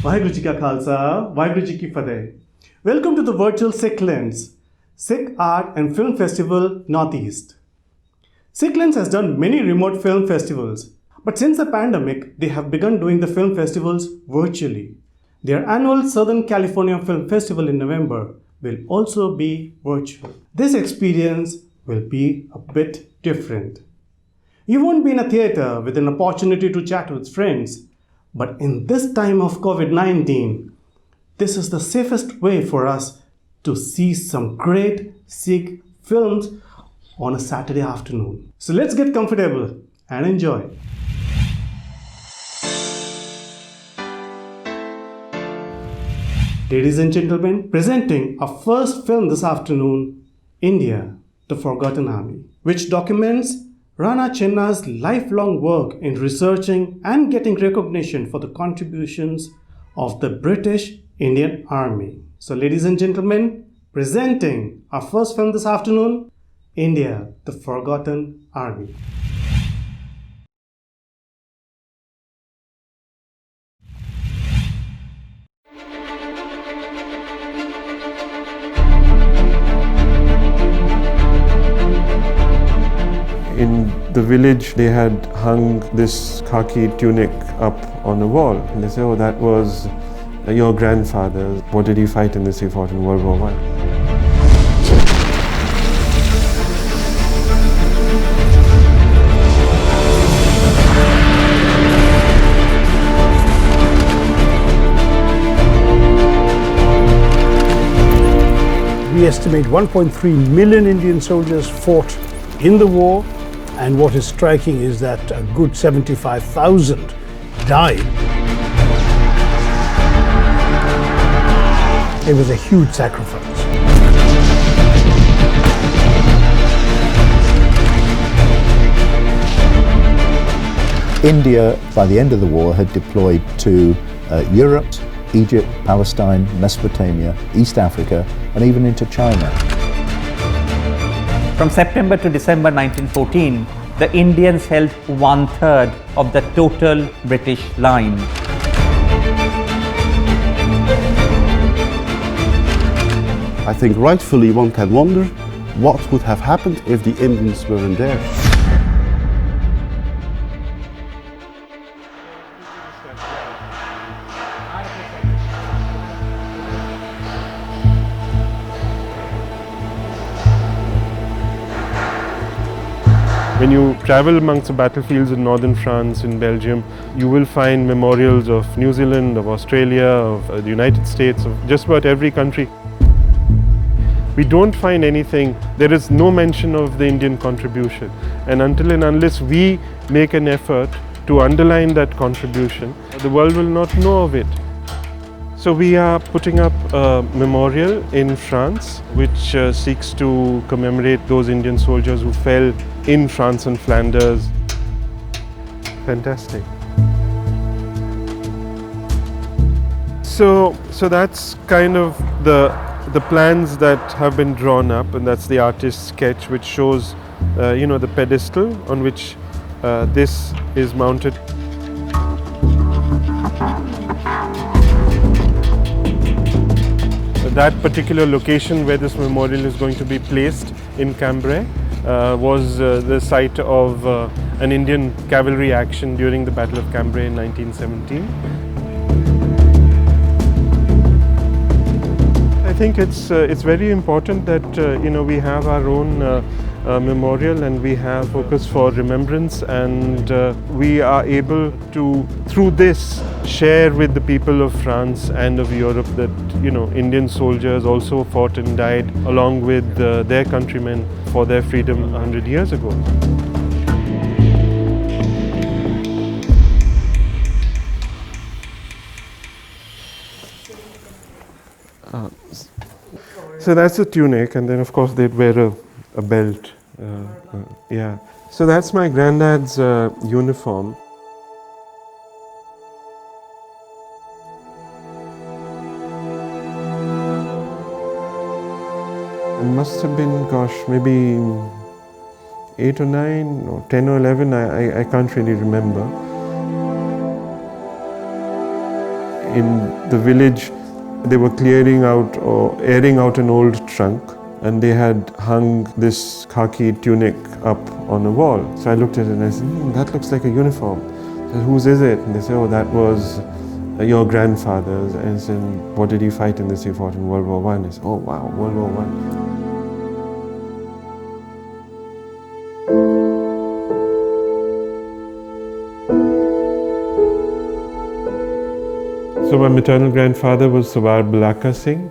Vaheguru Ji Ka Khalsa, Vaheguru Ji Ki Fateh. Welcome to the virtual Sikhlens, Sikh Art and Film Festival Northeast. Sikhlens has done many remote film festivals, but since the pandemic, they have begun doing the film festivals virtually. Their annual Southern California Film Festival in November will also be virtual. This experience will be a bit different. You won't be in a theater with an opportunity to chat with friends, but in this time of COVID-19, this is the safest way for us to see some great Sikh films on a Saturday afternoon. So let's get comfortable and enjoy. Ladies and gentlemen, presenting our first film this afternoon, India, The Forgotten Army, which documents Rana Chenna's lifelong work in researching and getting recognition for the contributions of the British Indian Army. So ladies and gentlemen, presenting our first film this afternoon, India, The Forgotten Army. In the village, they had hung this khaki tunic up on a wall. And they say, oh, that was your grandfather. What did he fight in this? He fought in World War I. We estimate 1.3 million Indian soldiers fought in the war, and what is striking is that a good 75,000 died. It was a huge sacrifice. India, by the end of the war, had deployed to Europe, Egypt, Palestine, Mesopotamia, East Africa, and even into China. From September to December 1914, the Indians held 1/3 of the total British line. I think rightfully one can wonder what would have happened if the Indians weren't there. When you travel amongst the battlefields in northern France, in Belgium, you will find memorials of New Zealand, of Australia, of the United States, of just about every country. We don't find anything, there is no mention of the Indian contribution. And until and unless we make an effort to underline that contribution, the world will not know of it. So we are putting up a memorial in France which seeks to commemorate those Indian soldiers who fell in France and Flanders. Fantastic. So that's kind of the plans that have been drawn up, and that's the artist's sketch which shows the pedestal on which this is mounted. That particular location where this memorial is going to be placed in Cambrai was the site of an Indian cavalry action during the Battle of Cambrai in 1917. I think it's very important that we have our own memorial, and we have focus for remembrance, and we are able to, through this, share with the people of France and of Europe that Indian soldiers also fought and died along with their countrymen for their freedom 100 years ago. So that's the tunic, and then of course they'd wear a belt. Yeah. So that's my granddad's uniform. It must have been, gosh, maybe 8 or 9 or 10 or 11, I can't really remember. In the village, they were clearing out or airing out an old trunk, and they had hung this khaki tunic up on a wall. So I looked at it and I said, that looks like a uniform. I said, whose is it? And they said, oh, that was your grandfather's. And I said, what did he fight in this? He fought in World War I. I said, oh wow, World War I. So my maternal grandfather was Sawar Balaka Singh,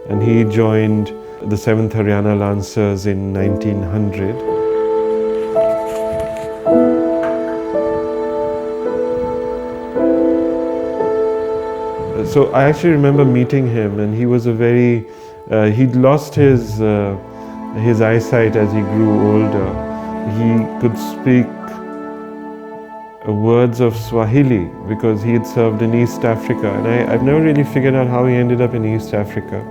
and he joined the 7th Haryana Lancers in 1900. So I actually remember meeting him, and he was he'd lost his eyesight as he grew older. He could speak words of Swahili because he had served in East Africa, and I've never really figured out how he ended up in East Africa.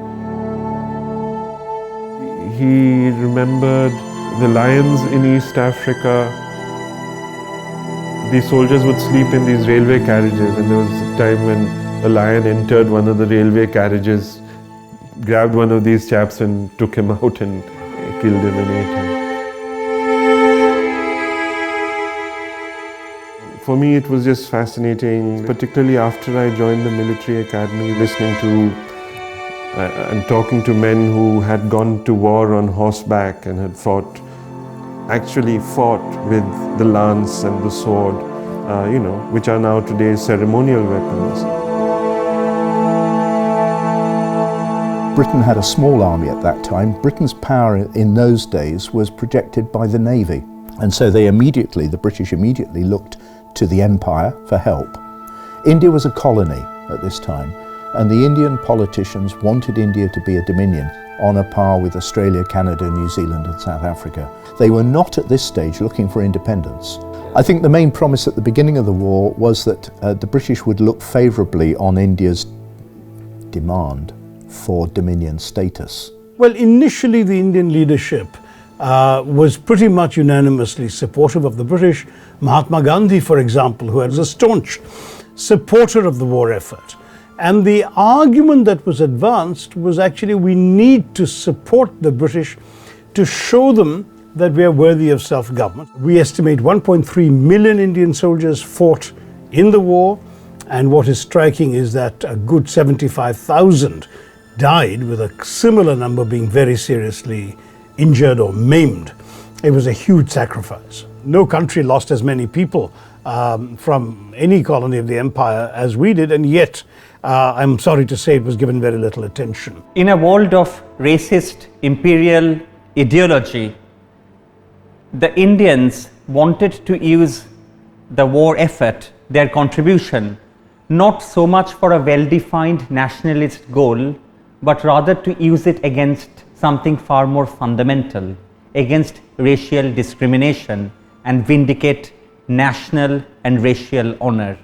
He remembered the lions in East Africa. These soldiers would sleep in these railway carriages, and there was a time when a lion entered one of the railway carriages, grabbed one of these chaps and took him out and killed him and ate him. For me, it was just fascinating, particularly after I joined the military academy, listening to and talking to men who had gone to war on horseback and had actually fought with the lance and the sword, which are now today's ceremonial weapons. Britain had a small army at that time. Britain's power in those days was projected by the Navy. And so the British immediately looked to the Empire for help. India was a colony at this time, and the Indian politicians wanted India to be a dominion on a par with Australia, Canada, New Zealand and South Africa. They were not at this stage looking for independence. I think the main promise at the beginning of the war was that the British would look favourably on India's demand for dominion status. Well, initially the Indian leadership was pretty much unanimously supportive of the British. Mahatma Gandhi, for example, who was a staunch supporter of the war effort. And the argument that was advanced was actually we need to support the British to show them that we are worthy of self-government. We estimate 1.3 million Indian soldiers fought in the war, and what is striking is that a good 75,000 died, with a similar number being very seriously injured or maimed. It was a huge sacrifice. No country lost as many people from any colony of the empire as we did, and yet I'm sorry to say it was given very little attention. In a world of racist imperial ideology, the Indians wanted to use the war effort, their contribution, not so much for a well-defined nationalist goal, but rather to use it against something far more fundamental, against racial discrimination, and vindicate national and racial honor.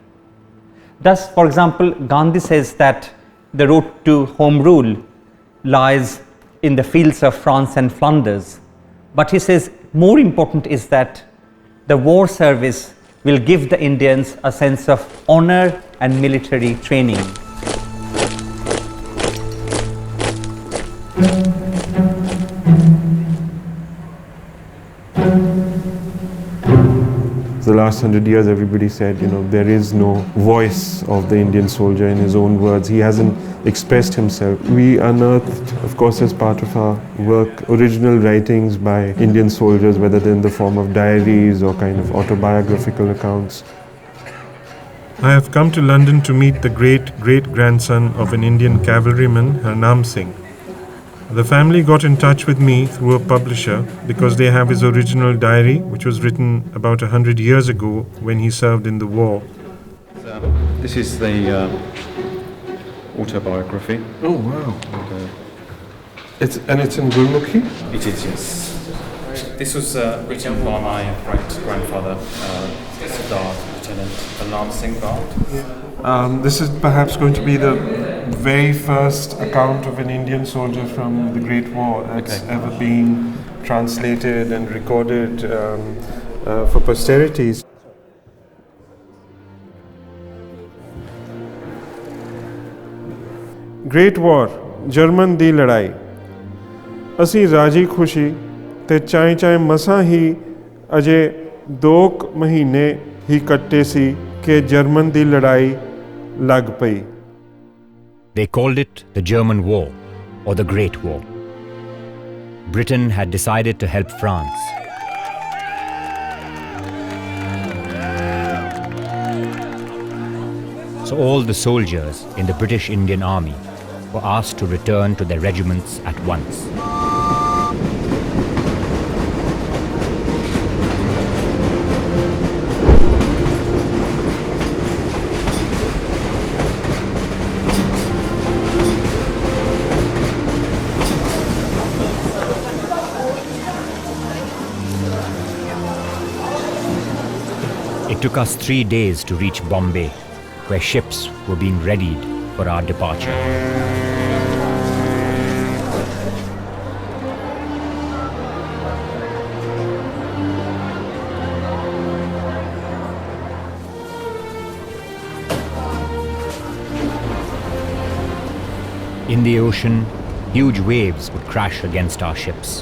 Thus, for example, Gandhi says that the road to home rule lies in the fields of France and Flanders. But he says more important is that the war service will give the Indians a sense of honor and military training. The last 100 years, everybody said, there is no voice of the Indian soldier in his own words. He hasn't expressed himself. We unearthed, of course, as part of our work, original writings by Indian soldiers, whether they're in the form of diaries or kind of autobiographical accounts. I have come to London to meet the great-great-grandson of an Indian cavalryman, Harnam Singh. The family got in touch with me through a publisher because they have his original diary, which was written about 100 years ago when he served in the war. This is the autobiography. Oh wow! It's in Gurmukhi? It is, yes. This was written by my great-grandfather, Lieutenant Harnam Singh Bhagat. This is perhaps going to be the very first account of an Indian soldier from the Great War that's ever been translated and recorded for posterity. Great war German ਦੀ ਲੜਾਈ ਅਸੀਂ ਰਾਜੀ ਖੁਸ਼ੀ ਤੇ ਚਾਏ ਚਾਏ ਮਸਾਂ ਹੀ ਅਜੇ 2 ਮਹੀਨੇ ਹੀ ਕੱਟੇ ਸੀ ਕਿ ਜਰਮਨ ਦੀ ਲੜਾਈ ਲੱਗ ਪਈ They called it the German War or the Great War. Britain had decided to help France. So all the soldiers in the British Indian Army were asked to return to their regiments at once. It took us 3 days to reach Bombay, where ships were being readied for our departure. In the ocean, huge waves would crash against our ships.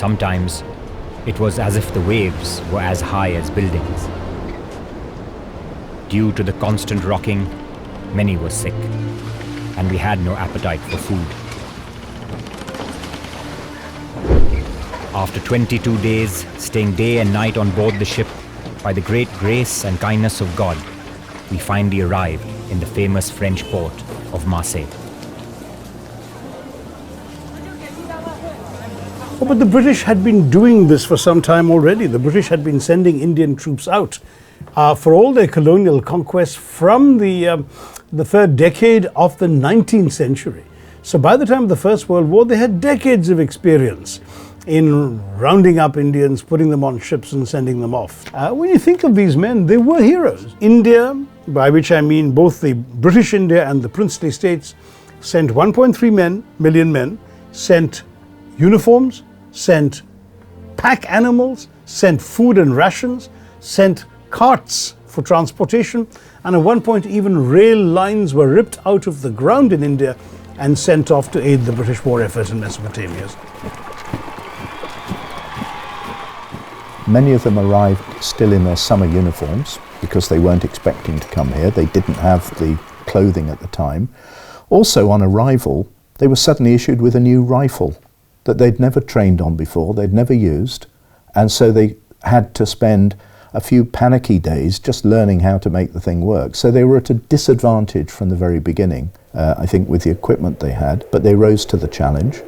Sometimes, it was as if the waves were as high as buildings. Due to the constant rocking, many were sick, and we had no appetite for food. After 22 days, staying day and night on board the ship, by the great grace and kindness of God, we finally arrived in the famous French port of Marseille. Oh, but the British had been doing this for some time already. The British had been sending Indian troops out for all their colonial conquests from the third decade of the 19th century. So by the time of the First World War, they had decades of experience in rounding up Indians, putting them on ships and sending them off. When you think of these men, they were heroes. India, by which I mean both the British India and the princely states, sent 1.3 million men, sent uniforms, sent pack animals, sent food and rations, sent carts for transportation, and at one point even rail lines were ripped out of the ground in India and sent off to aid the British war effort in Mesopotamia. Many of them arrived still in their summer uniforms because they weren't expecting to come here. They didn't have the clothing at the time. Also, on arrival, they were suddenly issued with a new rifle that they'd never trained on before, they'd never used, and so they had to spend a few panicky days just learning how to make the thing work. So they were at a disadvantage from the very beginning, I think, with the equipment they had, but they rose to the challenge.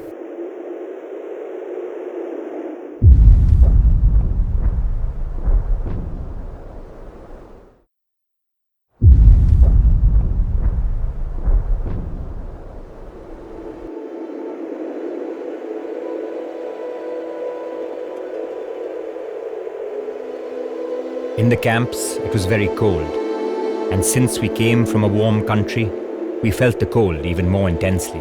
In the camps, it was very cold, and since we came from a warm country, we felt the cold even more intensely.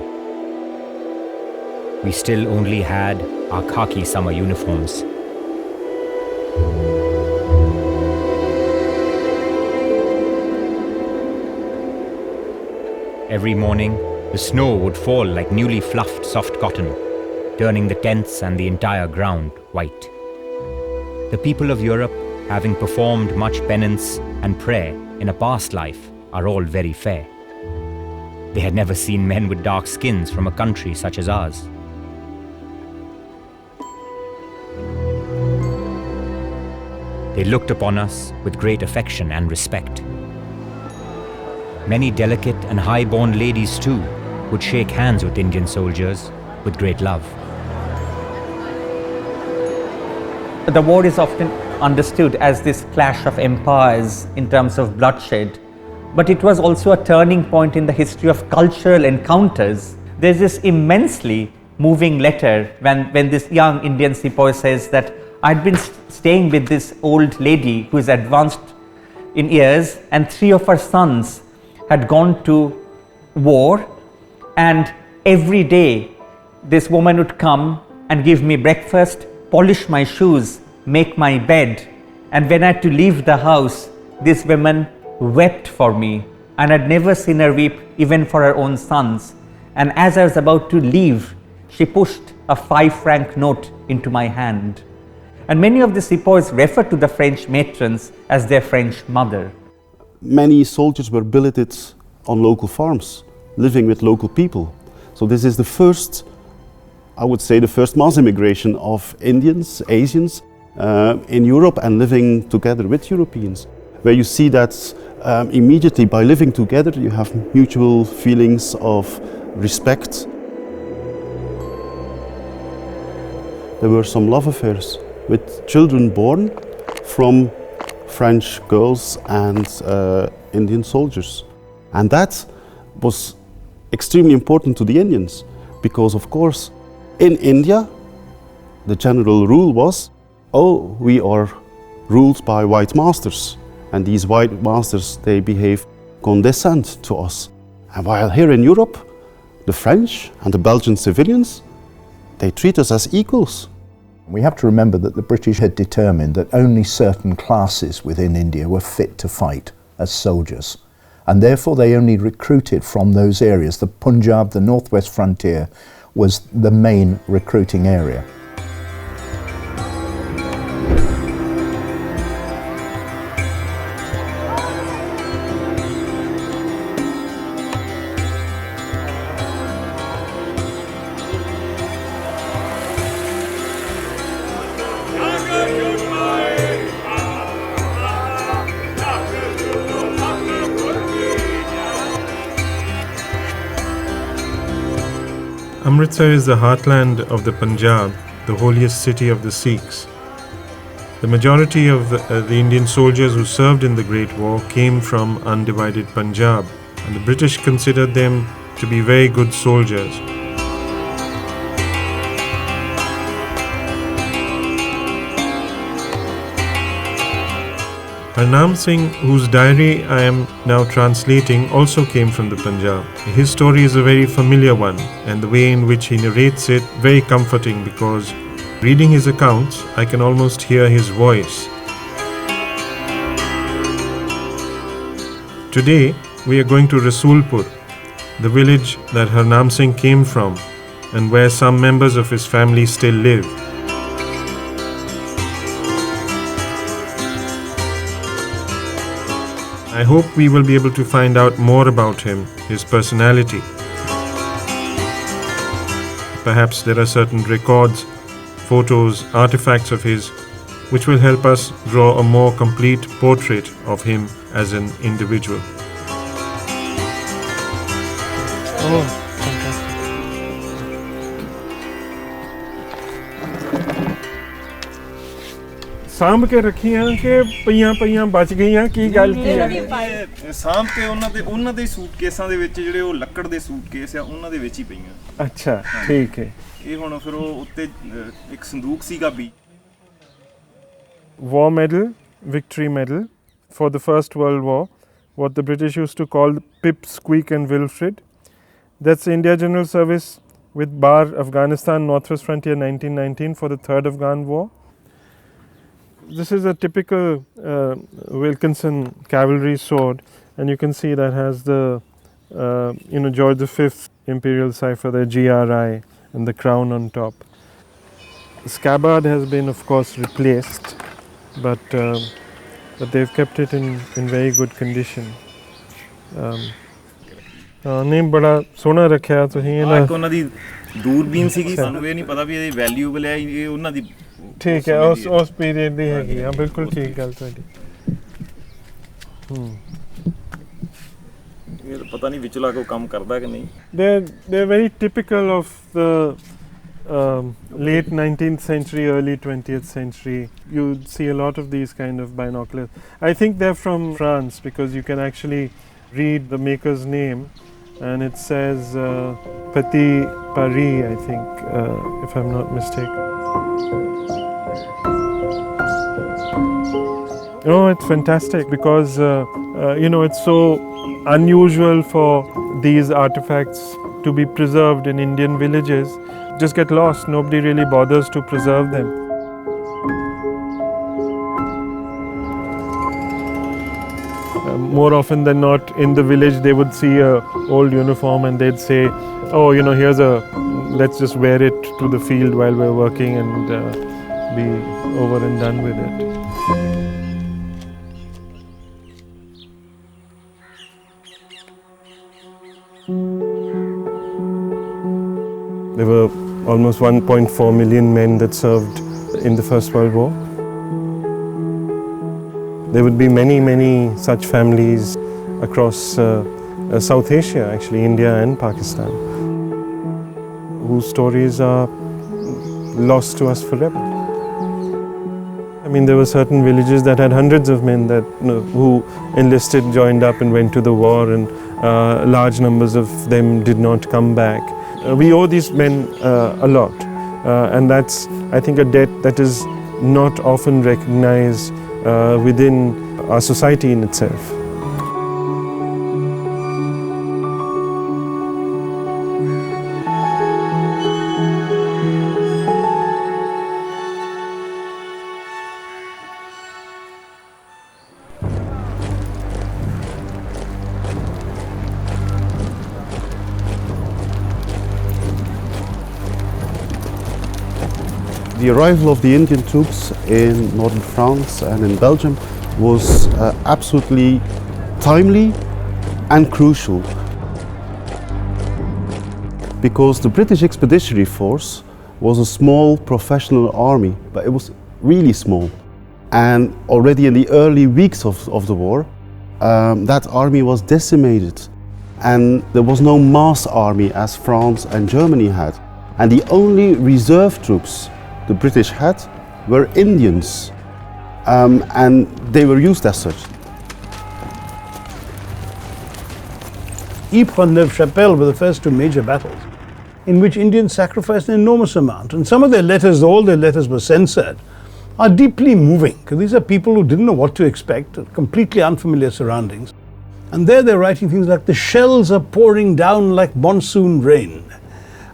We still only had our khaki summer uniforms. Every morning, the snow would fall like newly fluffed soft cotton, turning the tents and the entire ground white. The people of Europe, having performed much penance and prayer in a past life, are all very fair. They had never seen men with dark skins from a country such as ours. They looked upon us with great affection and respect. Many delicate and high-born ladies too would shake hands with Indian soldiers with great love. The war is often understood as this clash of empires in terms of bloodshed, but it was also a turning point in the history of cultural encounters. There's this immensely moving letter when this young Indian sepoy says that I'd been staying with this old lady who is advanced in years, and 3 of her sons had gone to war, and every day this woman would come and give me breakfast, polish my shoes, make my bed, and when I had to leave the house, this woman wept for me and I'd never seen her weep even for her own sons. And as I was about to leave, she pushed a 5-franc note into my hand. And many of the sepoys refer to the French matrons as their French mother. Many soldiers were billeted on local farms, living with local people. So this is the first, I would say, the first mass immigration of Indians, Asians in Europe and living together with Europeans, where you see that immediately by living together you have mutual feelings of respect. There were some love affairs with children born from French girls and Indian soldiers. And that was extremely important to the Indians because, of course, in India, the general rule was, oh, we are ruled by white masters. And these white masters, they behave condescend to us. And while here in Europe, the French and the Belgian civilians, they treat us as equals. We have to remember that the British had determined that only certain classes within India were fit to fight as soldiers. And therefore they only recruited from those areas. The Punjab, the northwest frontier, was the main recruiting area. Amritsar is the heartland of the Punjab, the holiest city of the Sikhs. The majority of the Indian soldiers who served in the Great War came from undivided Punjab, and the British considered them to be very good soldiers. Harnam Singh, whose diary I am now translating, also came from the Punjab. His story is a very familiar one, and the way in which he narrates it, very comforting, because reading his accounts, I can almost hear his voice. Today, we are going to Rasulpur, the village that Harnam Singh came from, and where some members of his family still live. I hope we will be able to find out more about him, his personality. Perhaps there are certain records, photos, artifacts of his, which will help us draw a more complete portrait of him as an individual. Oh, fantastic. ਸਾਂਭ ਕੇ ਰੱਖੀਆਂ ਕਿ ਪਈਆਂ ਬਚ ਗਈਆਂ ਕੀ ਗੱਲ ਕੀ ਹੈ ਸਾਂਭ ਕੇ ਉਹਨਾਂ ਦੇ ਸੂਟਕੇਸਾਂ ਦੇ ਵਿੱਚ ਜਿਹੜੇ ਉਹ ਲੱਕੜ ਦੇ ਸੂਟਕੇਸ ਆ ਉਹਨਾਂ ਦੇ ਵਿੱਚ ਹੀ ਪਈਆਂ ਅੱਛਾ ਠੀਕ ਹੈ ਇਹ ਹੁਣ ਫਿਰ ਉਹ ਉੱਤੇ ਇੱਕ ਸੰਦੂਕ ਸੀਗਾ ਵੀ War medal, victory medal for the First World War, what the British used to call Pip, Squeak and Wilfrid. That's India General Service with Bar, Afghanistan, Northwest Frontier 1919 for the Third Afghan War. This is a typical Wilkinson cavalry sword, and you can see that has the George V's imperial cipher, the GRI, and the crown on top. The scabbard has been, of course, replaced, but they've kept it in very good condition. ਨਹੀਂ ਬੜਾ ਸੋਹਣਾ ਰੱਖਿਆ ਤੁਸੀਂ ਇਹਨਾਂ ਉਹਨਾਂ ਦੀ ਦੂਰਬੀਨ ਸੀਗੀ ਸਾਨੂੰ ਇਹ ਨਹੀਂ ਪਤਾ ਵੀ ਇਹ ਵੈਲਿਊਬਲ ਹੈ ਇਹ ਉਹਨਾਂ ਦੀ ਠੀਕ ਹੈ ਉਸ ਪੀਰੀਅਡ ਦੀ ਹੈਗੀ ਆ ਬਿਲਕੁਲ ਠੀਕ ਗੱਲ ਤੁਹਾਡੀ ਇਹ ਪਤਾ ਨਹੀਂ ਵਿਚਲਾ ਕੋਈ ਕੰਮ ਕਰਦਾ ਕਿ ਨਹੀਂ they're very typical of the late 19th century, early 20th century. You see a lot of these kind of binoculars. I think they're from France because you can actually read the maker's name and it says Petit Paris, I think, if I'm not mistaken. Oh, it's fantastic because it's so unusual for these artifacts to be preserved in Indian villages. Just get lost, nobody really bothers to preserve them. more often than not in the village they would see a old uniform and they'd say, oh, you know, let's just wear it to the field while we're working and be over and done with it. There were almost 1.4 million men that served in the First World War. There would be many, many such families across South Asia, actually, India and Pakistan, whose stories are lost to us forever. I mean, there were certain villages that had hundreds of men that, who enlisted, joined up and went to the war, and large numbers of them did not come back. We owe these men a lot, and that's, I think, a debt that is not often recognized within our society in itself. The arrival of the Indian troops in northern France and in Belgium was absolutely timely and crucial, because the British Expeditionary Force was a small professional army, but it was really small. And already in the early weeks of the war, that army was decimated, and there was no mass army as France and Germany had. And the only reserve troops the British had were Indians, and they were used as such. Ypres and Neuve-Chapelle were the first two major battles in which Indians sacrificed an enormous amount, and some of their letters, all their letters were censored, are deeply moving, because these are people who didn't know what to expect, completely unfamiliar surroundings. And there they're writing things like, the shells are pouring down like monsoon rain.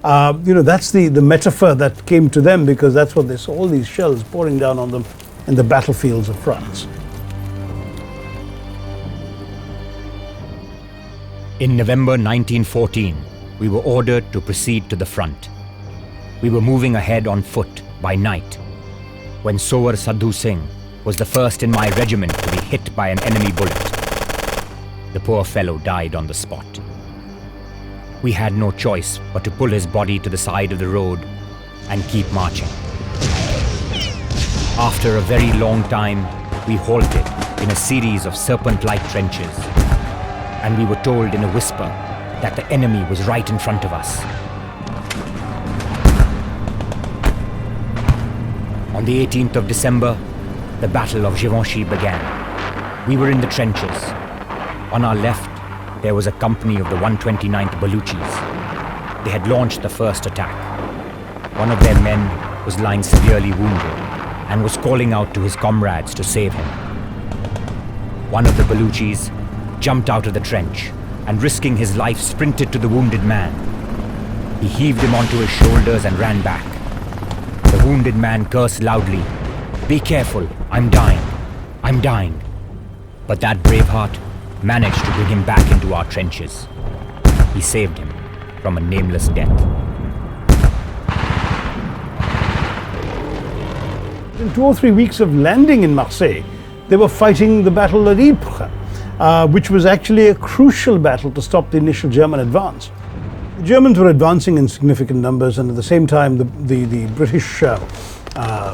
That's the metaphor that came to them, because that's what they saw, all these shells pouring down on them in the battlefields of France. In November 1914, we were ordered to proceed to the front. We were moving ahead on foot by night, when Sowar Sadhu Singh was the first in my regiment to be hit by an enemy bullet. The poor fellow died on the spot. We had no choice but to pull his body to the side of the road and keep marching. After a very long time, we halted in a series of serpent-like trenches, and we were told in a whisper that the enemy was right in front of us. On the 18th of December, the Battle of Givenchy began. We were in the trenches. On our left, there was a company of the 129th Baluchis. They had launched the first attack. One of their men was lying severely wounded and was calling out to his comrades to save him. One of the Baluchis jumped out of the trench and, risking his life, sprinted to the wounded man. He heaved him onto his shoulders and ran back. The wounded man cursed loudly, "Be careful, I'm dying, I'm dying." But that braveheart managed to bring him back into our trenches. He saved him from a nameless death. In 2 or 3 weeks of landing in Marseille, they were fighting the Battle of Ypres, which was actually a crucial battle to stop the initial German advance. The Germans were advancing in significant numbers, and at the same time the British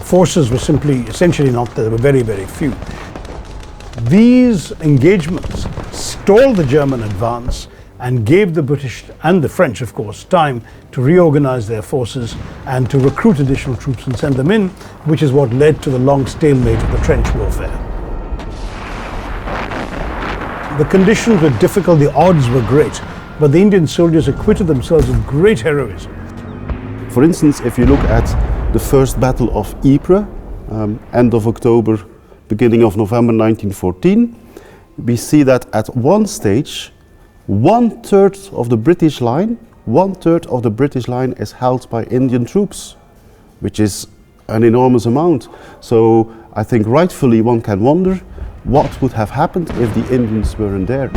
forces were essentially not there. There were very, very few. These engagements stalled the German advance and gave the British and the French, of course, time to reorganize their forces and to recruit additional troops and send them in, which is what led to the long stalemate of the trench warfare. The conditions were difficult, the odds were great, but the Indian soldiers acquitted themselves with great heroism. For instance, if you look at the first Battle of Ypres, end of October, beginning of November 1914, we see that at one stage, 1/3 of the British line, 1/3 of the British line is held by Indian troops, which is an enormous amount. So I think rightfully one can wonder what would have happened if the Indians weren't there.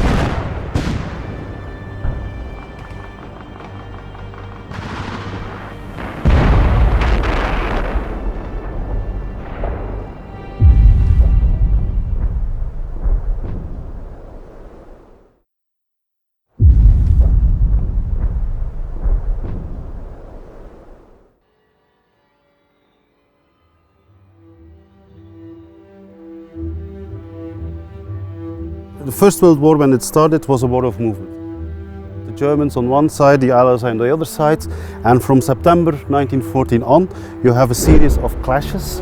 The First World War, when it started, was a war of movement. The Germans on one side, the Allies on the other side, and from September 1914 on, you have a series of clashes,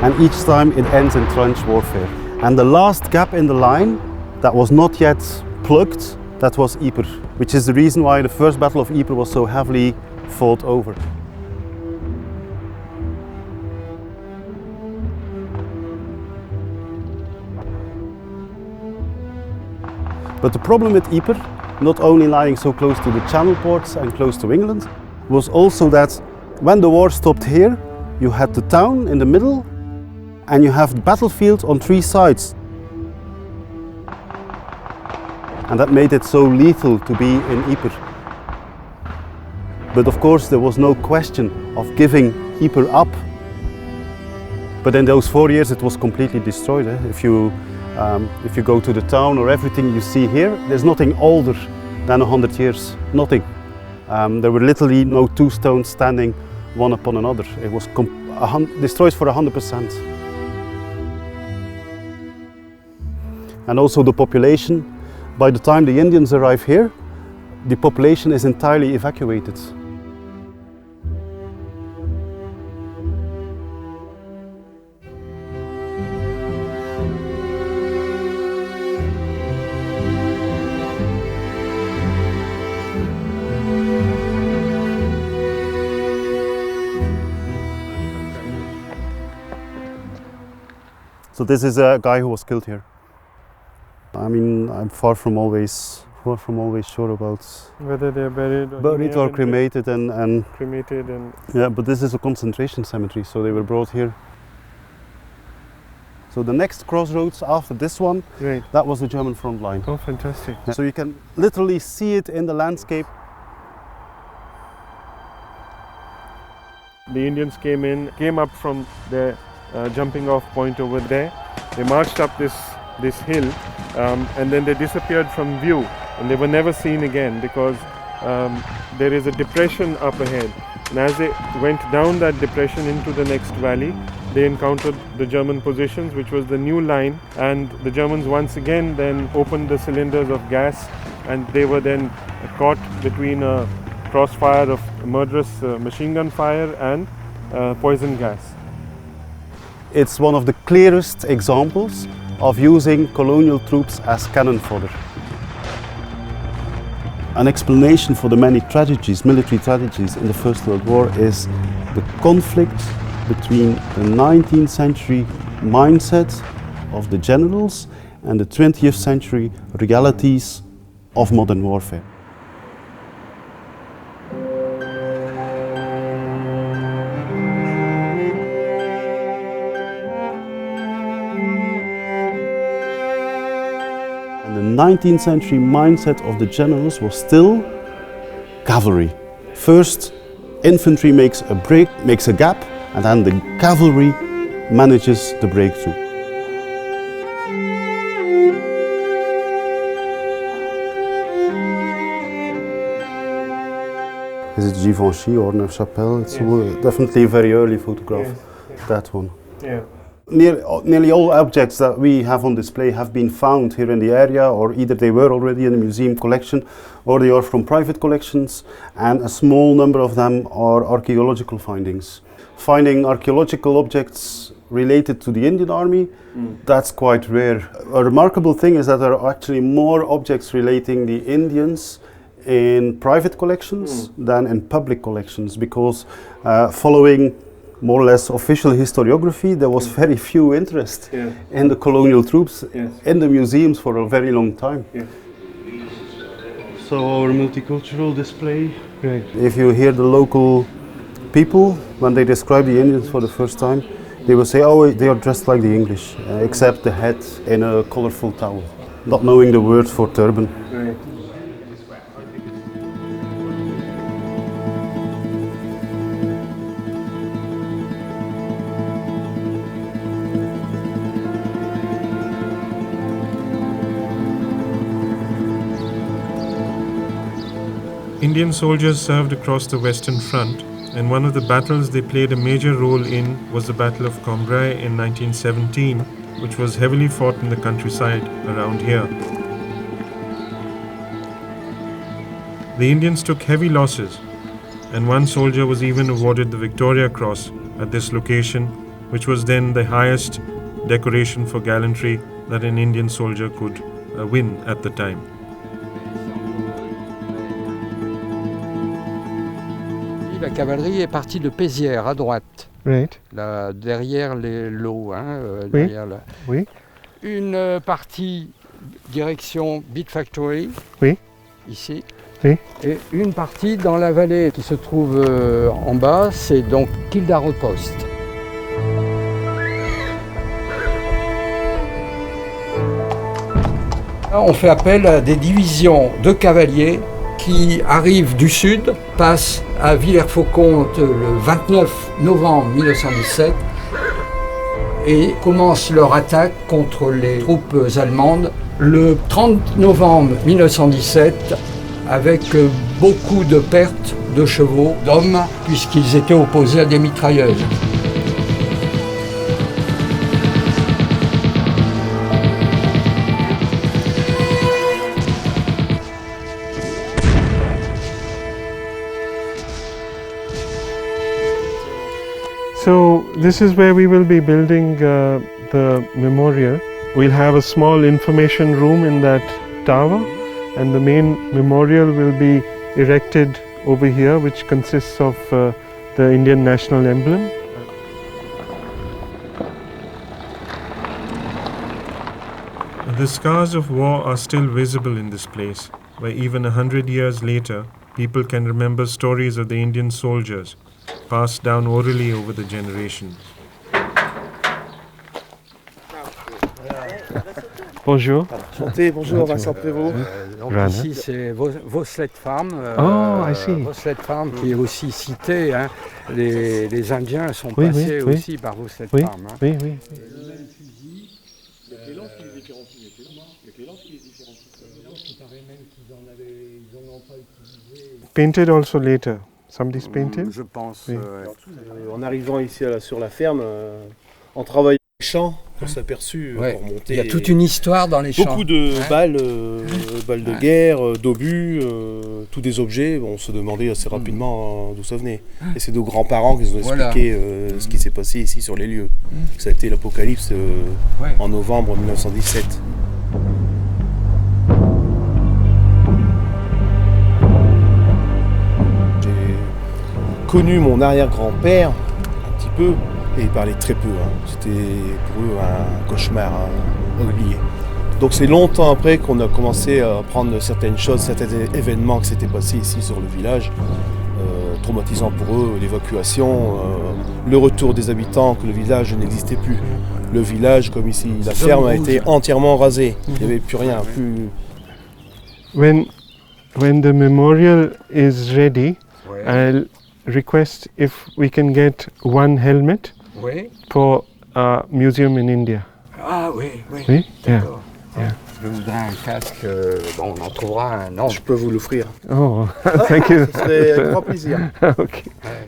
and each time it ends in trench warfare. And the last gap in the line that was not yet plugged, that was Ypres, which is the reason why the first Battle of Ypres was so heavily fought over. But the problem with Ypres, not only lying so close to the Channel ports and close to England, was also that when the war stopped here, you had the town in the middle and you have the battlefield on three sides. And that made it so lethal to be in Ypres. But of course there was no question of giving Ypres up. But in those 4 years it was completely destroyed. If you go to the town or everything you see here, there's nothing older than 100 years, nothing. There were literally no two stones standing one upon another. It was destroyed for 100%. And also the population, by the time the Indians arrive here, the population is entirely evacuated. So this is a guy who was killed here. I mean, I'm far from always sure about whether they're buried or cremated and cremated and yeah, but this is a concentration cemetery, so they were brought here. So the next crossroads after this one, right, that was the German front line. Oh, fantastic. So you can literally see it in the landscape. The Indians came up from their jumping off point over there. They marched up this hill and then they disappeared from view, and they were never seen again because there is a depression up ahead. And as they went down that depression into the next valley, they encountered the German positions, which was the new line, and the Germans once again then opened the cylinders of gas, and they were then caught between a crossfire of murderous machine gun fire and poison gas. It's one of the clearest examples of using colonial troops as cannon fodder. An explanation for the many tragedies, military tragedies in the First World War is the conflict between the 19th century mindset of the generals and the 20th century realities of modern warfare. The 19th century mindset of the generals was still cavalry. First, infantry makes a gap, and then the cavalry manages the breakthrough. Is it Givenchy or Neufchâtel? It's definitely a very early photograph, that one. Yeah. Nearly all objects that we have on display have been found here in the area, or either they were already in the museum collection or they are from private collections, and a small number of them are archaeological findings. Finding archaeological objects related to the Indian Army, that's quite rare. A remarkable thing is that there are actually more objects relating the Indians in private collections than in public collections, because following more or less official historiography, there was very few interest in the colonial troops in the museums for a very long time. So our multicultural display, if you hear the local people when they describe the Indians for the first time, They will say, oh, they are dressed like the English, except the head in a colorful towel, not knowing the word for turban. Right. Indian soldiers served across the Western Front, and one of the battles they played a major role in was the Battle of Cambrai in 1917, which was heavily fought in the countryside around here. The Indians took heavy losses, and one soldier was even awarded the Victoria Cross at this location, which was then the highest decoration for gallantry that an Indian soldier could win at the time. La cavalerie est partie de Pézières à droite, Right. là, derrière les lots. Oui. Derrière Oui. Une partie direction Beat Factory, Oui. ici, Oui. et une partie dans la vallée qui se trouve en bas, c'est donc Kildare Post. Là, on fait appel à des divisions de cavaliers qui arrivent du sud, passent à Villers-Faucon le 29 novembre 1917 et commencent leur attaque contre les troupes allemandes le 30 novembre 1917 avec beaucoup de pertes de chevaux, d'hommes, puisqu'ils étaient opposés à des mitrailleuses. So this is where we will be building the memorial. We'll have a small information room in that tower, and the main memorial will be erected over here, which consists of the Indian national emblem. The scars of war are still visible in this place, where even 100 years later, people can remember stories of the Indian soldiers passed down orally over the generations. Bonjour. Enchanté, bonjour Vincent Prévost. Donc ici c'est Voslet Farm, I see. Voslet Farm qui est aussi cité. Hein. Les Indiens sont passés aussi par Voslet Farm. Hein. Oui, oui. Painted also later. Somebody's painted? Je pense. Oui. En arrivant ici sur la ferme, en travaillant les champs, on s'est aperçu pour monter. Il y a toute une histoire dans les champs. Beaucoup de balles, balles de guerre, d'obus, tous des objets. On se demandait assez rapidement d'où ça venait. Et c'est nos grands-parents qui nous ont expliqué ce qui s'est passé ici sur les lieux. Ça a été l'apocalypse en novembre 1917. Connu mon arrière-grand-père un petit peu, et il parlait très peu. Hein. C'était pour eux un cauchemar oublié. Donc c'est longtemps après qu'on a commencé à apprendre certaines choses, certains événements qui s'étaient passés ici sur le village, traumatisants pour eux, l'évacuation, le retour des habitants, que le village n'existait plus. Le village, comme ici, la ferme a été entièrement rasée. Il n'y avait plus rien. When the memorial is ready, I'll request if we can get one helmet for a museum in India. Ah oui, oui. Oui? Yeah. Je voudrais un casque, bon, on en trouvera un. Non. Je peux vous l'offrir. Oh, thank you. Ce serait avec grand plaisir. Okay.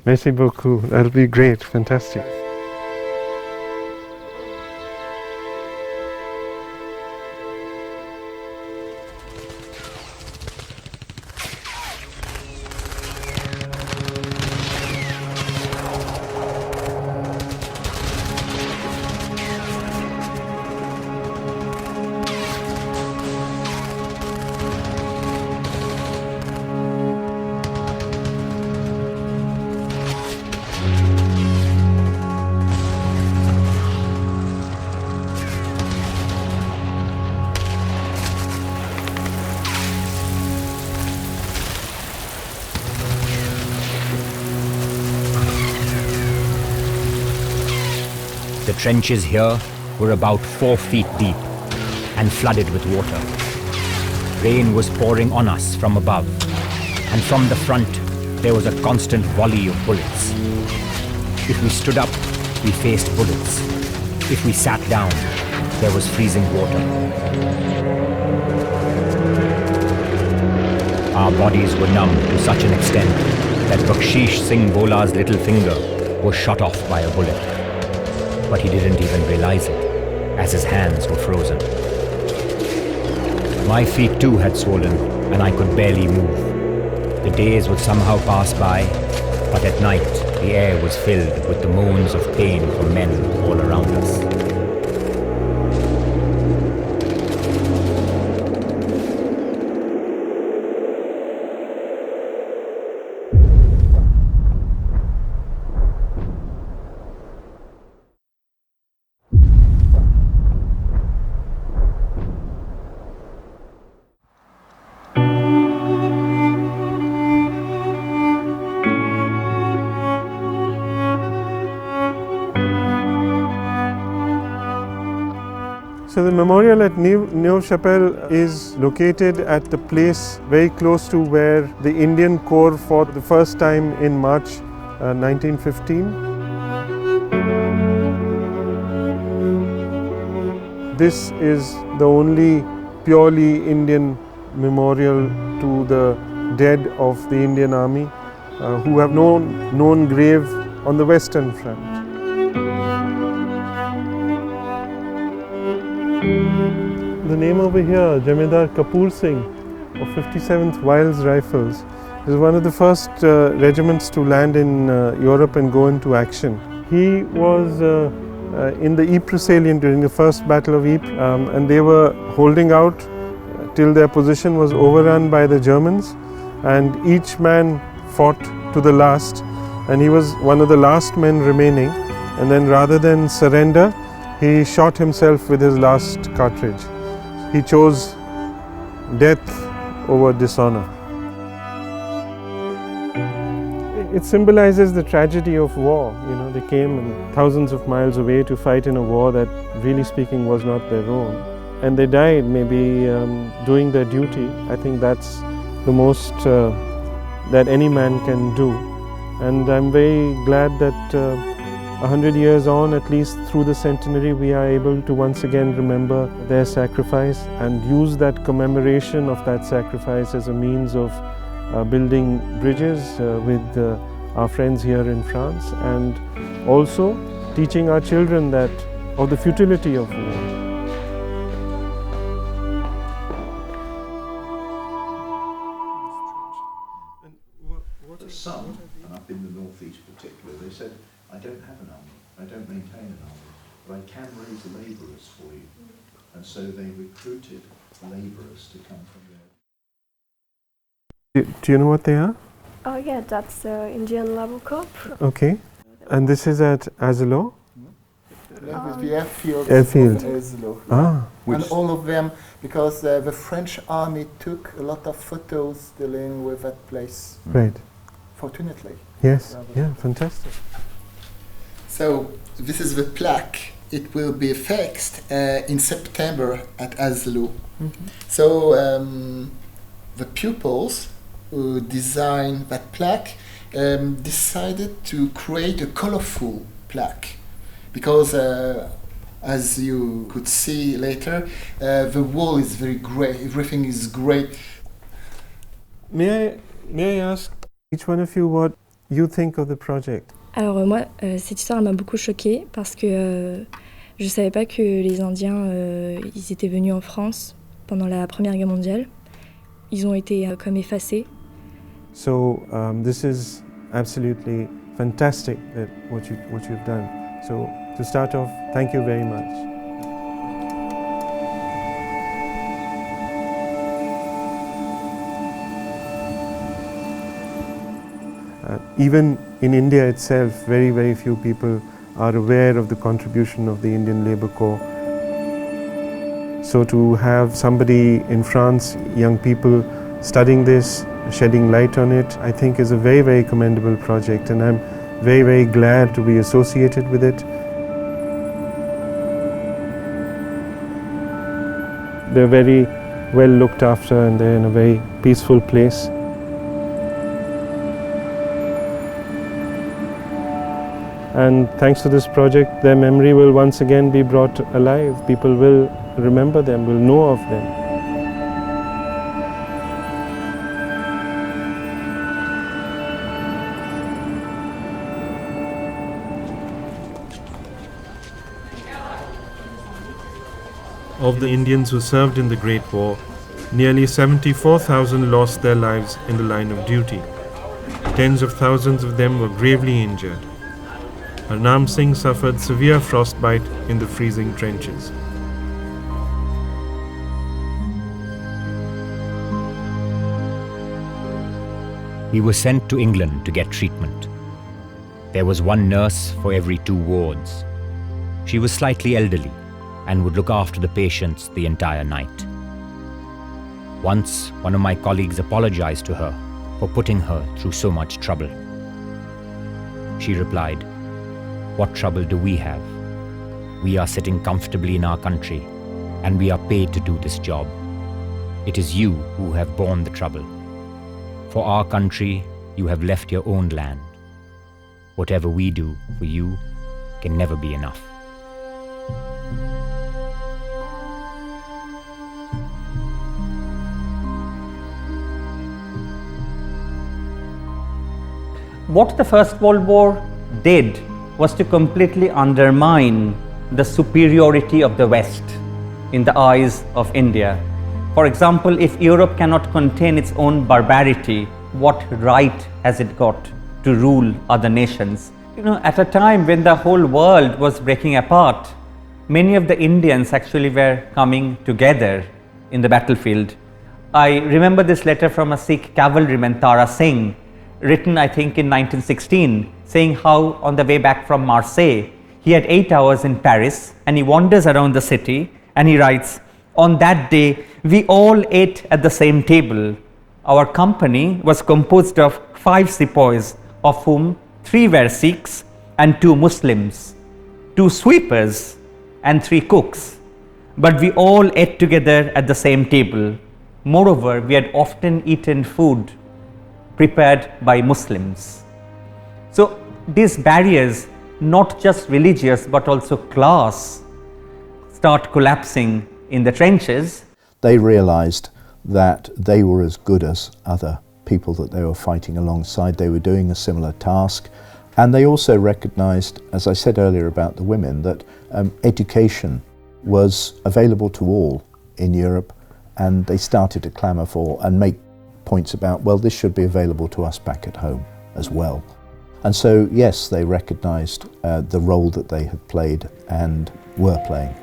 Merci beaucoup. That'll be great. Fantastic. trenches here were about 4 feet deep and flooded with water. Rain was pouring on us from above, and from the front there was a constant volley of bullets. If we stood up, we faced bullets. If we sat down, there was freezing water. Our bodies were numb to such an extent that Bakshish Singh Bola's little finger was shot off by a bullet. But he didn't even realize it, as his hands were frozen. My feet too had swollen, and I could barely move. The days would somehow pass by, but at night the air was filled with the moans of pain from men all around us. So the memorial at Neuve-Chapelle is located at the place very close to where the Indian Corps fought the first time in March 1915. This is the only purely Indian memorial to the dead of the Indian Army who have no known grave on the Western Front. The name over here, Jamidar Kapoor Singh of 57th Wiles Rifles, is one of the first regiments to land in Europe and go into action. He was in the Ypres salient during the first Battle of Ypres, and they were holding out till their position was overrun by the Germans, and each man fought to the last, and he was one of the last men remaining, and then rather than surrender, he shot himself with his last cartridge. He chose death over dishonor. It symbolizes the tragedy of war. You know, they came thousands of miles away to fight in a war that, really speaking, was not their own. And they died maybe doing their duty. I think that's the most that any man can do. And I'm very glad that 100 years on, at least through the centenary, we are able to once again remember their sacrifice and use that commemoration of that sacrifice as a means of building bridges with our friends here in France, and also teaching our children that of the futility of war. Some, and up in the northeast particularly, they said, I don't have an army, I don't maintain an army, but I can raise labourers for you. And so they recruited labourers to come from there. Do you know what they are? Oh yeah, that's the Indian Labour Corps. Okay. And this is at Azelo? With the airfield Airfield. of Azelo. Ah. And all of them, because the French army took a lot of photos dealing with that place. Right. Fortunately. Yes, yeah, fantastic. So this is the plaque. It will be fixed in September at Azelo. Mm-hmm. So the pupils who designed that plaque decided to create a colorful plaque, because as you could see later, the wall is very grey, everything is grey. May I ask each one of you what you think of the project? Alors moi, cette histoire m'a beaucoup choquée parce que je savais pas que les Indiens ils étaient venus en France pendant la Première Guerre mondiale. Ils ont été comme effacés. So this is absolutely fantastic that what you've done. So to start off, thank you very much. Even in India itself, very, very few people are aware of the contribution of the Indian Labour Corps. So to have somebody in France, young people, studying this, shedding light on it, I think is a very, very commendable project, and I'm very, very glad to be associated with it. They're very well looked after and they're in a very peaceful place. And thanks to this project, their memory will once again be brought alive. People will remember them, will know of them. Of the Indians who served in the Great War, nearly 74,000 lost their lives in the line of duty. Tens of thousands of them were gravely injured. Arnam Singh suffered severe frostbite in the freezing trenches. He was sent to England to get treatment. There was one nurse for every 2 wards. She was slightly elderly and would look after the patients the entire night. Once, one of my colleagues apologized to her for putting her through so much trouble. She replied, "What trouble do we have? We are sitting comfortably in our country and we are paid to do this job. It is you who have borne the trouble. For our country, you have left your own land. Whatever we do for you can never be enough." What the First World War did was to completely undermine the superiority of the West in the eyes of India. For example, if Europe cannot contain its own barbarity, what right has it got to rule other nations? At a time when the whole world was breaking apart, many of the Indians actually were coming together in the battlefield. I remember this letter from a Sikh cavalryman, Tara Singh, written I think in 1916, saying how on the way back from Marseille, he had 8 hours in Paris and he wanders around the city and he writes, "On that day, we all ate at the same table. Our company was composed of 5 sepoys, of whom 3 were Sikhs and 2 Muslims, 2 sweepers and 3 cooks. But we all ate together at the same table. Moreover, we had often eaten food prepared by Muslims." So these barriers, not just religious but also class, start collapsing in the trenches. They realised that they were as good as other people that they were fighting alongside. They were doing a similar task. And they also recognised, as I said earlier about the women, that education was available to all in Europe, and they started to clamour for and make points about, well, this should be available to us back at home as well. And so, yes, they recognised the role that they had played and were playing.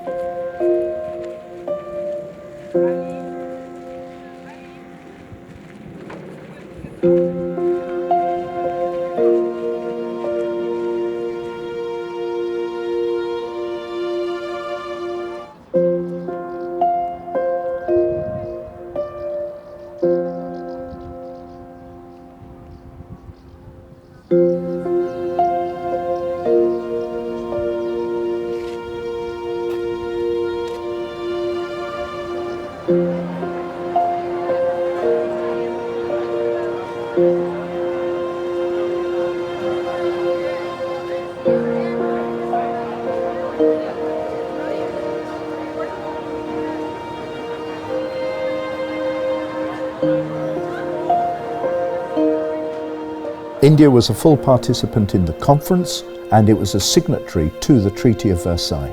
India was a full participant in the conference, and it was a signatory to the Treaty of Versailles,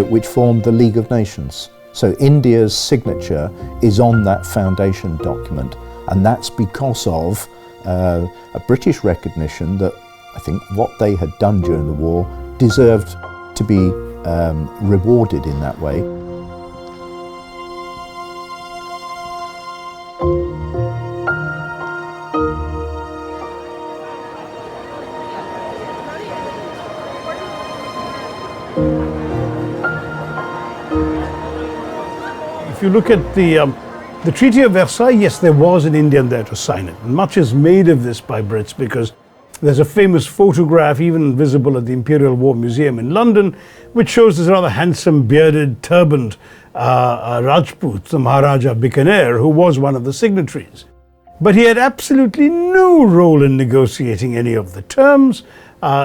which formed the League of Nations. So India's signature is on that foundation document, and that's because of a British recognition that I think what they had done during the war deserved to be rewarded in that way. If you look at the Treaty of Versailles, yes, there was an Indian there to sign it. And much is made of this by Brits because There's a famous photograph, even visible at the Imperial War Museum in London, which shows this rather handsome, bearded, turbaned Rajput, the Maharaja Bikaner, who was one of the signatories. But he had absolutely no role in negotiating any of the terms.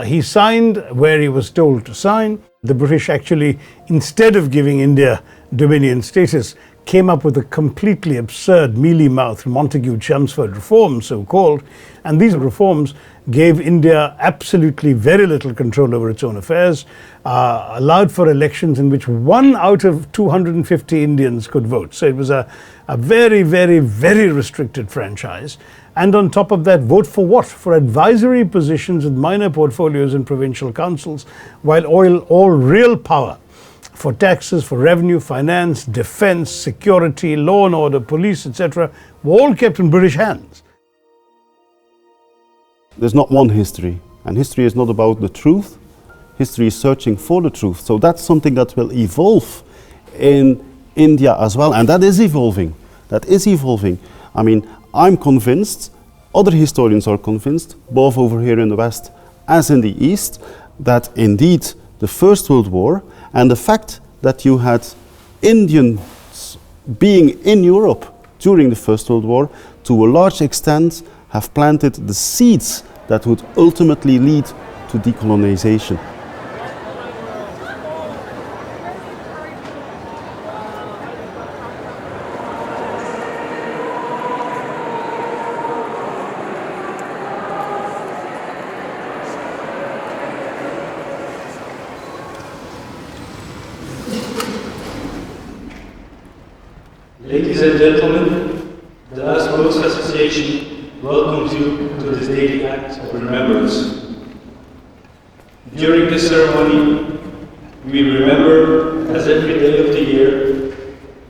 He signed where he was told to sign. The British actually, instead of giving India Dominion status, came up with a completely absurd, mealy-mouthed Montagu-Chelmsford reform, so-called, and these reforms gave India absolutely very little control over its own affairs, allowed for elections in which 1 out of 250 Indians could vote. So it was a very, very, very restricted franchise. And on top of that, vote for what? For advisory positions with minor portfolios in provincial councils, while all real power for taxes, for revenue, finance, defense, security, law and order, police, etc., were all kept in British hands. There's not one history, and history is not about the truth. History is searching for the truth. So that's something that will evolve in India as well, and that is evolving. That is evolving. I mean, I'm convinced, other historians are convinced, both over here in the West as in the East, that indeed the First World War and the fact that you had Indians being in Europe during the First World War, to a large extent, have planted the seeds that would ultimately lead to decolonization. Ladies and gentlemen, the Last Words Association welcomes you to this daily act of remembrance. During this ceremony, we remember, as every day of the year,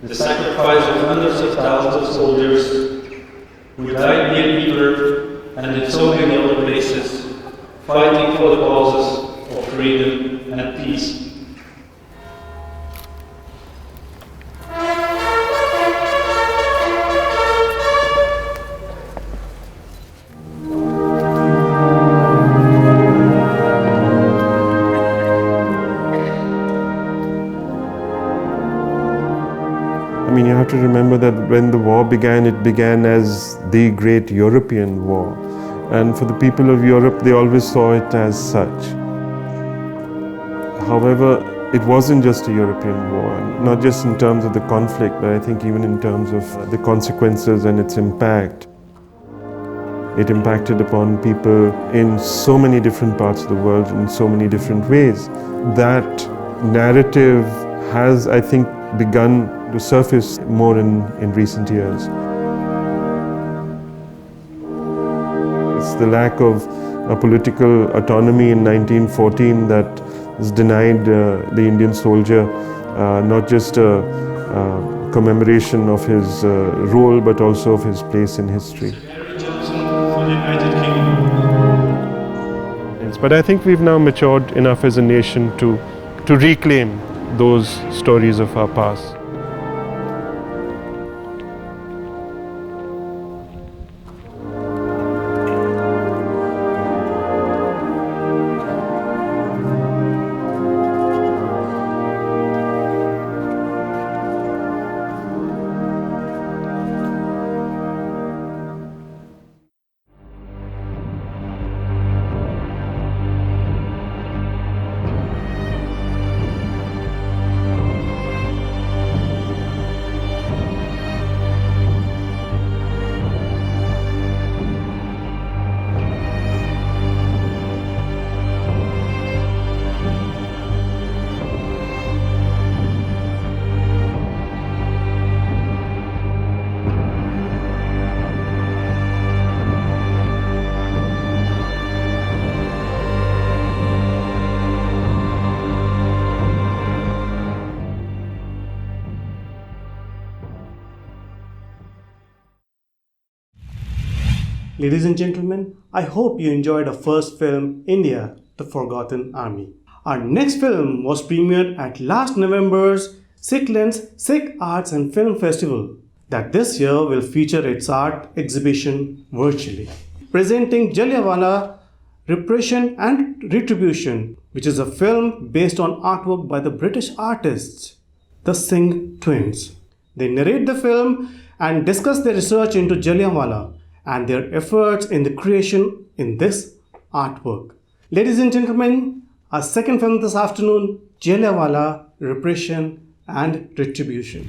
the sacrifice of hundreds of thousands of soldiers who died near Ypres and in so many other places, fighting for the causes of freedom and peace. I mean, you have to remember that when the war began, it began as the great European war. And for the people of Europe, they always saw it as such. However, it wasn't just a European war, not just in terms of the conflict, but I think even in terms of the consequences and its impact. It impacted upon people in so many different parts of the world, in so many different ways. That narrative has, I think, begun to surface more in recent years. It's the lack of a political autonomy in 1914 that has denied the Indian soldier not just a commemoration of his role, but also of his place in history. But I think we've now matured enough as a nation to reclaim those stories of our past. Ladies and gentlemen, I hope you enjoyed our first film, India, The Forgotten Army. Our next film was premiered at last November's Sikhlens Sikh Arts and Film Festival, that this year will feature its art exhibition virtually. Presenting Jallianwala Repression and Retribution, which is a film based on artwork by the British artists, the Singh Twins. They narrate the film and discuss their research into Jallianwala and their efforts in the creation in this artwork. Ladies and gentlemen, our second film this afternoon, Jallianwala, Repression and Retribution.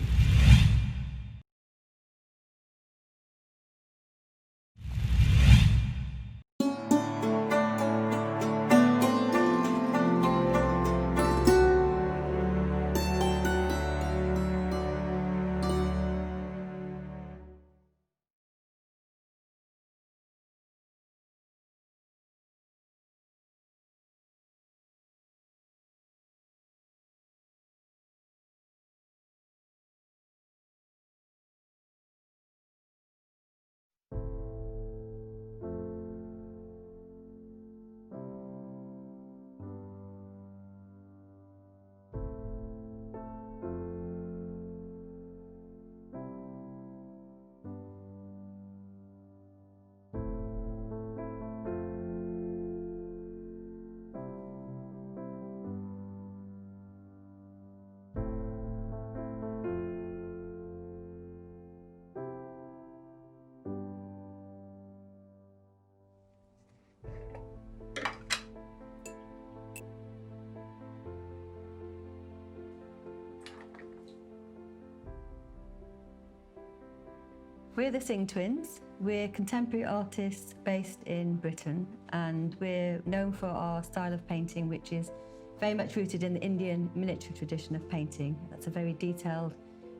We're the Singh Twins. We're contemporary artists based in Britain, and we're known for our style of painting, which is very much rooted in the Indian miniature tradition of painting. That's a very detailed,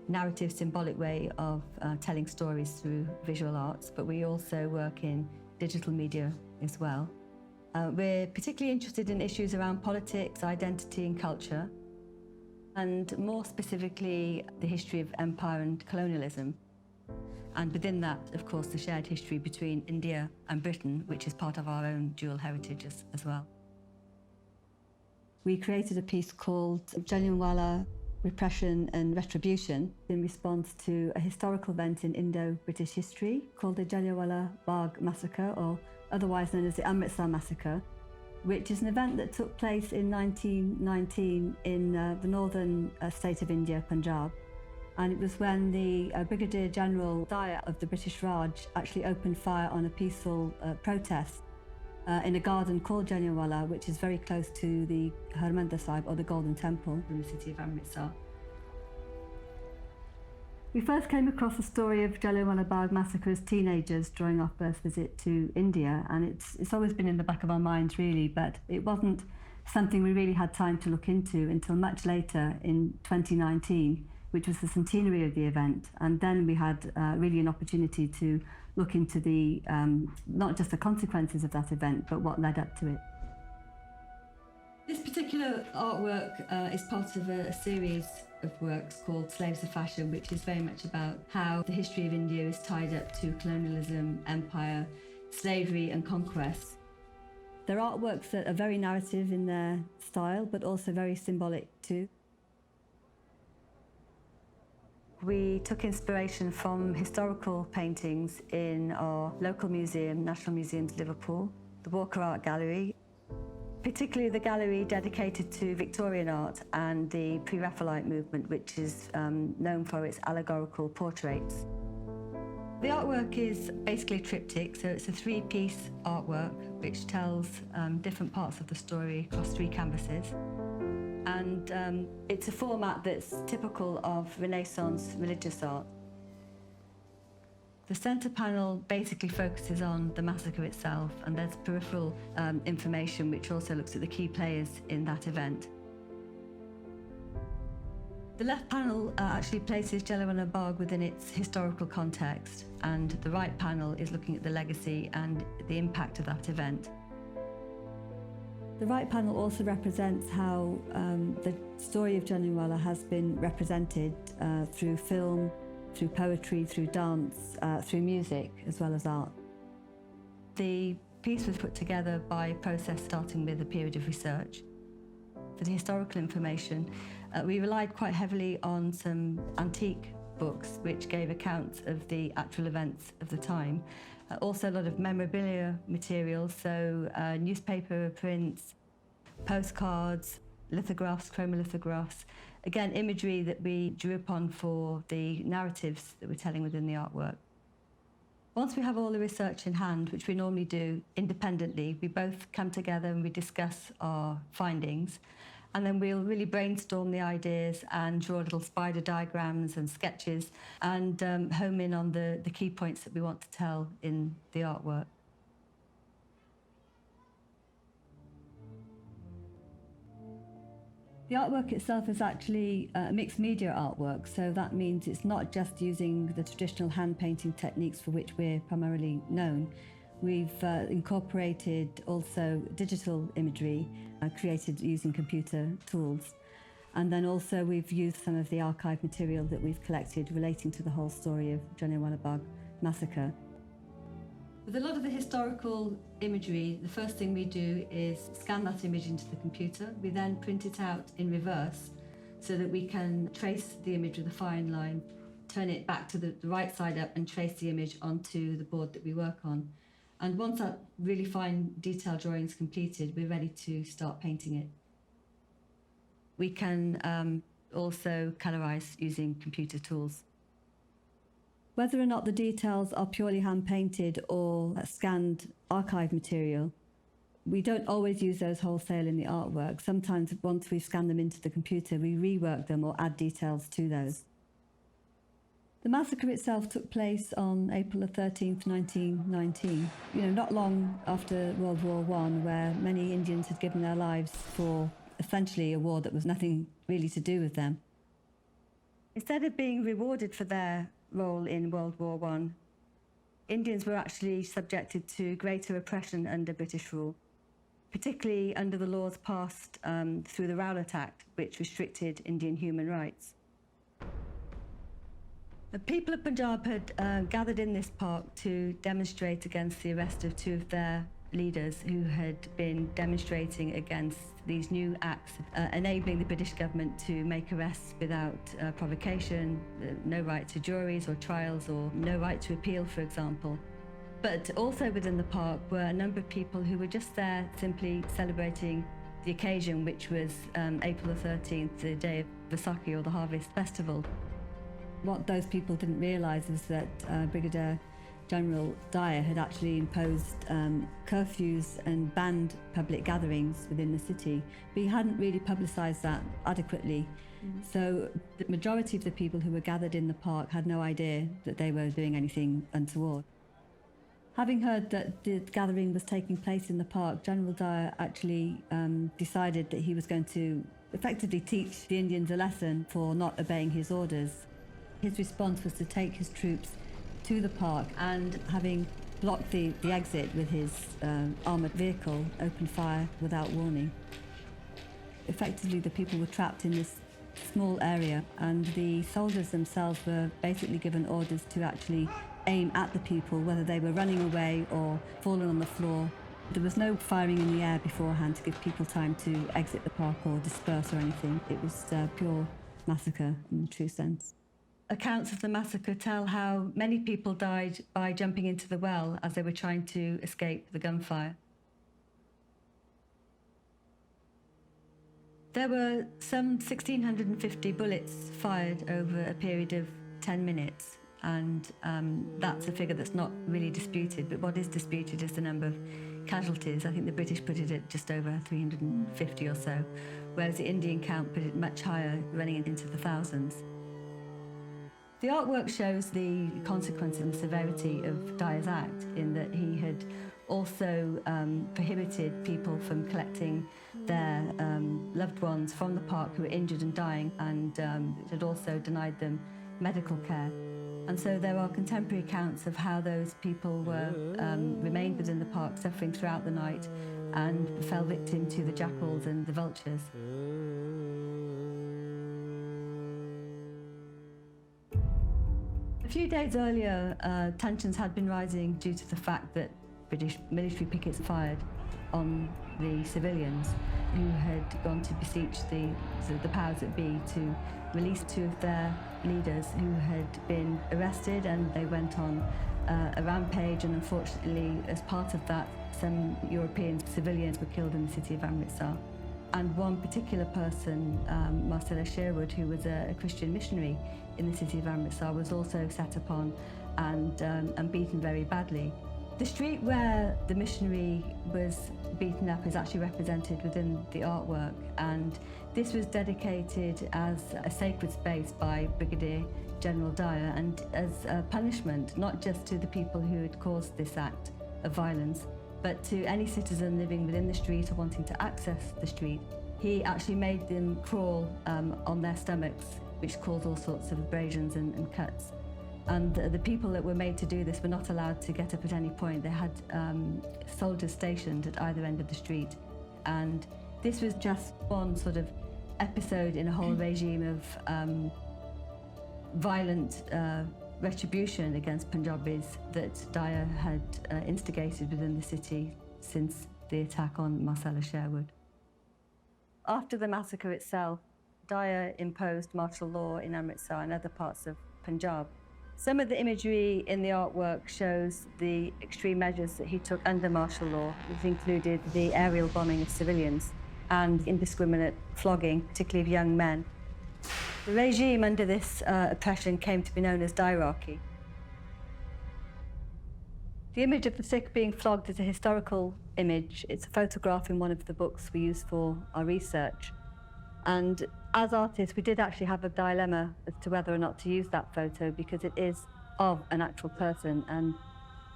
narrative, symbolic way of telling stories through visual arts, but we also work in digital media as well. We're particularly interested in issues around politics, identity and culture, and more specifically, the history of empire and colonialism. And within that, of course, the shared history between India and Britain, which is part of our own dual heritage as well. We created a piece called Jallianwala, Repression and Retribution in response to a historical event in Indo-British history called the Jallianwala Bagh Massacre, or otherwise known as the Amritsar Massacre, which is an event that took place in 1919 in the northern state of India, Punjab. And it was when the Brigadier General Dyer of the British Raj actually opened fire on a peaceful protest in a garden called Jallianwala, which is very close to the Harmandir Sahib, or the Golden Temple, in the city of Amritsar. We first came across the story of Jallianwala Bagh Massacre as teenagers during our first visit to India, and it's always been in the back of our minds, really, but it wasn't something we really had time to look into until much later in 2019, which was the centenary of the event. And then we had really an opportunity to look into the not just the consequences of that event, but what led up to it. This particular artwork is part of a series of works called Slaves of Fashion, which is very much about how the history of India is tied up to colonialism, empire, slavery and conquest. They're artworks that are very narrative in their style, but also very symbolic too. We took inspiration from historical paintings in our local museum, National Museums Liverpool, the Walker Art Gallery, particularly the gallery dedicated to Victorian art and the Pre-Raphaelite movement, which is known for its allegorical portraits. The artwork is basically a triptych, so it's a three-piece artwork which tells different parts of the story across three canvases. And it's a format that's typical of Renaissance religious art. The centre panel basically focuses on the massacre itself, and there's peripheral information which also looks at the key players in that event. The left panel actually places Jallianwala Bagh within its historical context, and the right panel is looking at the legacy and the impact of that event. The right panel also represents how the story of Jallianwala has been represented through film, through poetry, through dance, through music, as well as art. The piece was put together by a process starting with a period of research. For the historical information, we relied quite heavily on some antique books which gave accounts of the actual events of the time. Also a lot of memorabilia material, so newspaper prints, postcards, lithographs, chromolithographs. Again, imagery that we drew upon for the narratives that we're telling within the artwork. Once we have all the research in hand, which we normally do independently, we both come together and we discuss our findings, and then we'll really brainstorm the ideas and draw little spider diagrams and sketches and home in on the key points that we want to tell in the artwork. The artwork itself is actually a mixed media artwork, so that means it's not just using the traditional hand painting techniques for which we're primarily known. We've incorporated also digital imagery created using computer tools. And then also we've used some of the archive material that we've collected relating to the whole story of Jallianwala Bagh massacre. With a lot of the historical imagery, the first thing we do is scan that image into the computer. We then print it out in reverse so that we can trace the image with a fine line, turn it back to the right side up and trace the image onto the board that we work on. And once that really fine detailed drawing is completed, we're ready to start painting it. We can also colorize using computer tools. Whether or not the details are purely hand-painted or scanned archive material, we don't always use those wholesale in the artwork. Sometimes once we've scanned them into the computer, we rework them or add details to those. The massacre itself took place on April the 13th, 1919, not long after World War I, where many Indians had given their lives for essentially a war that was nothing really to do with them. Instead of being rewarded for their role in World War I, Indians were actually subjected to greater oppression under British rule, particularly under the laws passed through the Rowlatt Act, which restricted Indian human rights. The people of Punjab had gathered in this park to demonstrate against the arrest of two of their leaders who had been demonstrating against these new acts, enabling the British government to make arrests without provocation, no right to juries or trials, or no right to appeal, for example. But also within the park were a number of people who were just there simply celebrating the occasion, which was April the 13th, the day of Vaisakhi, or the Harvest Festival. What those people didn't realise was that Brigadier General Dyer had actually imposed curfews and banned public gatherings within the city, but he hadn't really publicised that adequately. So the majority of the people who were gathered in the park had no idea that they were doing anything untoward. Having heard that the gathering was taking place in the park, General Dyer actually decided that he was going to effectively teach the Indians a lesson for not obeying his orders. His response was to take his troops to the park and, having blocked the exit with his armoured vehicle, opened fire without warning. Effectively, the people were trapped in this small area, and the soldiers themselves were basically given orders to actually aim at the people, whether they were running away or fallen on the floor. There was no firing in the air beforehand to give people time to exit the park or disperse or anything. It was pure massacre in the true sense. Accounts of the massacre tell how many people died by jumping into the well as they were trying to escape the gunfire. There were some 1,650 bullets fired over a period of 10 minutes, and that's a figure that's not really disputed, but what is disputed is the number of casualties. I think the British put it at just over 350 or so, whereas the Indian count put it much higher, running into the thousands. The artwork shows the consequence and severity of Dyer's act, in that he had also prohibited people from collecting their loved ones from the park who were injured and dying, and had also denied them medical care. And so there are contemporary accounts of how those people were remained within the park, suffering throughout the night, and fell victim to the jackals and the vultures. A few days earlier, tensions had been rising due to the fact that British military pickets fired on the civilians. who had gone to beseech the powers that be to release two of their leaders who had been arrested, and they went on a rampage, and unfortunately, as part of that, some European civilians were killed in the city of Amritsar. And one particular person, Marcella Sherwood, who was a Christian missionary in the city of Amritsar, was also set upon and beaten very badly. The street where the missionary was beaten up is actually represented within the artwork, and this was dedicated as a sacred space by Brigadier General Dyer, and as a punishment not just to the people who had caused this act of violence, but to any citizen living within the street or wanting to access the street. He actually made them crawl on their stomachs, which caused all sorts of abrasions and cuts. And the people that were made to do this were not allowed to get up at any point. They had soldiers stationed at either end of the street. And this was just one sort of episode in a whole regime of violent retribution against Punjabis that Dyer had instigated within the city since the attack on Marcella Sherwood. After the massacre itself, Dyer imposed martial law in Amritsar and other parts of Punjab. Some of the imagery in the artwork shows the extreme measures that he took under martial law, which included the aerial bombing of civilians and indiscriminate flogging, particularly of young men. The regime under this oppression came to be known as diarchy. The image of the Sikh being flogged is a historical image. It's a photograph in one of the books we used for our research. And as artists, we did actually have a dilemma as to whether or not to use that photo, because it is of an actual person. And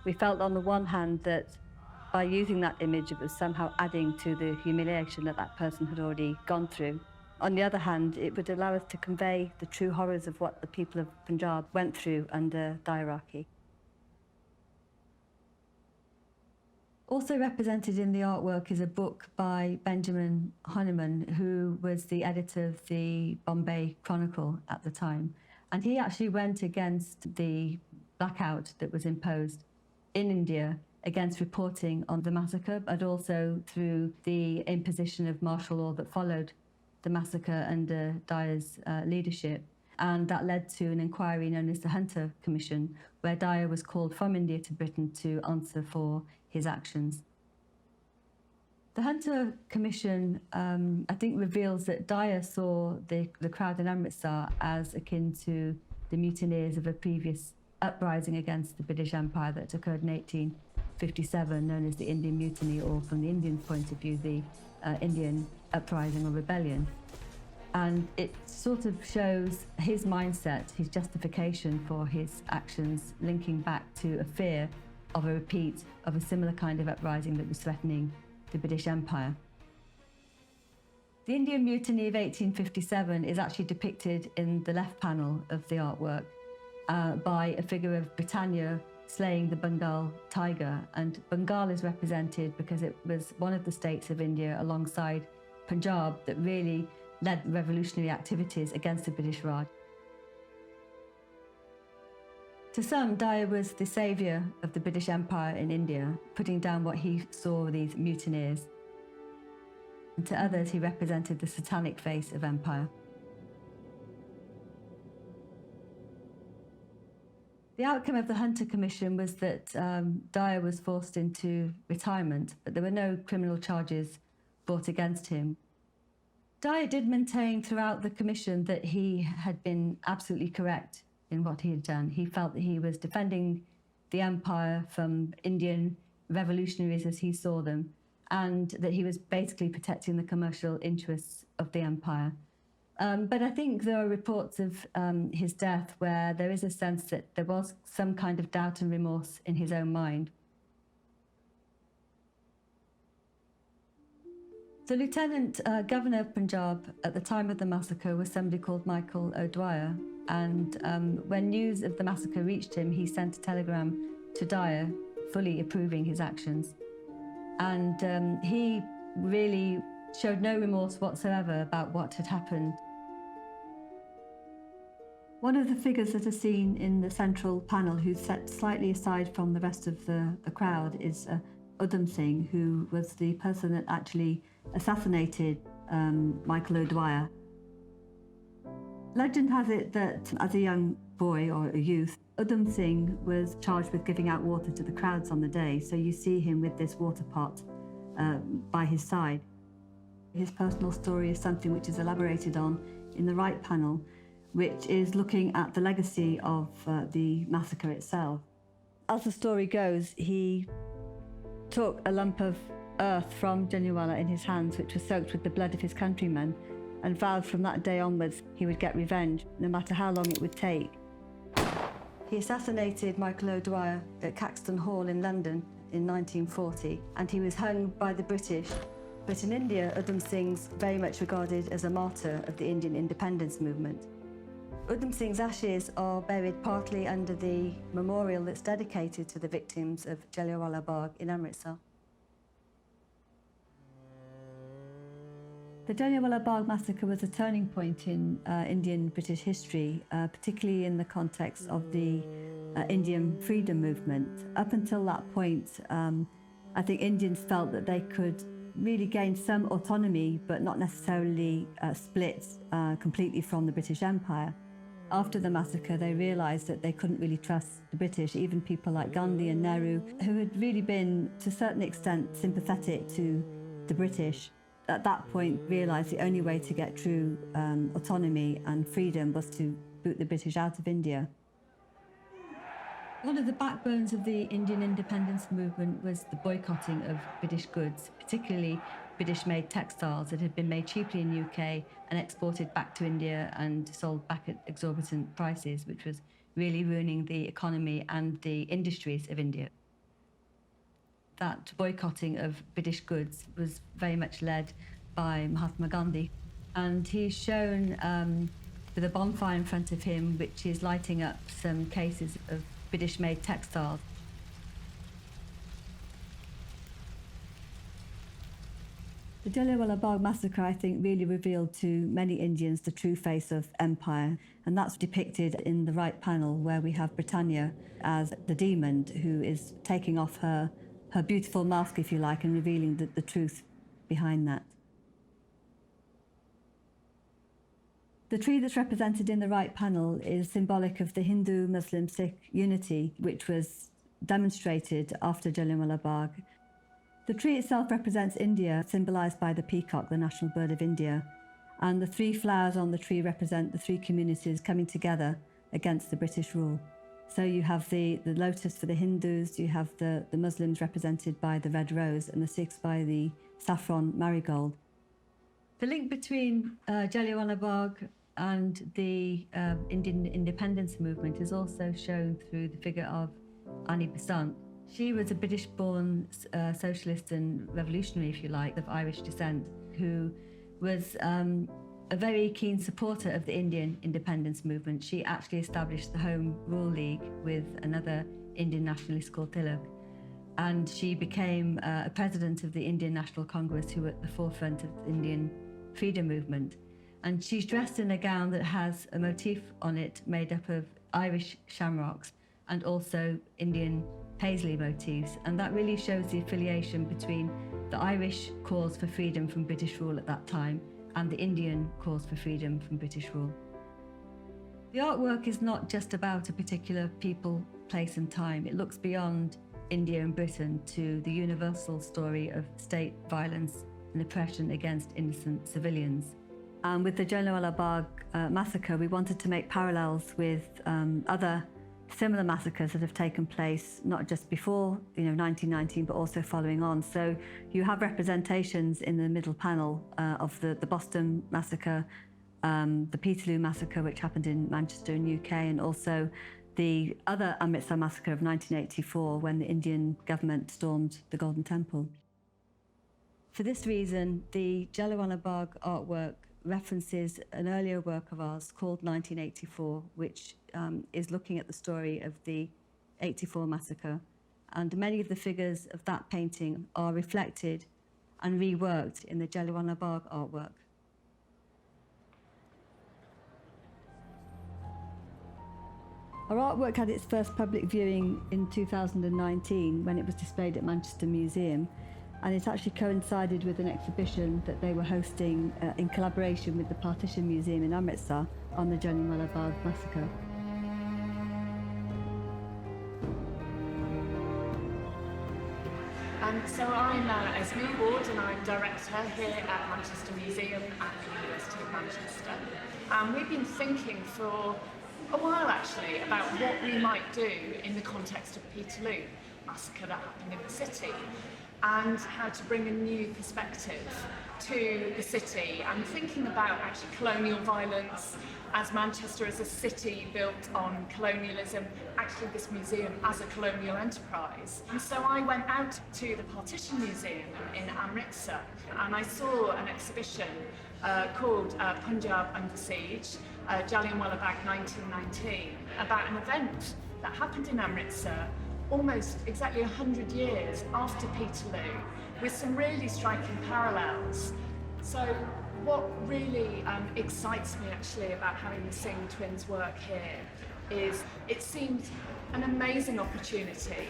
we felt on the one hand that by using that image, it was somehow adding to the humiliation that that person had already gone through. On the other hand, it would allow us to convey the true horrors of what the people of Punjab went through under diarchy. Also represented in the artwork is a book by Benjamin Honeyman, who was the editor of the Bombay Chronicle at the time. And he actually went against the blackout that was imposed in India against reporting on the massacre, but also through the imposition of martial law that followed the massacre under Dyer's leadership. And that led to an inquiry known as the Hunter Commission, where Dyer was called from India to Britain to answer for his actions. The Hunter Commission, I think, reveals that Dyer saw the crowd in Amritsar as akin to the mutineers of a previous uprising against the British Empire that occurred in 1857, known as the Indian Mutiny, or from the Indian point of view, the Indian Uprising or Rebellion. And it sort of shows his mindset, his justification for his actions, linking back to a fear of a repeat of a similar kind of uprising that was threatening the British Empire. The Indian Mutiny of 1857 is actually depicted in the left panel of the artwork by a figure of Britannia slaying the Bengal tiger. And Bengal is represented because it was one of the states of India alongside Punjab that really led revolutionary activities against the British Raj. To some, Dyer was the saviour of the British Empire in India, putting down what he saw these mutineers. And to others, he represented the satanic face of empire. The outcome of the Hunter Commission was that Dyer was forced into retirement, but there were no criminal charges brought against him. Dyer did maintain throughout the commission that he had been absolutely correct in what he had done. He felt that he was defending the empire from Indian revolutionaries as he saw them, and that he was basically protecting the commercial interests of the empire. But I think there are reports of his death where there is a sense that there was some kind of doubt and remorse in his own mind. The Lieutenant Governor of Punjab at the time of the massacre was somebody called Michael O'Dwyer, and when news of the massacre reached him, he sent a telegram to Dyer fully approving his actions. And he really showed no remorse whatsoever about what had happened. One of the figures that are seen in the central panel, who's set slightly aside from the rest of the crowd, is Udham Singh, who was the person that actually assassinated Michael O'Dwyer. Legend has it that as a young boy or a youth, Udham Singh was charged with giving out water to the crowds on the day, so you see him with this water pot by his side. His personal story is something which is elaborated on in the right panel, which is looking at the legacy of the massacre itself. As the story goes, he took a lump of earth from Jallianwala in his hands, which was soaked with the blood of his countrymen, and vowed from that day onwards he would get revenge, no matter how long it would take. He assassinated Michael O'Dwyer at Caxton Hall in London in 1940, and he was hung by the British. But in India, Udham Singh's very much regarded as a martyr of the Indian independence movement. Udham Singh's ashes are buried partly under the memorial that's dedicated to the victims of Jallianwala Bagh in Amritsar. The Jallianwala Bagh massacre was a turning point in Indian-British history, particularly in the context of the Indian freedom movement. Up until that point, I think Indians felt that they could really gain some autonomy, but not necessarily split completely from the British Empire. After the massacre, they realised that they couldn't really trust the British, even people like Gandhi and Nehru, who had really been, to a certain extent, sympathetic to the British. At that point, realised the only way to get true autonomy and freedom was to boot the British out of India. One of the backbones of the Indian independence movement was the boycotting of British goods, particularly British-made textiles that had been made cheaply in the UK and exported back to India and sold back at exorbitant prices, which was really ruining the economy and the industries of India. That boycotting of British goods was very much led by Mahatma Gandhi, and he's shown with a bonfire in front of him which is lighting up some cases of British-made textiles. The Jallianwala Bagh massacre, I think, really revealed to many Indians the true face of empire, and that's depicted in the right panel where we have Britannia as the demon who is taking off her beautiful mask, if you like, and revealing the truth behind that. The tree that's represented in the right panel is symbolic of the Hindu, Muslim, Sikh unity, which was demonstrated after Jallianwala Bagh. The tree itself represents India, symbolised by the peacock, the national bird of India, and the three flowers on the tree represent the three communities coming together against the British rule. So you have the lotus for the Hindus, you have the Muslims represented by the red rose, and the Sikhs by the saffron marigold. The link between Jallianwala Bagh and the Indian independence movement is also shown through the figure of Annie Besant. She was a British-born socialist and revolutionary, if you like, of Irish descent, who was a very keen supporter of the Indian independence movement. She actually established the Home Rule League with another Indian nationalist called Tilak. And she became a president of the Indian National Congress, who were at the forefront of the Indian freedom movement. And she's dressed in a gown that has a motif on it made up of Irish shamrocks and also Indian paisley motifs. And that really shows the affiliation between the Irish cause for freedom from British rule at that time and the Indian cause for freedom from British rule. The artwork is not just about a particular people, place and time. It looks beyond India and Britain to the universal story of state violence and oppression against innocent civilians. And with the Jallianwala Bagh massacre, we wanted to make parallels with other similar massacres that have taken place, not just before 1919, but also following on. So you have representations in the middle panel of the Boston massacre, the Peterloo massacre, which happened in Manchester in UK, and also the other Amritsar massacre of 1984, when the Indian government stormed the Golden Temple. For this reason, the Jallianwala Bagh artwork references an earlier work of ours called 1984, which is looking at the story of the 84 massacre. And many of the figures of that painting are reflected and reworked in the Jallianwala Bagh artwork. Our artwork had its first public viewing in 2019 when it was displayed at Manchester Museum. And it actually coincided with an exhibition that they were hosting in collaboration with the Partition Museum in Amritsar on the Jallianwala Bagh massacre. So I'm Esme Ward and I'm director here at Manchester Museum at the University of Manchester. We've been thinking for a while actually about what we might do in the context of Peterloo massacre that happened in the city, and how to bring a new perspective to the city, and thinking about actually colonial violence as Manchester as a city built on colonialism, actually this museum as a colonial enterprise. And so I went out to the Partition Museum in Amritsar and I saw an exhibition called Punjab Under Siege, Jallianwala Bagh 1919, about an event that happened in Amritsar almost exactly 100 years after Peterloo, with some really striking parallels. So what really excites me actually about having the Singh Twins work here is it seemed an amazing opportunity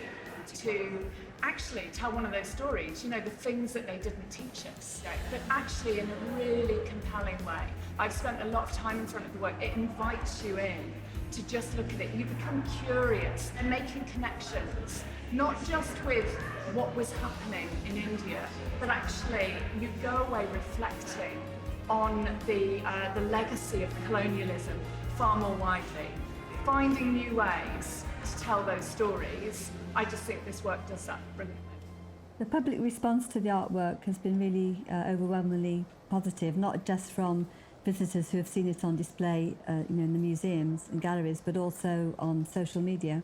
to actually tell one of those stories, you know, the things that they didn't teach us, but actually in a really compelling way. I've spent a lot of time in front of the work. It invites you in to just look at it. You become curious and making connections, not just with what was happening in India, but actually you go away reflecting on the legacy of colonialism far more widely, finding new ways to tell those stories. I just think this work does that brilliantly. The public response to the artwork has been really overwhelmingly positive, not just from visitors who have seen it on display in the museums and galleries, but also on social media.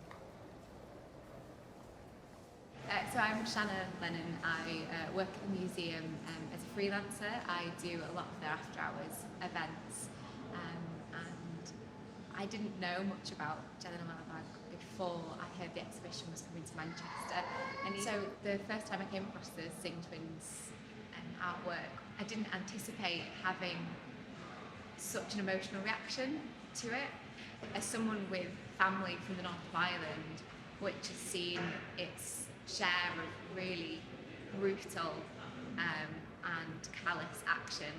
So I'm Shanna Lennon. I work at the museum as a freelancer. I do a lot of their after hours events, and I didn't know much about Jallianwala Bagh before I heard the exhibition was coming to Manchester. And so the first time I came across the Singh Twins artwork, I didn't anticipate having such an emotional reaction to it. As someone with family from the north of Ireland, which has seen its share of really brutal and callous action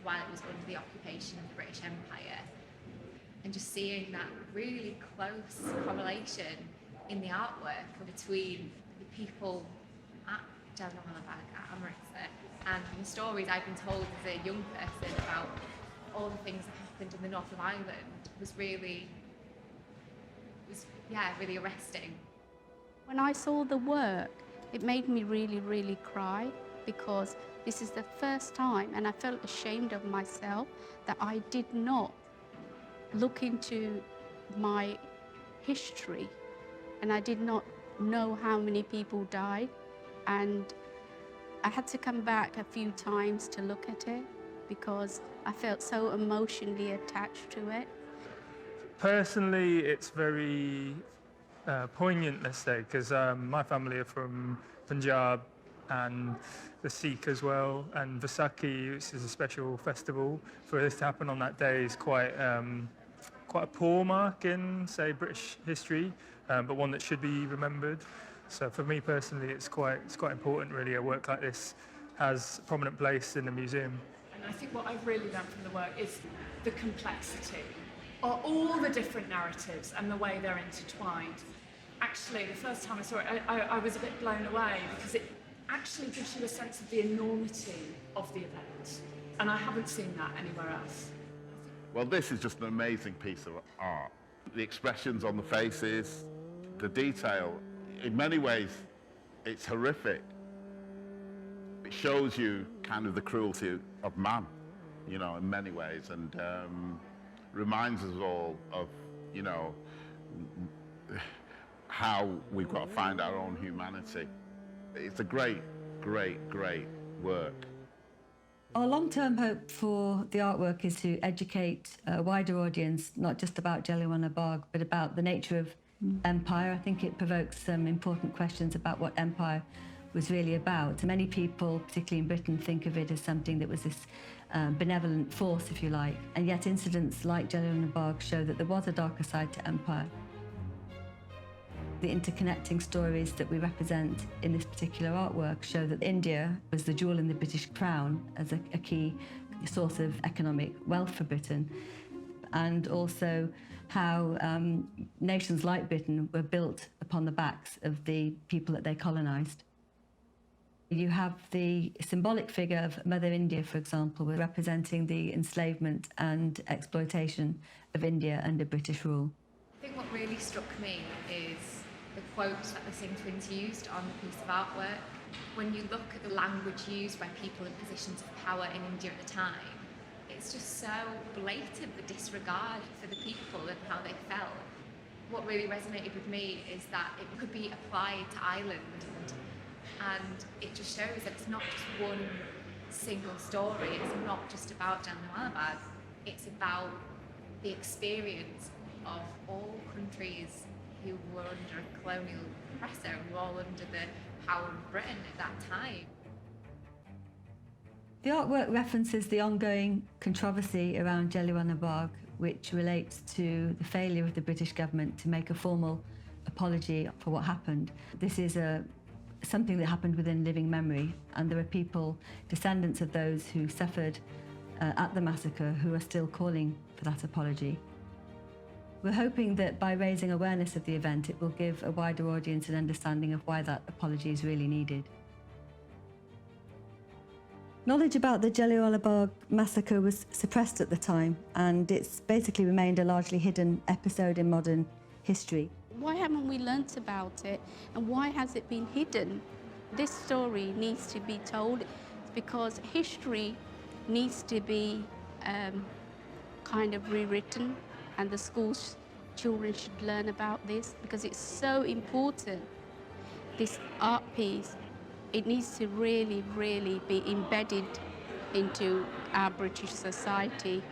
while it was under the occupation of the British Empire, and just seeing that really close correlation in the artwork between the people at Jallianwala Bagh, at Amritsar, and the stories I've been told as a young person about all the things that happened in the north of Ireland was really arresting. When I saw the work, it made me really, really cry, because this is the first time, and I felt ashamed of myself, that I did not look into my history, and I did not know how many people died, and I had to come back a few times to look at it because I felt so emotionally attached to it. Personally, it's very poignant, let's say, because my family are from Punjab and the Sikh as well, and Vaisakhi, which is a special festival. For this to happen on that day is quite a poor mark in, say, British history, but one that should be remembered. So for me personally, it's quite important, really. A work like this has a prominent place in the museum. And I think what I've really learned from the work is the complexity of all the different narratives and the way they're intertwined. Actually, the first time I saw it, I was a bit blown away, because it actually gives you a sense of the enormity of the event. And I haven't seen that anywhere else. Well, this is just an amazing piece of art. The expressions on the faces, the detail, in many ways, it's horrific. It shows you kind of the cruelty of man, you know, in many ways, and reminds us all of, you know, how we've got to find our own humanity. It's a great, great, great work. Our long-term hope for the artwork is to educate a wider audience, not just about Jallianwala Bagh, but about the nature of empire. I think it provokes some important questions about what empire was really about. Many people, particularly in Britain, think of it as something that was this benevolent force, if you like, and yet incidents like Jallianwala Bagh show that there was a darker side to empire. The interconnecting stories that we represent in this particular artwork show that India was the jewel in the British crown as a key source of economic wealth for Britain, and also how nations like Britain were built upon the backs of the people that they colonised. You have the symbolic figure of Mother India, for example, representing the enslavement and exploitation of India under British rule. I think what really struck me is the quotes that the Singh Twins used on the piece of artwork. When you look at the language used by people in positions of power in India at the time, it's just so blatant, the disregard for the people and how they felt. What really resonated with me is that it could be applied to Ireland, and it just shows that it's not just one single story, it's not just about Jallianwala. It's about the experience of all countries who were under a colonial oppressor, who were all under the power of Britain at that time. The artwork references the ongoing controversy around Jallianwala, which relates to the failure of the British government to make a formal apology for what happened. This is something that happened within living memory, and there are people, descendants of those who suffered at the massacre, who are still calling for that apology. We're hoping that by raising awareness of the event, it will give a wider audience an understanding of why that apology is really needed. Knowledge about the Jallianwala massacre was suppressed at the time, and it's basically remained a largely hidden episode in modern history. Why haven't we learnt about it, and why has it been hidden? This story needs to be told because history needs to be kind of rewritten, and the schools children should learn about this because it's so important. This art piece, it needs to really, really be embedded into our British society.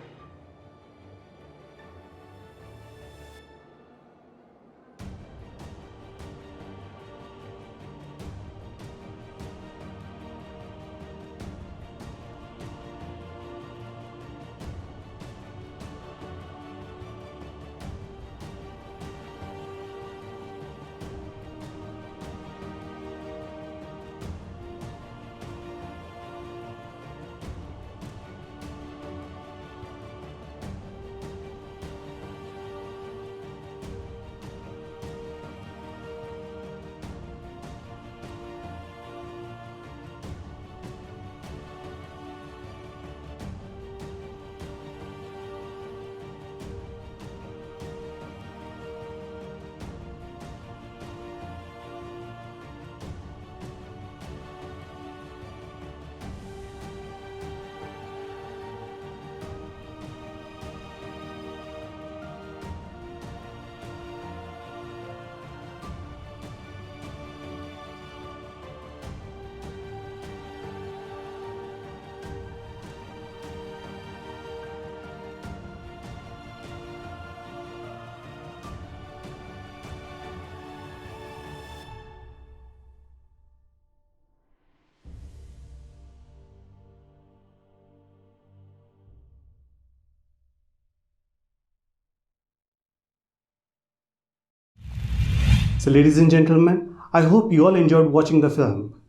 So ladies and gentlemen, I hope you all enjoyed watching the film.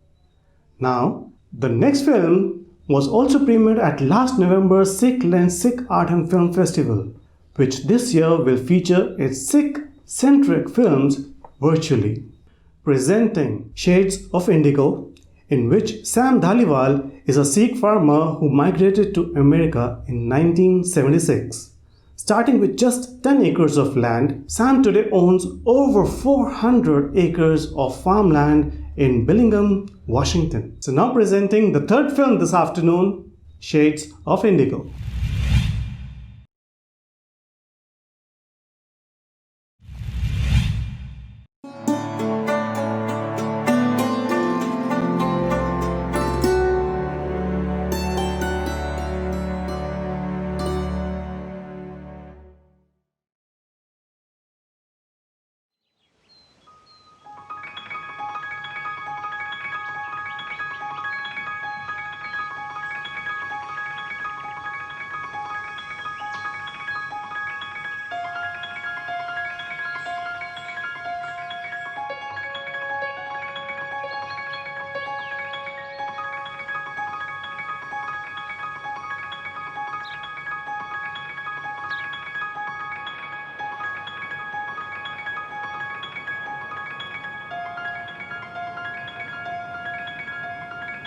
Now, the next film was also premiered at last November's Sikhlens Sikh Art and Film Festival, which this year will feature its Sikh-centric films virtually. Presenting Shades of Indigo, in which Sam Dhaliwal is a Sikh farmer who migrated to America in 1976. Starting with just 10 acres of land, Sam today owns over 400 acres of farmland in Bellingham, Washington. So now presenting the third film this afternoon, Shades of Indigo.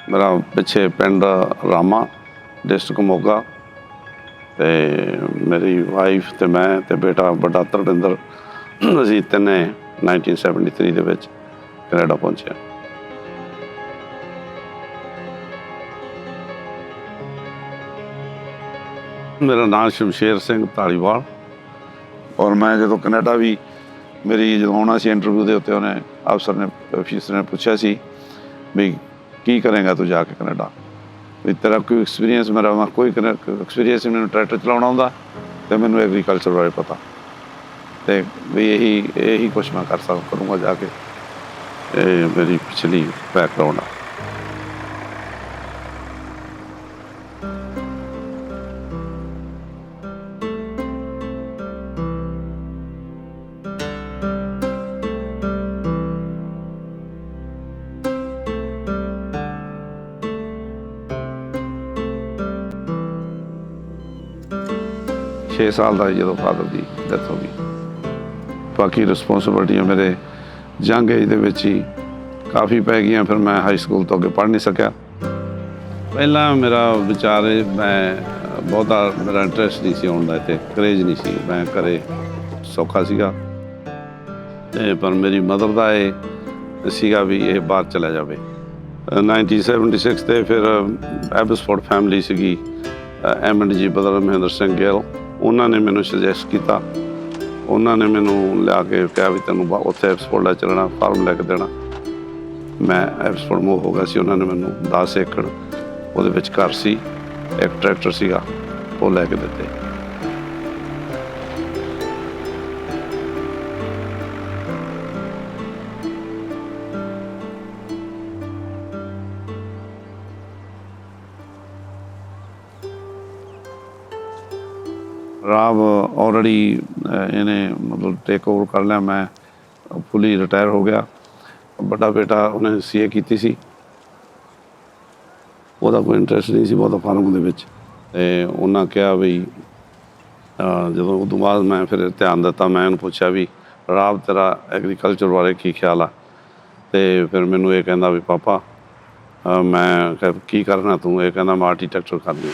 ਮੇਰਾ ਪਿੱਛੇ ਪਿੰਡ Rama, district Moga, ਤੇ ਮੇਰੀ wife ਤੇ ਮੈਂ ਤੇ ਬੇਟਾ ਵੱਡਾ ਧਰਮਿੰਦਰ, ਅਸੀਂ ਤਿੰਨੇ 1973 ਦੇ ਵਿੱਚ ਕੈਨੇਡਾ ਪਹੁੰਚੇ। ਮੇਰਾ ਨਾਮ ਸ਼ਮਸ਼ੇਰ ਸਿੰਘ ਧਾਲੀਵਾਲ, ਔਰ ਮੈਂ ਜਦੋਂ ਕੈਨੇਡਾ ਵੀ ਮੇਰੀ ਜਦੋਂ ਆਉਣਾ ਸੀ ਇੰਟਰਵਿਊ ਦੇ ਉੱਤੇ, ਉਹਨੇ ਅਫੀਸਰ ਨੇ ਪੁੱਛਿਆ ਸੀ ਵੀ ਕੀ ਕਰੇਗਾ ਤੂੰ ਜਾ ਕੇ ਕੈਨੇਡਾ, ਵੀ ਤੇਰਾ ਕੋਈ ਐਕਸਪੀਰੀਅੰਸ? ਮੇਰਾ ਕੋਈ ਐਕਸਪੀਰੀਅੰਸ ਨਹੀਂ, ਮੈਨੂੰ ਟਰੈਕਟਰ ਚਲਾਉਣਾ ਆਉਂਦਾ ਅਤੇ ਮੈਨੂੰ ਐਗਰੀਕਲਚਰ ਬਾਰੇ ਪਤਾ, ਅਤੇ ਵੀ ਇਹੀ ਕੁਛ ਮੈਂ ਕਰੂੰਗਾ ਜਾ ਕੇ। ਇਹ ਮੇਰੀ ਪਿਛਲੀ ਬੈਕਗਰਾਊਂਡ ਆ। ਛੇ ਸਾਲ ਦਾ ਜਦੋਂ ਫਾਦਰ ਦੀ ਡੈਥ ਹੋ ਗਈ। ਬਾਕੀ ਰਿਸਪੋਂਸੀਬਿਲਿਟੀਆਂ ਮੇਰੇ ਯੰਗ ਏਜ ਦੇ ਵਿੱਚ ਹੀ ਕਾਫੀ ਪੈ ਗਈਆਂ। ਫਿਰ ਮੈਂ ਹਾਈ ਸਕੂਲ ਤੋਂ ਅੱਗੇ ਪੜ੍ਹ ਨਹੀਂ ਸਕਿਆ। ਪਹਿਲਾਂ ਮੇਰਾ ਵਿਚਾਰ ਮੈਂ ਬਹੁਤਾ ਮੇਰਾ ਇੰਟਰਸਟ ਨਹੀਂ ਸੀ ਆਉਣ ਦਾ, ਇੱਥੇ ਕਰੇਜ ਨਹੀਂ ਸੀ, ਮੈਂ ਘਰੇ ਸੌਖਾ ਸੀਗਾ, ਪਰ ਮੇਰੀ ਮਦਰ ਦਾ ਇਹ ਸੀਗਾ ਵੀ ਇਹ ਬਾਹਰ ਚਲਾ ਜਾਵੇ। 1976 ਤੇ ਫਿਰ ਐਬਸਫੋਰਡ ਫੈਮਿਲੀ ਸੀਗੀ, M&G ਬ੍ਰਦਰ ਮਹਿੰਦਰ ਸਿੰਘ ਗਿੱਲ, ਉਹਨਾਂ ਨੇ ਮੈਨੂੰ ਸੁਜੈਸਟ ਕੀਤਾ। ਉਹਨਾਂ ਨੇ ਮੈਨੂੰ ਲਿਆ ਕੇ ਕਿਹਾ ਵੀ ਤੈਨੂੰ ਉੱਥੇ ਐਬਸਫੋਰਡ ਲੈ ਚੱਲਣਾ, ਫਾਰਮ ਲੈ ਕੇ ਦੇਣਾ। ਮੈਂ ਐਬਸਫੋਰਡ ਮੂਵ ਹੋ ਗਿਆ ਸੀ। ਉਹਨਾਂ ਨੇ ਮੈਨੂੰ 10 ਏਕੜ ਉਹਦੇ ਵਿੱਚ ਘਰ ਸੀ, ਇੱਕ ਟਰੈਕਟਰ ਸੀਗਾ, ਉਹ ਲੈ ਕੇ ਦਿੱਤੇ। ਰਾਵ ਆਲਰੇਡੀ ਇਹਨੇ ਮਤਲਬ ਟੇਕ ਓਵਰ ਕਰ ਲਿਆ। ਮੈਂ ਫੁੱਲੀ ਰਿਟਾਇਰ ਹੋ ਗਿਆ। ਵੱਡਾ ਬੇਟਾ ਉਹਨੇ CA ਕੀਤੀ ਸੀ, ਉਹਦਾ ਕੋਈ ਇੰਟਰਸਟ ਨਹੀਂ ਸੀ ਬਹੁਤਾ ਫਾਰਮ ਦੇ ਵਿੱਚ, ਅਤੇ ਉਹਨਾਂ ਕਿਹਾ ਵੀ ਜਦੋਂ ਉਹ ਤੋਂ ਬਾਅਦ ਮੈਂ ਫਿਰ ਧਿਆਨ ਦਿੱਤਾ। ਮੈਂ ਉਹਨੂੰ ਪੁੱਛਿਆ ਵੀ ਰਾਵ ਤੇਰਾ ਐਗਰੀਕਲਚਰ ਬਾਰੇ ਕੀ ਖਿਆਲ ਆ, ਅਤੇ ਫਿਰ ਮੈਨੂੰ ਇਹ ਕਹਿੰਦਾ ਵੀ ਪਾਪਾ ਮੈਂ ਕਿਹਾ ਕੀ ਕਰਨਾ ਤੂੰ? ਇਹ ਕਹਿੰਦਾ ਮੈਂ ਆਰਕੀਟੈਕਚਰ ਕਰਨੀ।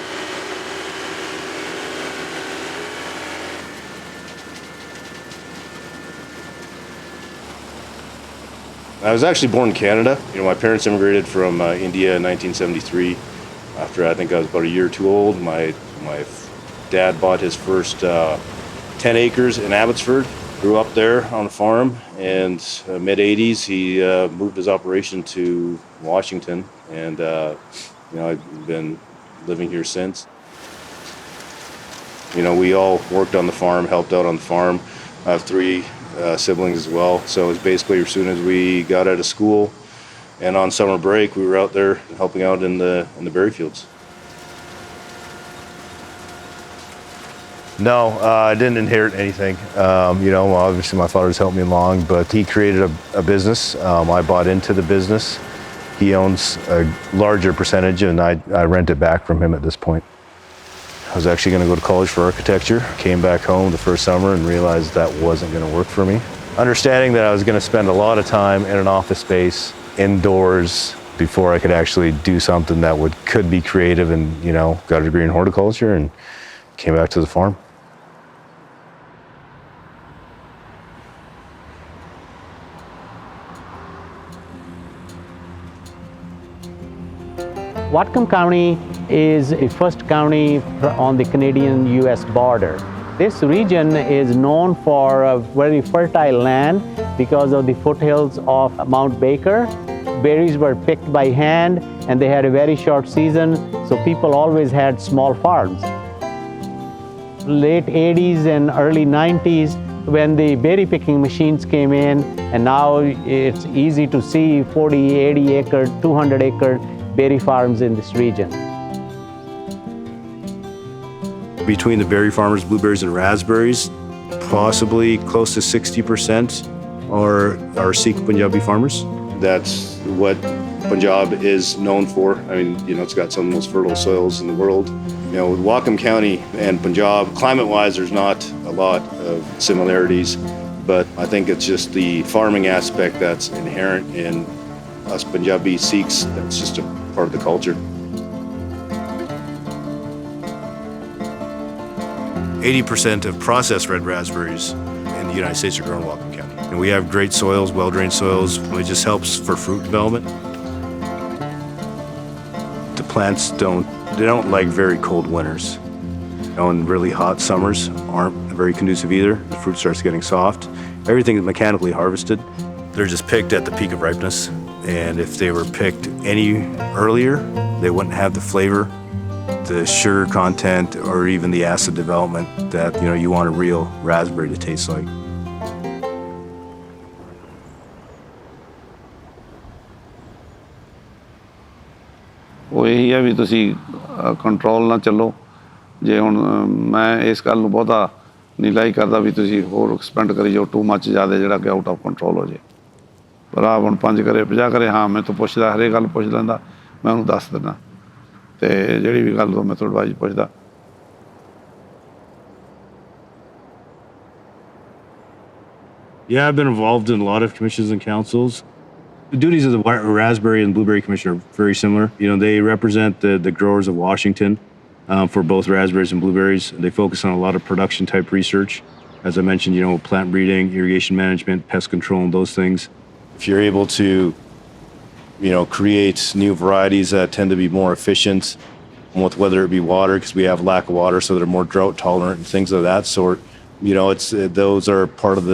I was actually born in Canada. My parents immigrated from India in 1973. After I think I was about a year or two old, my dad bought his first 10 acres in Abbotsford. Grew up there on a farm, and mid-80s he moved his operation to Washington, and I've been living here since. We all worked on the farm, helped out on the farm. I have 3 siblings as well, so it was basically as soon as we got out of school and on summer break we were out there helping out in the berry fields. No, I didn't inherit anything. Obviously my father's helped me along, but he created a business. I bought into the business. He owns a larger percentage, and I rent it back from him at this point. I was actually going to go to college for architecture. Came back home the first summer and realized that wasn't going to work for me. Understanding that I was going to spend a lot of time in an office space, indoors, before I could actually do something that could be creative, and got a degree in horticulture and came back to the farm. Whatcom County is a first county on the Canadian-US border. This region is known for a very fertile land because of the foothills of Mount Baker. Berries were picked by hand, and they had a very short season, so people always had small farms. Late 80s and early 90s, when the berry picking machines came in, and now it's easy to see 40, 80 acre, 200 acre berry farms in this region. Between the berry farmers, blueberries and raspberries, possibly close to 60% are Sikh Punjabi farmers. That's what Punjab is known for. I mean, it's got some of the most fertile soils in the world. With Whatcom County and Punjab, climate-wise, there's not a lot of similarities, but I think it's just the farming aspect that's inherent in us Punjabi Sikhs. That's just a part of the culture. 80% of processed red raspberries in the United States are grown in Whatcom County. And we have great soils, well-drained soils. It just helps for fruit development. The plants don't like very cold winters. And really hot summers aren't very conducive either. The fruit starts getting soft. Everything is mechanically harvested. They're just picked at the peak of ripeness. And if they were picked any earlier, they wouldn't have the flavor, the sugar content, or even the acid development that you want a real raspberry to taste like. ਉਹ ਇਹੀ ਹੈ ਵੀ ਤੁਸੀਂ control ਨਾਲ ਚੱਲੋ ਜੇ ਹੁਣ ਮੈਂ ਇਸ ਗੱਲ ਨੂੰ ਬਹੁਤਾ ਨਹੀਂ ਲਾਈਕ ਕਰਦਾ ਵੀ ਤੁਸੀਂ ਹੋਰ ਐਕਸਪੈਂਡ ਕਰੀ ਜਾਓ ਟੂ ਮੱਚ ਜ਼ਿਆਦਾ ਜਿਹੜਾ ਕਿ ਆਊਟ ਆਫ ਕੰਟਰੋਲ ਹੋ ਜੇ ਪਰ ਆਪ ਹੁਣ 5 ਕਰੇ 50 ਕਰੇ ਹਾਂ ਮੈਂ ਤੋਂ ਪੁੱਛਦਾ ਹਰੇਕ ਗੱਲ ਪੁੱਛ ਲੈਂਦਾ ਮੈਂ ਉਹਨੂੰ ਦੱਸ ਦਿੰਦਾ ਅਤੇ ਜਿਹੜੀ ਵੀ ਗੱਲ ਤੋਂ ਮੈਂ ਤੁਹਾਡੇ ਬਾਅਦ ਪੁੱਛਦਾ Yeah, I've been involved in a lot of commissions and councils. The duties of the Raspberry and Blueberry Commission are very similar. They represent the growers of Washington for both raspberries and blueberries. They focus on a lot of production type research. As I mentioned, plant breeding, irrigation management, pest control, and those things. If you're able to, create new varieties that tend to be more efficient with whether it be water, because we have lack of water, so they're more drought tolerant and things of that sort. Those are part of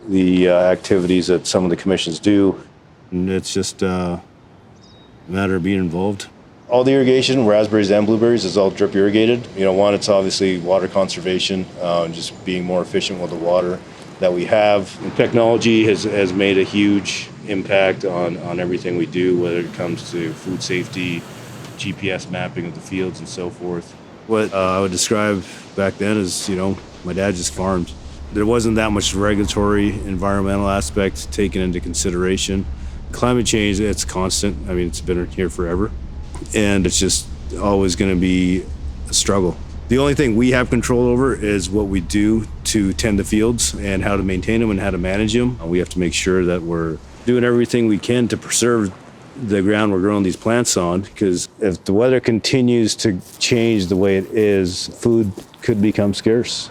the activities that some of the commissions do. And it's just a matter of being involved. All the irrigation, raspberries and blueberries, is all drip irrigated. One, it's obviously water conservation, just being more efficient with the water that we have. And technology has made a huge impact on everything we do, whether it comes to food safety, GPS mapping of the fields, and so forth. What I would describe back then is, my dad just farmed. There wasn't that much regulatory, environmental aspect taken into consideration. Climate change, it's constant. I mean, it's been here forever. And it's just always going to be a struggle. The only thing we have control over is what we do to tend the fields and how to maintain them and how to manage them. We have to make sure that we're doing everything we can to preserve the ground we're growing these plants on, because if the weather continues to change the way it is, food could become scarce.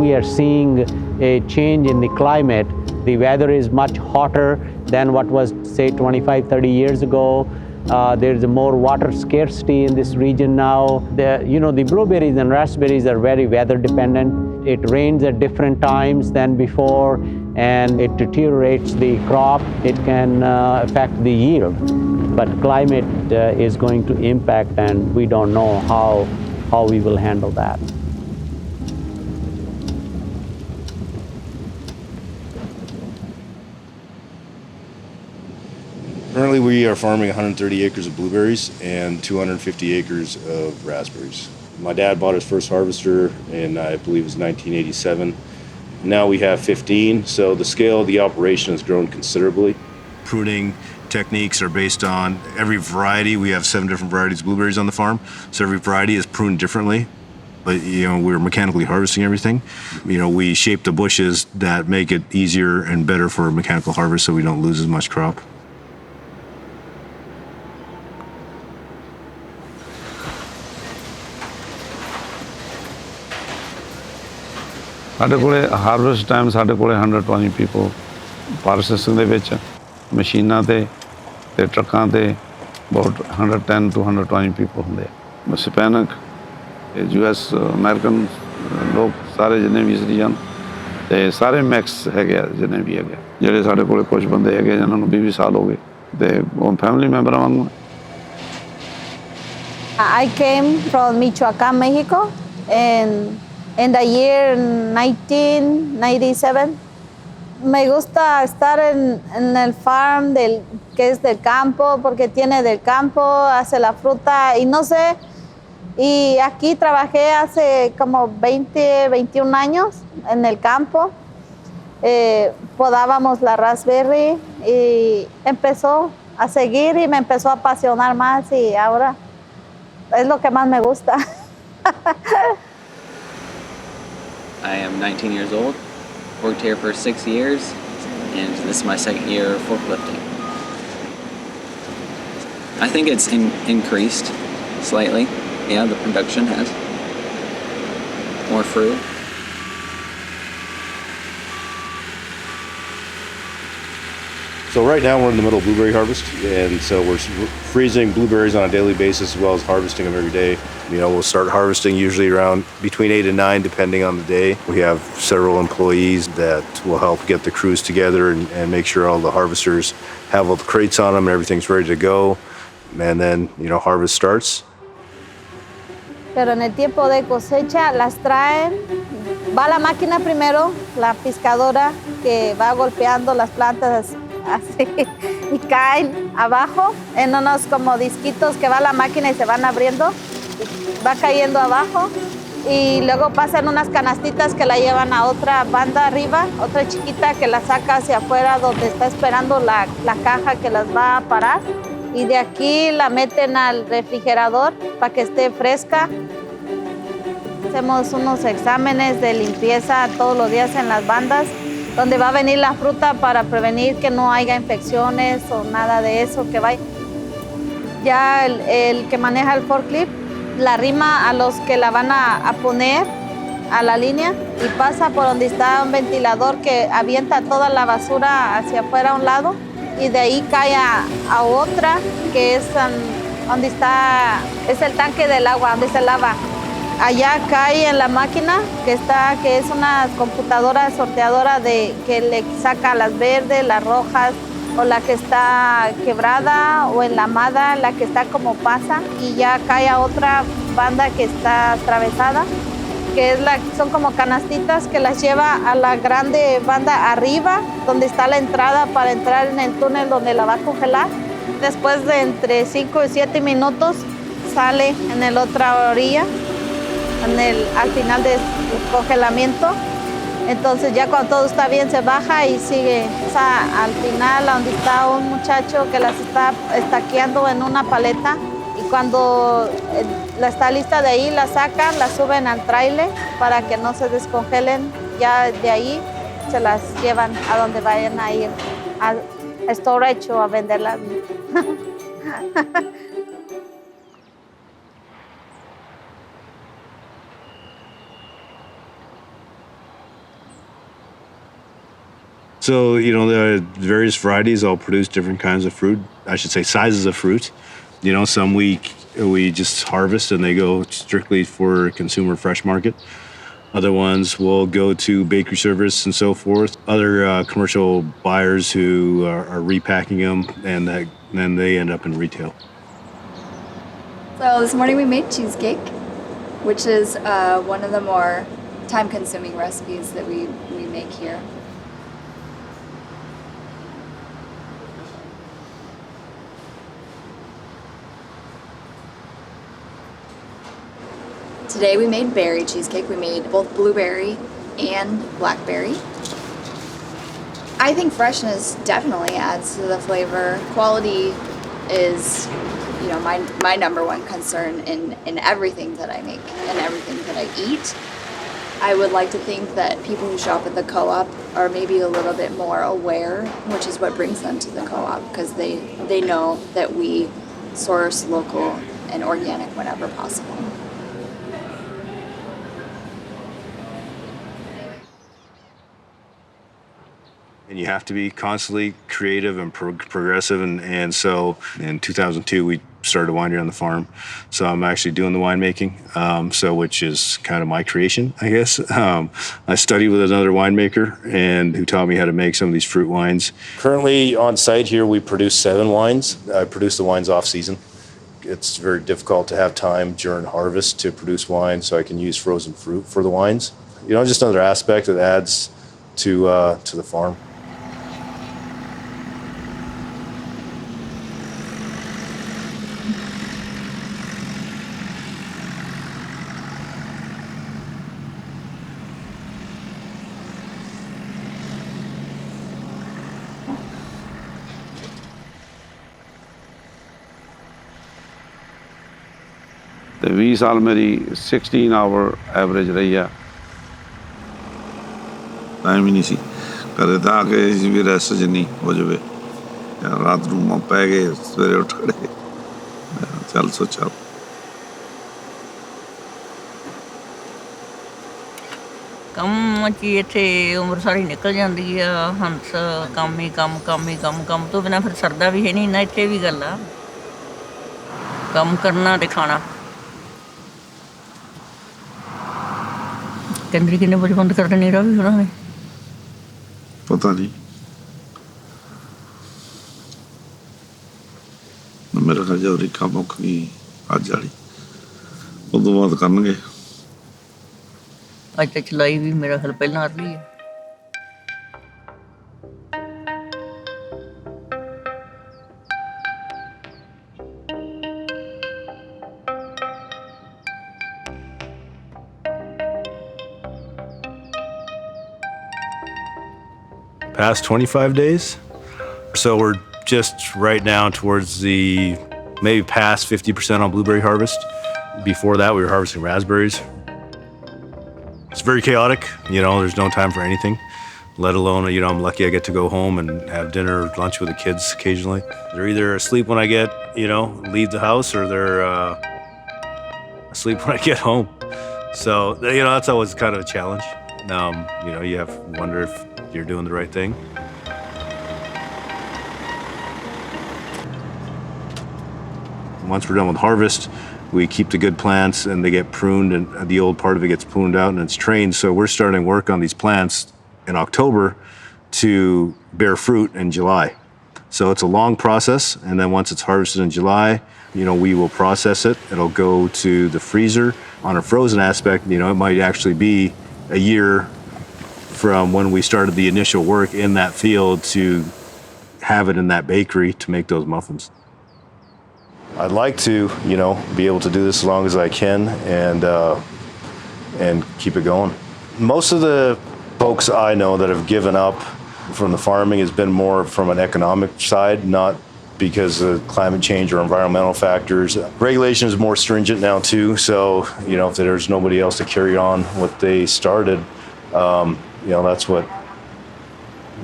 We are seeing a change in the climate. The weather is much hotter than what was, say, 25-30 years ago. There's more water scarcity in this region now. The blueberries and raspberries are very weather dependent. It rains at different times than before, and it deteriorates the crop. It can affect the yield. But climate is going to impact, and we don't know how we will handle that. Currently, we are farming 130 acres of blueberries and 250 acres of raspberries. My dad bought his first harvester in, I believe it was 1987. Now we have 15, so the scale of the operation has grown considerably. Pruning techniques are based on every variety. We have 7 different varieties of blueberries on the farm, so every variety is pruned differently. But we're mechanically harvesting everything. We shape the bushes that make it easier and better for mechanical harvest, so we don't lose as much crop. ਸਾਡੇ ਕੋਲੇ harvest time ਸਾਡੇ ਕੋਲੇ 120 people processing ਦੇ ਵਿੱਚ ਮਸ਼ੀਨਾਂ ਤੇ ਟਰੱਕਾਂ ਤੇ about 110 to 120 people ਹੁੰਦੇ ਆ Hispanic US American ਲੋਕ ਸਾਰੇ ਜਿੰਨੇ ਵੀ ਸਿਟੀਜ਼ਨ ਤੇ ਸਾਰੇ ਮਿਕਸ ਹੈਗੇ ਆ ਜਿੰਨੇ ਵੀ ਹੈਗੇ ਜਿਹੜੇ ਸਾਡੇ ਕੋਲੇ ਕੁਝ ਬੰਦੇ ਹੈਗੇ ਜਿਨ੍ਹਾਂ ਨੂੰ 20 ਸਾਲ ਹੋ ਗਏ ਤੇ ਉਹ ਫੈਮਿਲੀ ਮੈਂਬਰਾਂ ਵਾਂਗੂ I came from Michoacán, Mexico, in the year 1997. Me gusta estar en el farm que es del campo, porque tiene del campo, hace la fruta y no sé. Y aquí trabajé hace como 20, 21 años en el campo. Podábamos la raspberry y empezó a seguir y me empezó a apasionar más y ahora es lo que más me gusta. I am 19 years old, worked here for 6 years, and this is my second year of forklifting. I think it's increased slightly. Yeah, the production has more fruit. So right now we're in the middle of blueberry harvest, and so we're freezing blueberries on a daily basis as well as harvesting them every day. You know, we'll start harvesting usually around between 8 and 9 depending on the day. We have several employees that will help get the crews together and make sure all the harvesters have all the crates on them and everything's ready to go. And then, you know, harvest starts. Pero en el tiempo de cosecha las traen, va la máquina primero, la piscadora que va golpeando las plantas así y caen abajo en unos como disquitos que va la máquina y se van abriendo, y va cayendo abajo y luego pasan unas canastitas que la llevan a otra banda arriba, otra chiquita que la saca hacia afuera donde está esperando la caja que las va a parar. Y de aquí la meten al refrigerador para que esté fresca. Hacemos unos exámenes de limpieza todos los días en las bandas, donde va a venir la fruta para prevenir que no haya infecciones o nada de eso que vaya. Ya el que maneja el forklift la arrima a los que la van a poner a la línea y pasa por donde está un ventilador que avienta toda la basura hacia afuera a un lado. Y de ahí cae a otra que es donde está, es el tanque del agua, donde se lava. Allá cae en la máquina que es una computadora sorteadora que le saca las verdes, las rojas, o la que está quebrada o enlamada, la que está como pasa, y ya cae a otra banda que está atravesada, que es son como canastitas que las lleva a la grande banda arriba, donde está la entrada para entrar en el túnel donde la va a congelar. Después de entre 5 y 7 minutos sale en la otra orilla, al final del congelamiento. Entonces ya cuando todo está bien se baja y sigue al final donde está un muchacho que las está estaqueando en una paleta. Y cuando está lista de ahí, la sacan, la suben al tráiler para que no se descongelen. Ya de ahí se las llevan a donde vayan a ir, al storage o a venderlas. So, you know, there are various varieties all produce different kinds of fruit, I should say sizes of fruit. You know, some we just harvest and they go strictly for consumer fresh market. Other ones will go to bakery service and so forth. Other commercial buyers who are repacking them, and then they end up in retail. So this morning we made cheesecake, which is one of the more time-consuming recipes that we make here. Today we made berry cheesecake. We made both blueberry and blackberry. I think freshness definitely adds to the flavor. Quality is, you know, my number one concern in everything that I make and everything that I eat. I would like to think that people who shop at the co-op are maybe a little bit more aware, which is what brings them to the co-op, because they know that we source local and organic whenever possible. and you have to be constantly creative and progressive. And so in 2002, we started a winery on the farm. So I'm actually doing the winemaking, which is kind of my creation, I guess. I studied with another winemaker and who taught me how to make some of these fruit wines. Currently on site here, we produce 7 wines. I produce the wines off season. It's very difficult to have time during harvest to produce wine, so I can use frozen fruit for the wines. Just another aspect that adds to the farm. ਤੇ 20 ਸਾਲ ਮੇਰੀ 16 hour average ਰਹੀ ਆ time ਹੀ ਨਹੀਂ ਸੀ ਕਦੇ ਤਾਂ ਆ ਕੇ ਵੀ rest ਜਿੰਨੀ ਹੋ ਜਾਵੇ ਰਾਤ ਨੂੰ ਪੈ ਗਏ ਸਵੇਰੇ ਉੱਠ ਖੜੇ ਚੱਲ ਸੋ ਚੱਲ ਕੰਮ 'ਚ ਇੱਥੇ ਉਮਰ ਸਾਰੀ ਨਿਕਲ ਜਾਂਦੀ ਆ ਹੰਸ ਕੰਮ ਹੀ ਕੰਮ ਕੰਮ ਤੋਂ ਬਿਨਾਂ ਫਿਰ ਸਰਦਾ ਵੀ ਹੈ ਨਹੀਂ ਨਾ ਇੱਥੇ ਵੀ ਗੱਲ ਆ ਕੰਮ ਕਰਨਾ ਤੇ ਖਾਣਾ ਕੇਂਦਰੀ ਕਿੰਨੇ ਵਜੇ ਬੰਦ ਕਰ ਦੇਣੀ ਰਾਵੀ ਉਹਨਾਂ ਨੇ ਪਤਾ ਨਹੀਂ ਮੇਰਾ ਖਿਆਲ ਰਿਕਾ ਮੁੱਕ ਗਈ ਅੱਜ ਵਾਲੀ ਉਦੋਂ ਬਾਅਦ ਕਰਨਗੇ ਅੱਜ ਤਾਂ ਚਲਾਈ ਵੀ ਮੇਰਾ ਖਿਆਲ ਪਹਿਲਾਂ ਆ ਰਹੀ ਹੈ Past 25 days. So we're just right now towards the maybe past 50% on blueberry harvest. Before that, we were harvesting raspberries. It's very chaotic. There's no time for anything, let alone, I'm lucky I get to go home and have dinner or lunch with the kids occasionally. They're either asleep when I leave the house or they're asleep when I get home. So, that's always kind of a challenge. You have to wonder if you're doing the right thing. Once we're done with harvest, we keep the good plants and they get pruned and the old part of it gets pruned out and it's trained. So we're starting work on these plants in October to bear fruit in July. So it's a long process. And then once it's harvested in July, we will process it. It'll go to the freezer. On a frozen aspect, it might actually be a year from when we started the initial work in that field to have it in that bakery to make those muffins. I'd like to, be able to do this as long as I can and keep it going. Most of the folks I know that have given up from the farming has been more from an economic side, not because of climate change or environmental factors. Regulation is more stringent now too, so, if there's nobody else to carry on what they started, that's what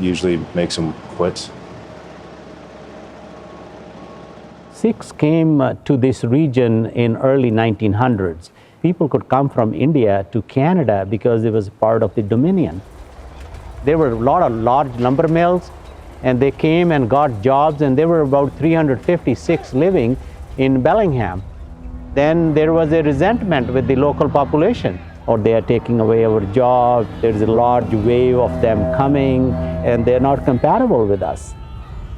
usually makes them quit. Sikhs came to this region in early 1900s. People could come from India to Canada because it was part of the Dominion. There were a lot of large lumber mills and they came and got jobs and there were about 350 Sikhs living in Bellingham. Then there was a resentment with the local population. Or they are taking away our jobs, there's a large wave of them coming and they're not compatible with us.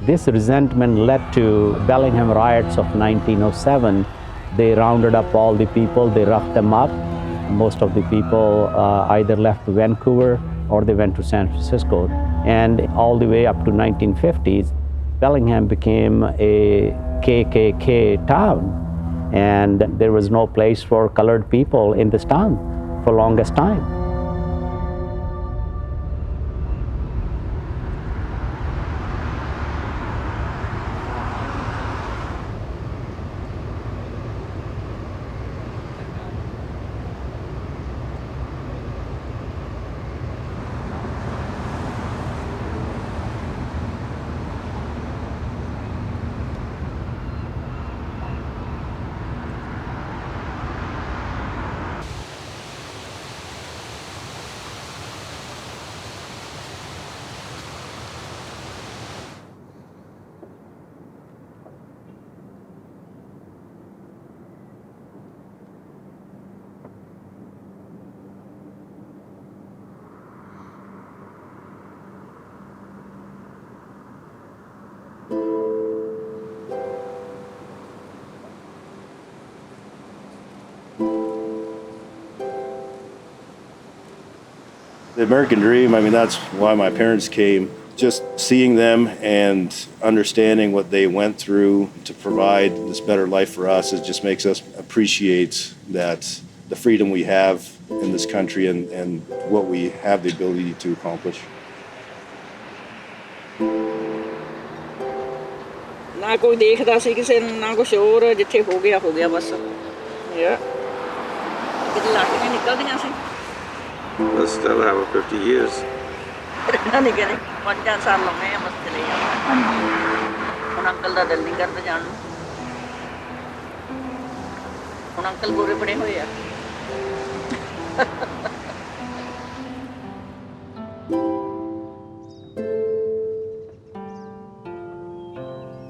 This resentment led to Bellingham riots of 1907. They rounded up all the people, they roughed them up. Most of the people either left Vancouver or they went to San Francisco. And all the way up to 1950s, Bellingham became a KKK town. And there was no place for colored people in this town for longest time. The American dream, I mean, that's why my parents came. Just seeing them and understanding what they went through to provide this better life for us, it just makes us appreciate that the freedom we have in this country and what we have the ability to accomplish. ਨਾ ਕੋਈ ਦੇਖਦਾ ਸੀ ਕਿਸੇ ਨੂੰ, ਨਾ ਕੁਛ ਹੋਰ, ਜਿੱਥੇ ਹੋ ਗਿਆ ਬਸ। ਕਿਤੇ ਲਾਟੀਆਂ ਨਿਕਲਦੀਆਂ ਸੀ। We'll still have 50 years. ਰਹਿਣਾ ਨਹੀਂ ਕਹਿੰਦੇ 5 ਸਾਲ ਲਾਉਣੇ ਆ, ਬਸ ਚਲੇ ਜਾਣਾ। ਹੁਣ ਅੰਕਲ ਦਾ ਦਿਲ ਨਹੀਂ ਕਰਦਾ ਜਾਣ ਨੂੰ। ਹੁਣ ਅੰਕਲ ਗੋਰੇ ਬੜੇ ਹੋਏ ਆ।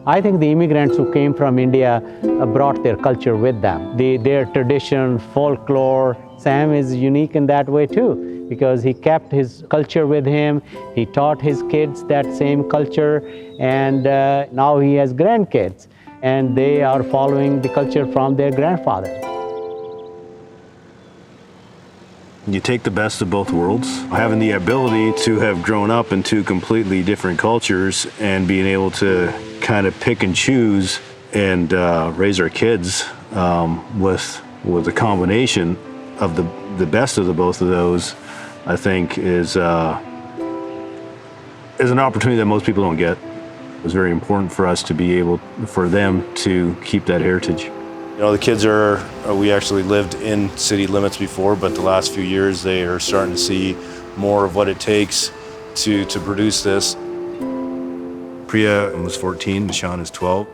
I think the immigrants who came from India brought their culture with them. Their tradition, folklore. Sam is unique in that way too, because he kept his culture with him. He taught his kids that same culture, and now he has grandkids, and they are following the culture from their grandfather. You take the best of both worlds. Having the ability to have grown up in two completely different cultures and being able to kind of pick and choose and raise our kids with a combination of the best of the both of those, I think is an opportunity that most people don't get. It was very important for us to be able, for them to keep that heritage. You know, the kids we actually lived in city limits before, but the last few years they are starting to see more of what it takes to produce this. Priya was 14, Sean is 12.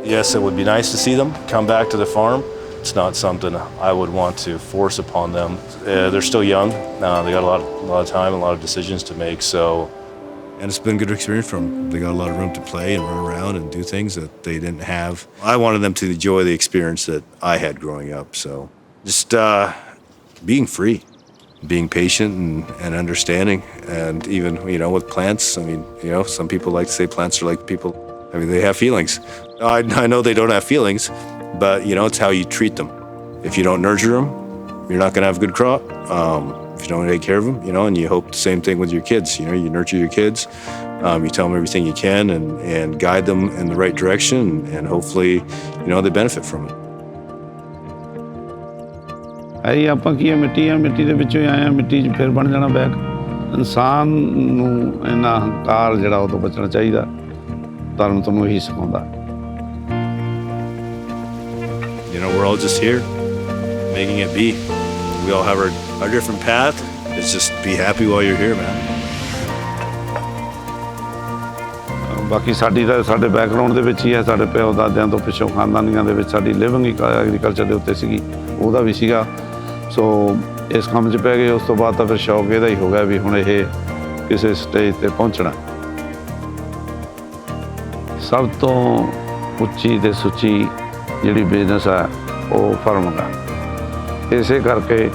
Yes, it would be nice to see them come back to the farm. It's not something I would want to force upon them. They're still young. They got a lot of time, a lot of decisions to make. And it's been a good experience for them. They got a lot of room to play and run around and do things that they didn't have. I wanted them to enjoy the experience that I had growing up. So just being free, being patient and understanding. And even, you know, with plants, I mean, you know, some people like to say plants are like people. I mean, they have feelings. I know they don't have feelings, but, you know, it's how you treat them. If you don't nurture them, you're not going to have a good crop. If you don't take care of them, you know, and you hope the same thing with your kids. You know, you nurture your kids, you tell them everything you can and guide them in the right direction, and hopefully, you know, they benefit from it. Hey, ਆਪਾਂ ਕੀ ਮਿੱਟੀ ਦੇ ਵਿੱਚੋਂ ਆਏ ਆ, ਮਿੱਟੀ 'ਚ ਫਿਰ ਬਣ ਜਾਣਾ ਬੈਗ। ਇਨਸਾਨ ਨੂੰ ਇਹਨਾਂ ਹੰਕਾਰ ਜਿਹੜਾ ਉਹ ਤੋਂ ਬਚਣਾ ਚਾਹੀਦਾ। ਧਰਮ ਤੁਹਾਨੂੰ ਇਹੀ ਸਿਖਾਉਂਦਾ। You know, we're all just here, making it be. We all have our different path. It's just be happy while you're here, man. ਬਾਕੀ ਸਾਡੀ ਤਾਂ ਸਾਡੇ ਬੈਕਗ੍ਰਾਉਂਡ ਦੇ ਵਿੱਚ ਹੀ ਹੈ, ਸਾਡੇ ਪਿਓ ਦਾਦਿਆਂ ਤੋਂ ਪਿੱਛੋਂ ਖਾਨਦਾਨੀਆਂ ਦੇ ਵਿੱਚ ਸਾਡੀ ਲਿਵਿੰਗ ਹੀ ਐਗਰੀਕਲਚਰ ਦੇ ਉੱਤੇ ਸੀਗੀ, ਉਹਦਾ ਵੀ ਸੀਗਾ। ਸੋ ਇਸ ਕੰਮ 'ਚ ਪੈ ਗਏ। ਉਸ ਤੋਂ ਬਾਅਦ ਤਾਂ ਫਿਰ ਸ਼ੌਕ ਇਹਦਾ ਹੀ ਹੋ ਗਿਆ ਵੀ ਹੁਣ ਇਹ ਕਿਸੇ ਸਟੇਜ 'ਤੇ ਪਹੁੰਚਣਾ। ਸਭ ਤੋਂ ਉੱਚੀ ਤੇ ਸੁੱਚੀ ਜਿਹੜੀ ਬਿਜ਼ਨਸ ਹੈ ਉਹ ਫਰਮ ਦਾ। ਇਸੇ ਕਰਕੇ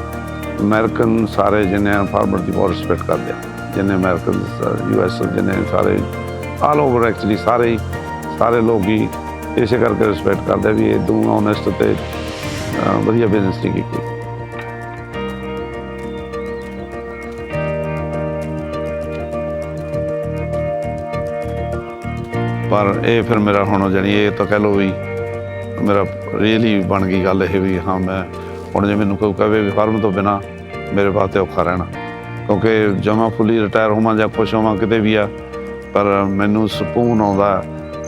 ਅਮਰੀਕਨ ਸਾਰੇ ਜਿੰਨੇ ਫਾਰਮਰ ਦੀ ਬਹੁਤ ਰਿਸਪੈਕਟ ਕਰਦੇ ਆ, ਜਿੰਨੇ ਅਮਰੀਕਨ US ਜਿੰਨੇ ਸਾਰੇ ਆਲ ਓਵਰ ਐਕਚੁਅਲੀ ਸਾਰੇ ਲੋਕ ਹੀ ਇਸੇ ਕਰਕੇ ਰਿਸਪੈਕਟ ਕਰਦੇ ਵੀ ਇਹ ਦੋ ਓਨੈਸਟ ਤੇ ਵਧੀਆ ਬਿਜ਼ਨਸ ਨਹੀਂ ਕੀਤੀ। ਪਰ ਇਹ ਫਿਰ ਮੇਰਾ ਹੁਣ ਜਾਣੀ ਇਹ ਤਾਂ ਕਹਿ ਲਓ ਵੀ ਮੇਰਾ ਰੀਅਲੀ ਬਣ ਗਈ ਗੱਲ ਇਹ ਵੀ ਹਾਂ ਮੈਂ ਹੁਣ ਜੇ ਮੈਨੂੰ ਕੋਈ ਕਹੇ ਵੀ ਫਾਰਮ ਤੋਂ ਬਿਨਾਂ ਮੇਰੇ ਵਾਸਤੇ ਔਖਾ ਰਹਿਣਾ, ਕਿਉਂਕਿ ਜਮਾਂ ਫੁੱਲੀ ਰਿਟਾਇਰ ਹੋਵਾਂ ਜਾਂ ਖੁਸ਼ ਹੋਵਾਂ ਕਿਤੇ ਵੀ ਆ, ਪਰ ਮੈਨੂੰ ਸਕੂਨ ਆਉਂਦਾ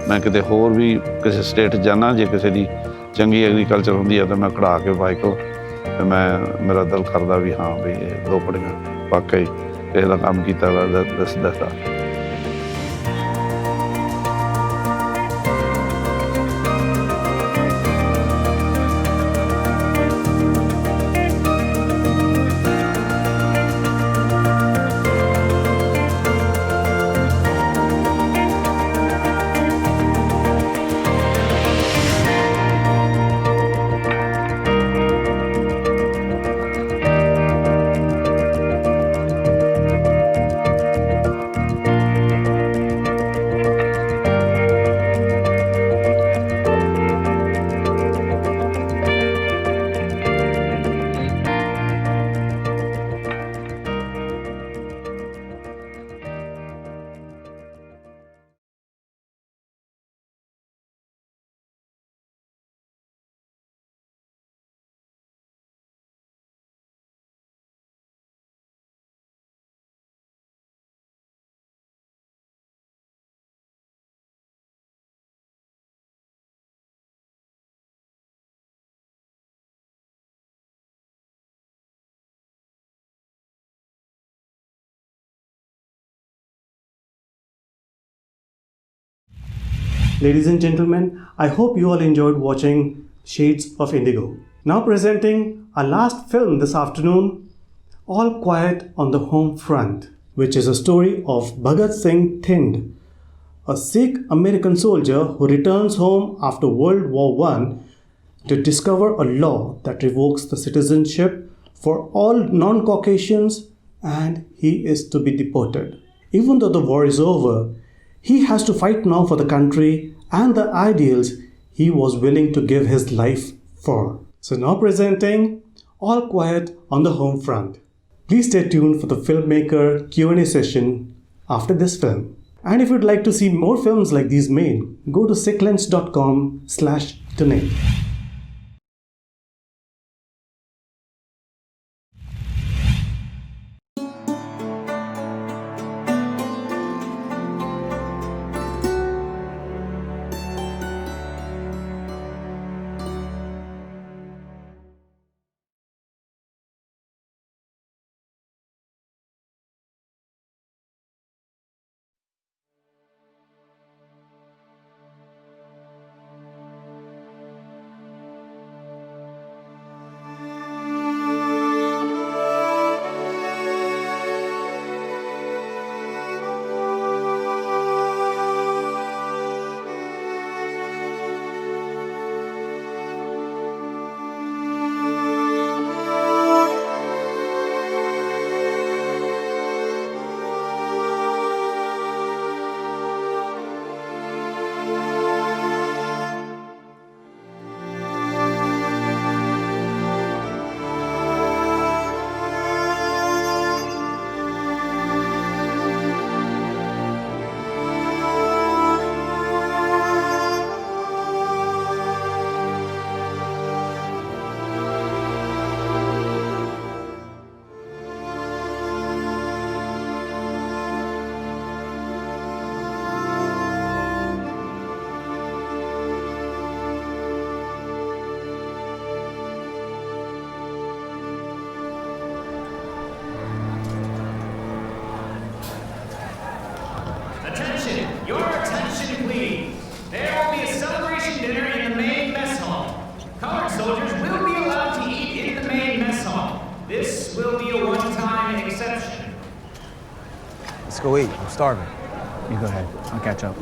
ਮੈਂ ਕਿਤੇ ਹੋਰ ਵੀ ਕਿਸੇ ਸਟੇਟ ਜਾਣਾ, ਜੇ ਕਿਸੇ ਦੀ ਚੰਗੀ ਐਗਰੀਕਲਚਰ ਹੁੰਦੀ ਆ ਤਾਂ ਮੈਂ ਕਢਾ ਕੇ ਵਾਈਕਲ ਤੇ ਮੇਰਾ ਦਿਲ ਕਰਦਾ ਵੀ ਹਾਂ ਵੀ ਇਹ ਦੋ ਪੜੀਆਂ ਵਾਕਈ ਕਿਸੇ ਦਾ ਕੰਮ ਕੀਤਾ ਵਾ ਦੱਸਦਾ। Ladies and gentlemen, I hope you all enjoyed watching Shades of Indigo. Now presenting our last film this afternoon, All Quiet on the Home Front, which is a story of Bhagat Singh Twins, a Sikh American soldier who returns home after World War I to discover a law that revokes the citizenship for all non-Caucasians, and he is to be deported. Even though the war is over, he has to fight now for the country and the ideals he was willing to give his life for. So now presenting All Quiet on the Home Front. Please stay tuned for the filmmaker Q&A session after this film. And if you'd like to see more films like these made, go to sikhlens.com/donate. Your attention, please. There will be a celebration dinner in the main mess hall. Colored soldiers will be allowed to eat in the main mess hall. This will be a one-time exception. Let's go eat. I'm starving. You go ahead. I'll catch up.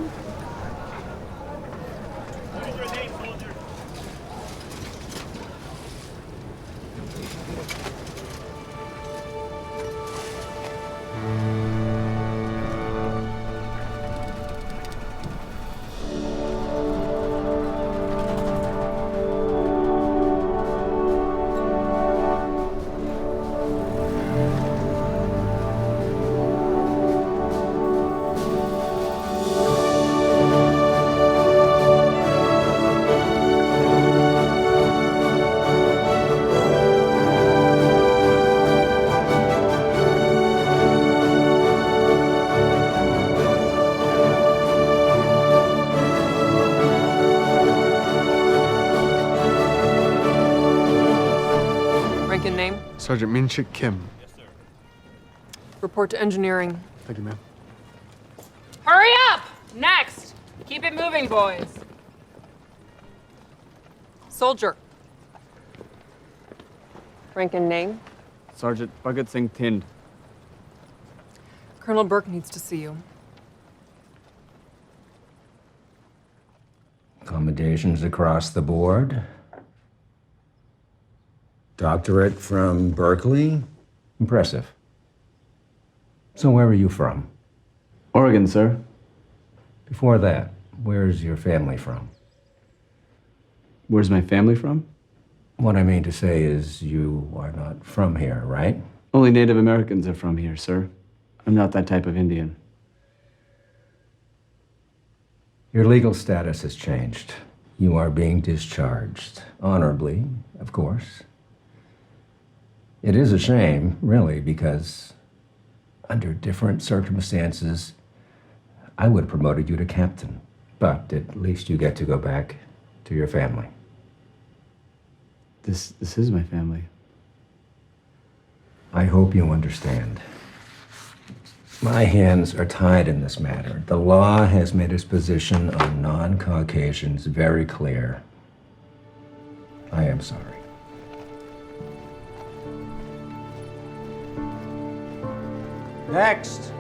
Name? Sergeant Minchik Kim. Yes, sir. Report to engineering. Thank you, ma'am. Hurry up! Next! Keep it moving, boys. Soldier. Rank and name? Sergeant Bhagat Singh Twins. Colonel Burke needs to see you. Accommodations across the board. Doctorate from Berkeley? Impressive. So where are you from? Oregon, sir. Before that, where's your family from? Where's my family from? What I mean to say is you are not from here, right? Only Native Americans are from here, sir. I'm not that type of Indian. Your legal status has changed. You are being discharged. Honorably, of course. It is a shame, really, because under different circumstances, I would have promoted you to captain. But at least you get to go back to your family. This is my family. I hope you understand. My hands are tied in this matter. The law has made its position on non-Caucasians very clear. I am sorry. Next.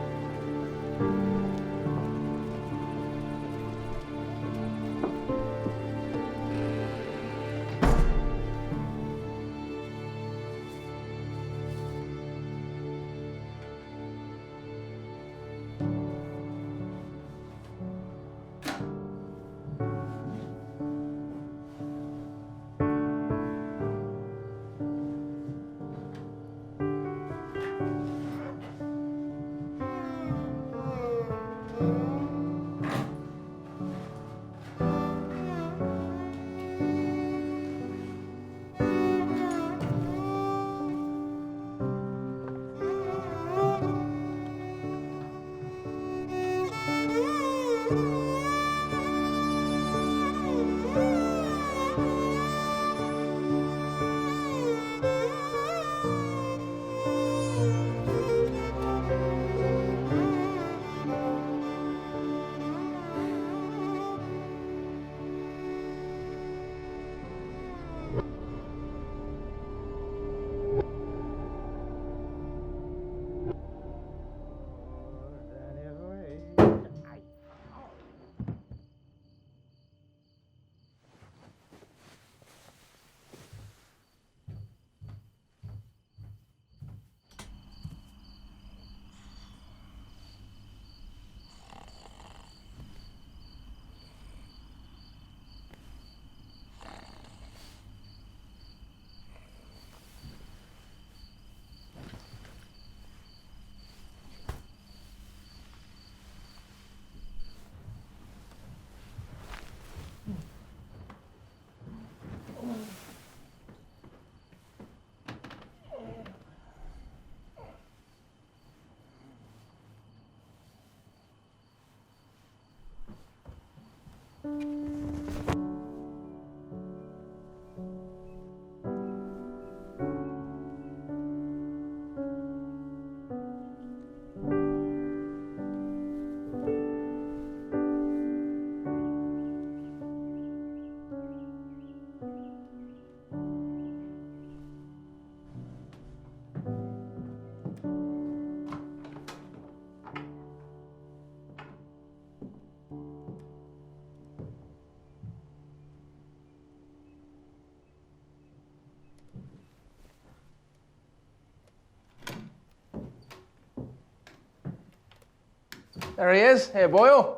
There he is. Hey, boyo.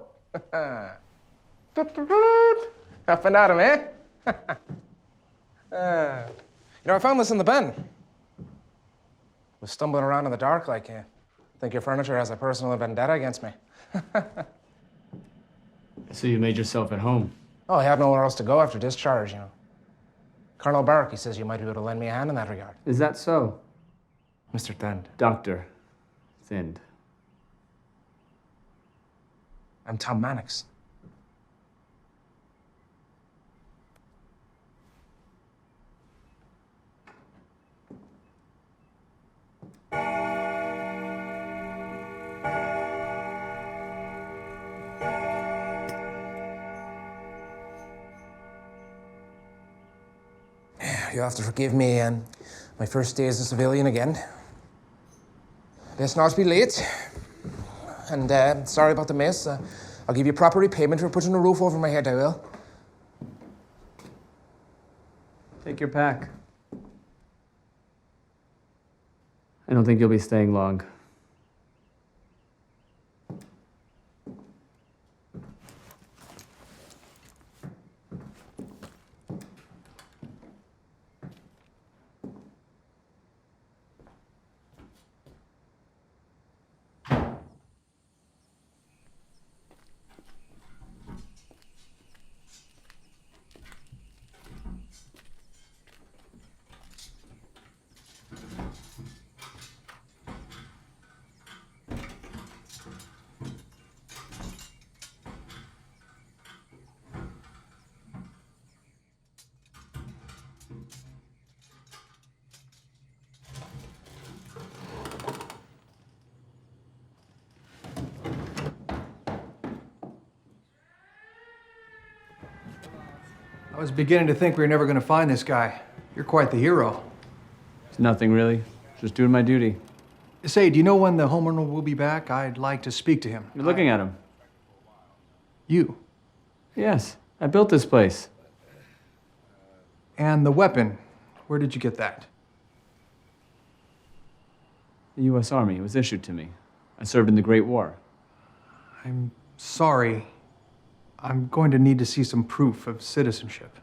Up and at him, eh? You know, I found this in the bin. Was stumbling around in the dark like you. Think your furniture has a personal vendetta against me. So you made yourself at home? Oh, I had nowhere else to go after discharge, you know. Colonel Bark, he says you might be able to lend me a hand in that regard. Is that so? Mr. Thind. Dr. Thind. I'm Tom Mannix. You'll have to forgive me, my first day as a civilian again. Best not to be late. And sorry about the mess. I'll give you proper repayment for putting a roof over my head, I will. Take your pack. I don't think you'll be staying long. I was beginning to think we were never going to find this guy. You're quite the hero. It's nothing really. Just doing my duty. Say, do you know when the homeowner will be back? I'd like to speak to him. You're looking at him. You? Yes, I built this place. And the weapon, where did you get that? The U.S. Army. It was issued to me. I served in the Great War. I'm sorry. I'm going to need to see some proof of citizenship.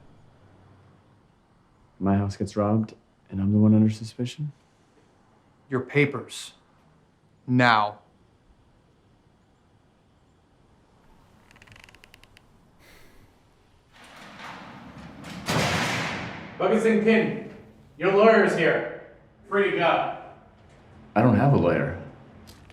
My house gets robbed, and I'm the one under suspicion? Your papers. Now. Bhagat Singh Pin, your lawyer is here. Free to go. I don't have a lawyer.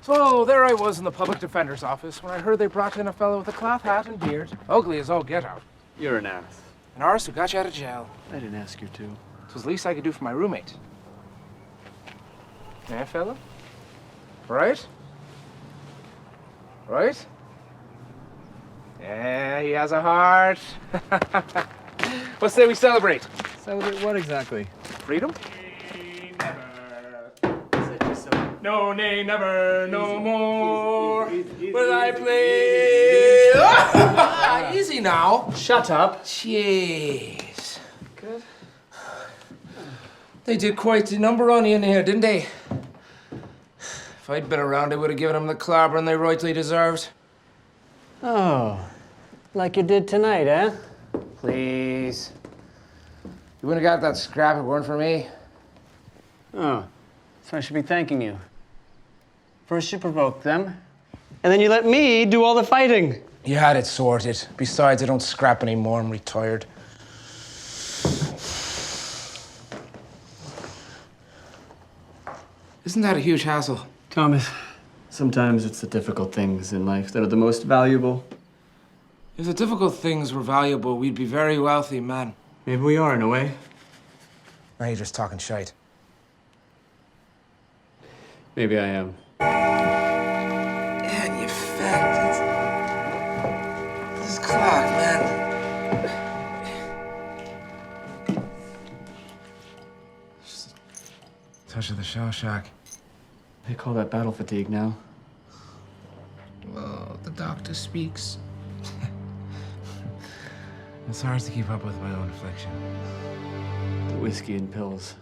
So there I was in the public defender's office when I heard they brought in a fellow with a cloth hat and beard, ugly as all get out. You're an ass. An arse who got you out of jail. I didn't ask you to. It was the least I could do for my roommate. Eh, fella? Right? Right? Yeah, he has a heart. What say we celebrate? Celebrate what exactly? Freedom? No, nay, never, no more will I play. Easy now. Shut up. Jeez. Good. They did quite the number on you in here, didn't they? If I'd been around, I would have given them the clobbering they rightly deserved. Oh, like you did tonight, eh? Please. You wouldn't have got that scrap if it weren't for me. Oh, so I should be thanking you. First you provoked them, and then you let me do all the fighting. You had it sorted. Besides, I don't scrap anymore. I'm retired. Isn't that a huge hassle? Thomas, sometimes it's the difficult things in life that are the most valuable. If the difficult things were valuable, we'd be very wealthy men. Maybe we are, in a way. Now you're just talking shite. Maybe I am. Man, you fat. This clock, man. Just a touch of the shell shock. They call that battle fatigue now. Well, the doctor speaks. It's hard to keep up with my own affliction. The whiskey and pills.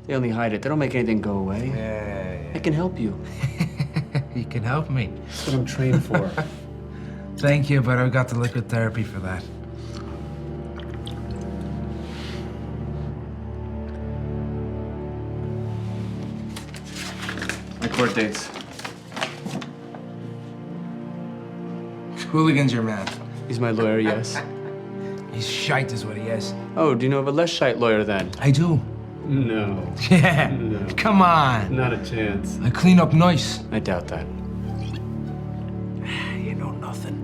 They only hide it. They don't make anything go away. Yeah. I can help you. You can help me. That's what I'm trained for. Thank you, but I've got the liquid therapy for that. My court dates. Hooligan's your man. He's my lawyer, yes. He's shite is what he is. Oh, do you know of a less shite lawyer then? I do. No. Yeah. No. Come on. Not a chance. I clean up nice. I doubt that. You know nothing.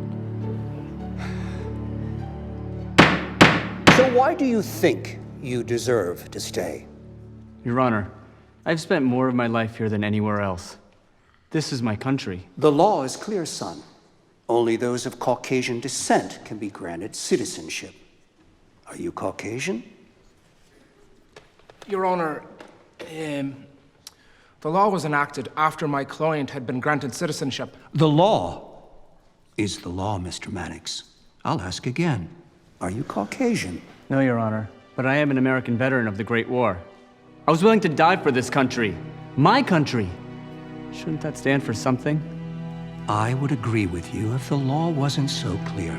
So why do you think you deserve to stay? Your Honor, I've spent more of my life here than anywhere else. This is my country. The law is clear, son. Only those of Caucasian descent can be granted citizenship. Are you Caucasian? Your Honor, the law was enacted after my client had been granted citizenship. The law is the law, Mr. Mannix. I'll ask again. Are you Caucasian? No, Your Honor, but I am an American veteran of the Great War. I was willing to die for this country. My country. Shouldn't that stand for something? I would agree with you if the law wasn't so clear.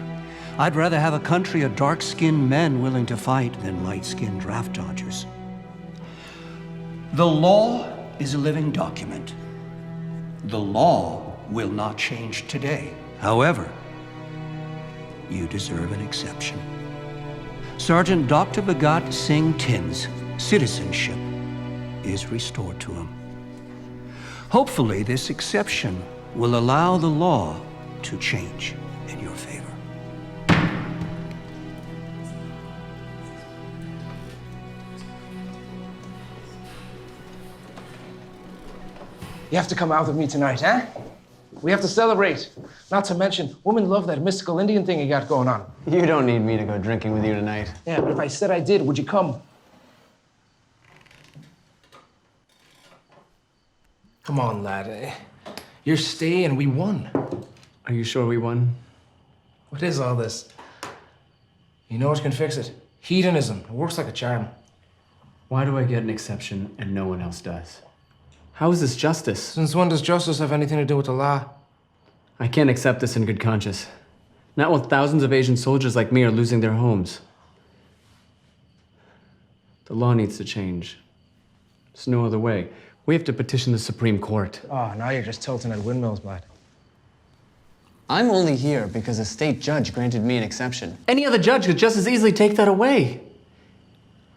I'd rather have a country of dark-skinned men willing to fight than light-skinned draft dodgers. The law is a living document. The law will not change today. However, you deserve an exception. Sergeant Dr. Bhagat Singh Twins' citizenship is restored to him. Hopefully, this exception will allow the law to change in your favor. You have to come out with me tonight, huh? We have to celebrate. Not to mention, women love that mystical Indian thing you got going on. You don't need me to go drinking with you tonight. Yeah, but if I said I did, would you come? Come on, lad. You're staying, we won. Are you sure we won? What is all this? You know what can fix it? Hedonism. It works like a charm. Why do I get an exception and no one else does? How is this justice? Since when does justice have anything to do with the law? I can't accept this in good conscience. Not while thousands of Asian soldiers like me are losing their homes. The law needs to change. There's no other way. We have to petition the Supreme Court. Oh, now you're just tilting at windmills, lad. I'm only here because a state judge granted me an exception. Any other judge could just as easily take that away.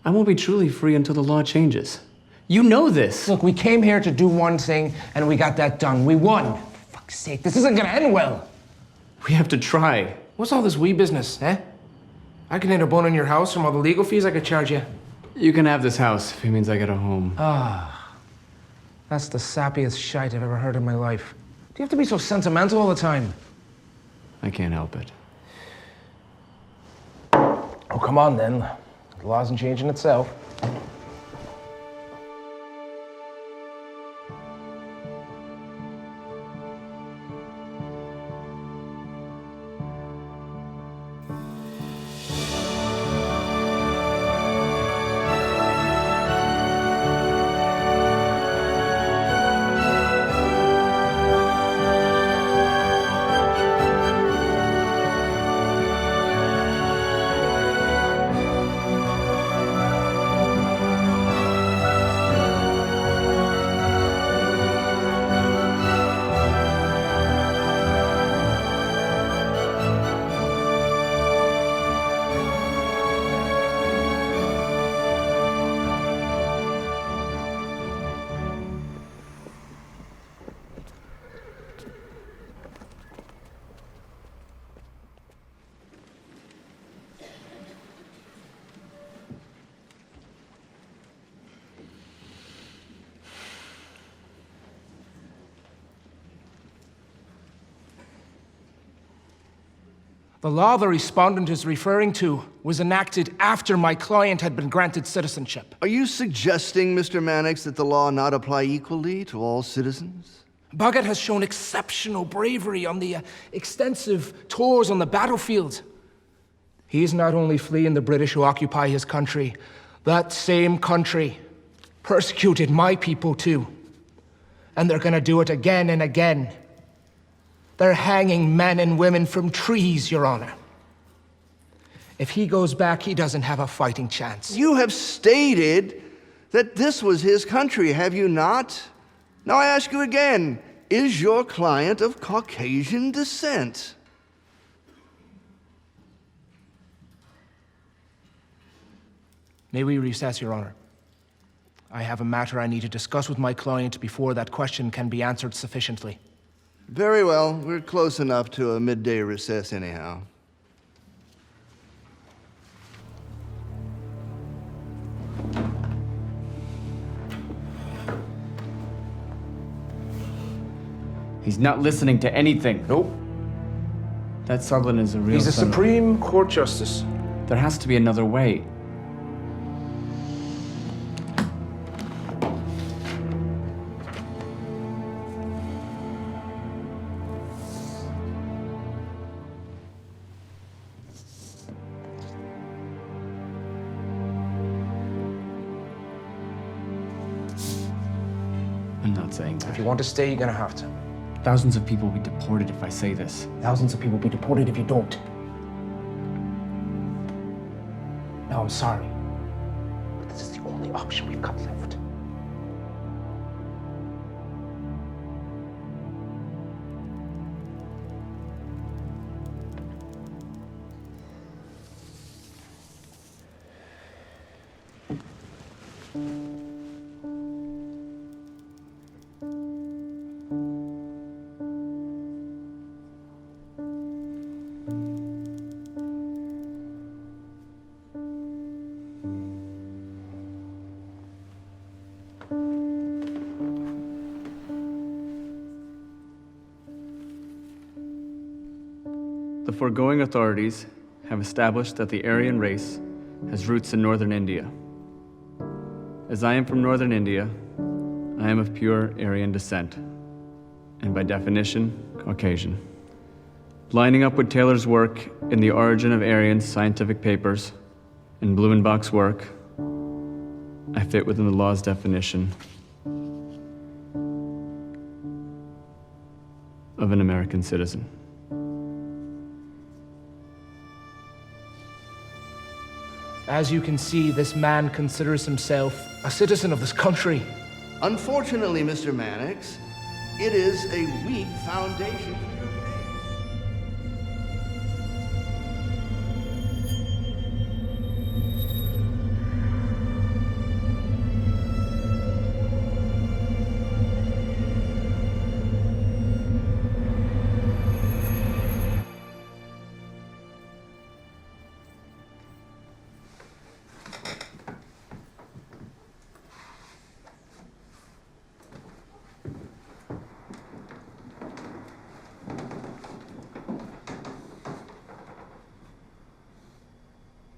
I won't be truly free until the law changes. You know this. Look, we came here to do one thing, and we got that done. We won. For fuck's sake, this isn't gonna end well. We have to try. What's all this we business, eh? I can enter bone in your house from all the legal fees I could charge you. You can have this house if it means I get a home. That's the sappiest shite I've ever heard in my life. Do you have to be so sentimental all the time? I can't help it. Oh, come on then. The law isn't changing itself. The law the respondent is referring to was enacted after my client had been granted citizenship. Are you suggesting, Mr. Mannix, that the law not apply equally to all citizens? Bhagat has shown exceptional bravery on the extensive tours on the battlefield. He is not only fleeing the British who occupy his country, that same country persecuted my people too. And they're gonna do it again and again. They're hanging men and women from trees, Your Honor. If he goes back, he doesn't have a fighting chance. You have stated that this was his country, have you not? Now I ask you again, is your client of Caucasian descent? May we recess, Your Honor? I have a matter I need to discuss with my client before that question can be answered sufficiently. Very well. We're close enough to a midday recess anyhow. He's not listening to anything. Nope. That Sutherland is a real He's a son of- Supreme Court Justice. There has to be another way. I'm not saying that. If you want to stay, you're gonna have to. Thousands of people will be deported if I say this. Thousands of people will be deported if you don't. No, I'm sorry. But this is the only option we've got left. foregoing authorities have established that the Aryan race has roots in northern India. As I am from northern India, I am of pure Aryan descent, and by definition, Caucasian. Lining up with Taylor's work in The Origin of Aryans scientific papers and Blumenbach's work, I fit within the law's definition of an American citizen. As you can see, this man considers himself a citizen of this country. Unfortunately, Mr. Mannix, it is a weak foundation.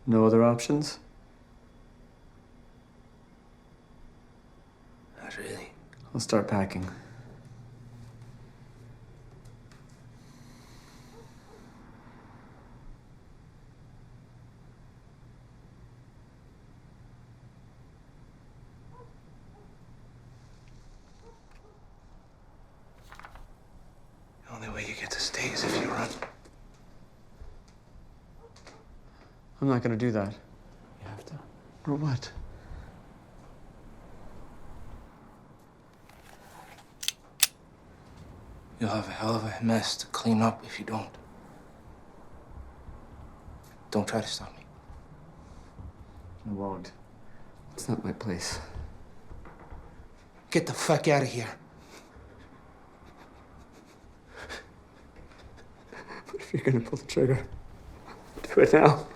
No other options? Not really. I'll start packing. The only way you get to stay is if you run. I'm not gonna do that. You have to. Or what? You'll have a hell of a mess to clean up if you don't. Don't try to stop me. I won't. It's not my place. Get the fuck out of here. But if you're gonna pull the trigger, do it now.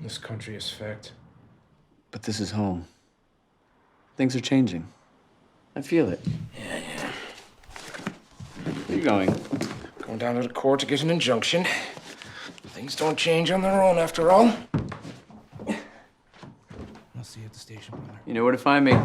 This country is fucked. But this is home. Things are changing. I feel it. Yeah. Where are you going? Going down to the court to get an injunction. Things don't change on their own after all. I'll see you at the station, brother. You know where to find me.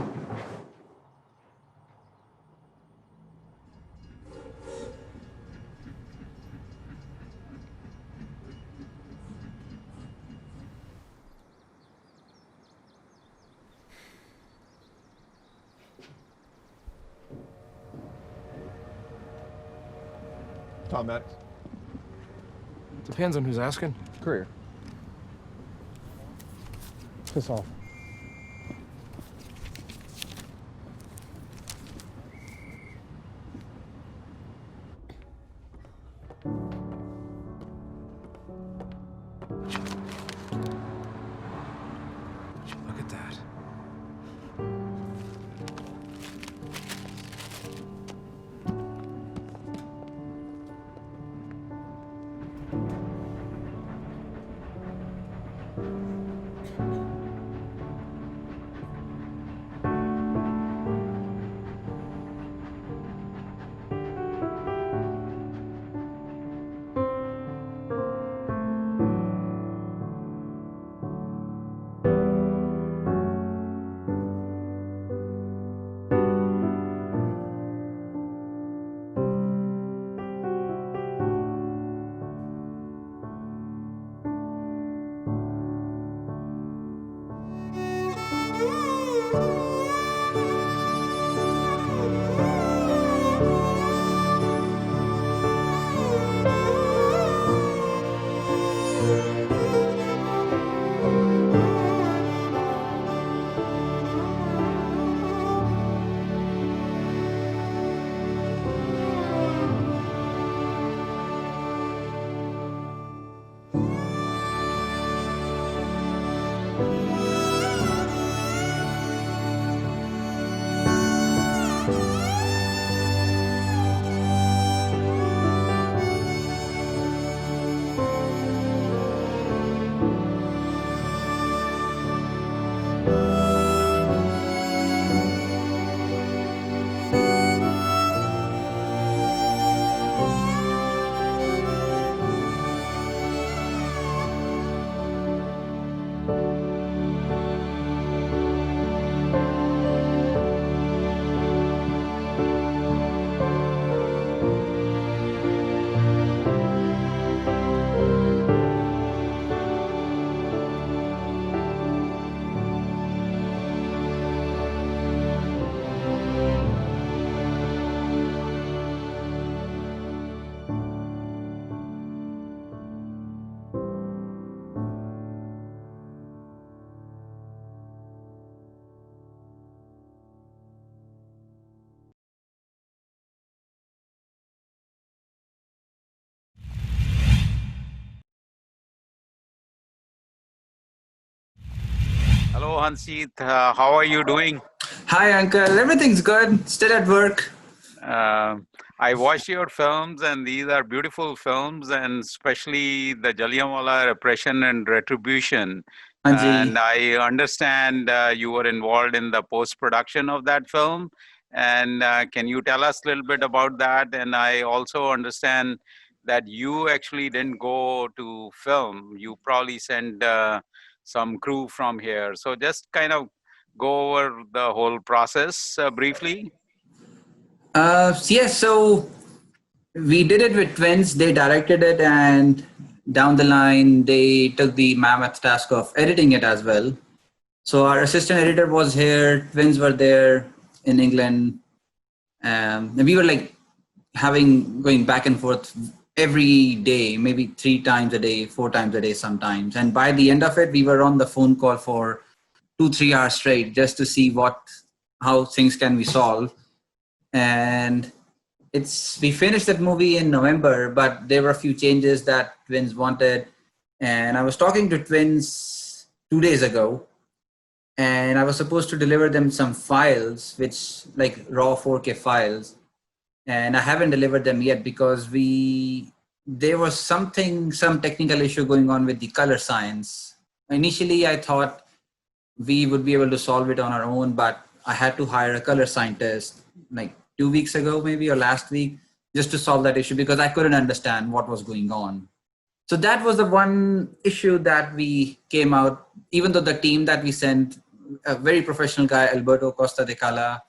Tom, Matt. Depends on who's asking. Courier. Piss off. Look at that. Hello, Hansit. How are you doing? Hi, Uncle. Everything's good. Still at work. I watched your films, and these are beautiful films, and especially the Jallianwala Repression and Retribution. And I understand you were involved in the post-production of that film. And can you tell us a little bit about that? And I also understand that you actually didn't go to film. You probably sent some crew from here. So just kind of go over the whole process briefly. Yes, so we did it with Twins. They directed it, and down the line, they took the mammoth task of editing it as well. So our assistant editor was here. Twins were there in England. And we were like going back and forth every day, maybe 3 times a day, 4 times a day sometimes. And by the end of it, we were on the phone call for 2-3 hours straight just to see how things can be solved. And we finished that movie in November, but there were a few changes that Twins wanted. And I was talking to Twins 2 days ago, and I was supposed to deliver them some files, which like raw 4K files. And I haven't delivered them yet because there was some technical issue going on with the color science. Initially, I thought we would be able to solve it on our own, but I had to hire a color scientist like 2 weeks ago, maybe, or last week, just to solve that issue because I couldn't understand what was going on. So that was the one issue that we came out, even though the team that we sent, a very professional guy, Alberto Costa de Cala,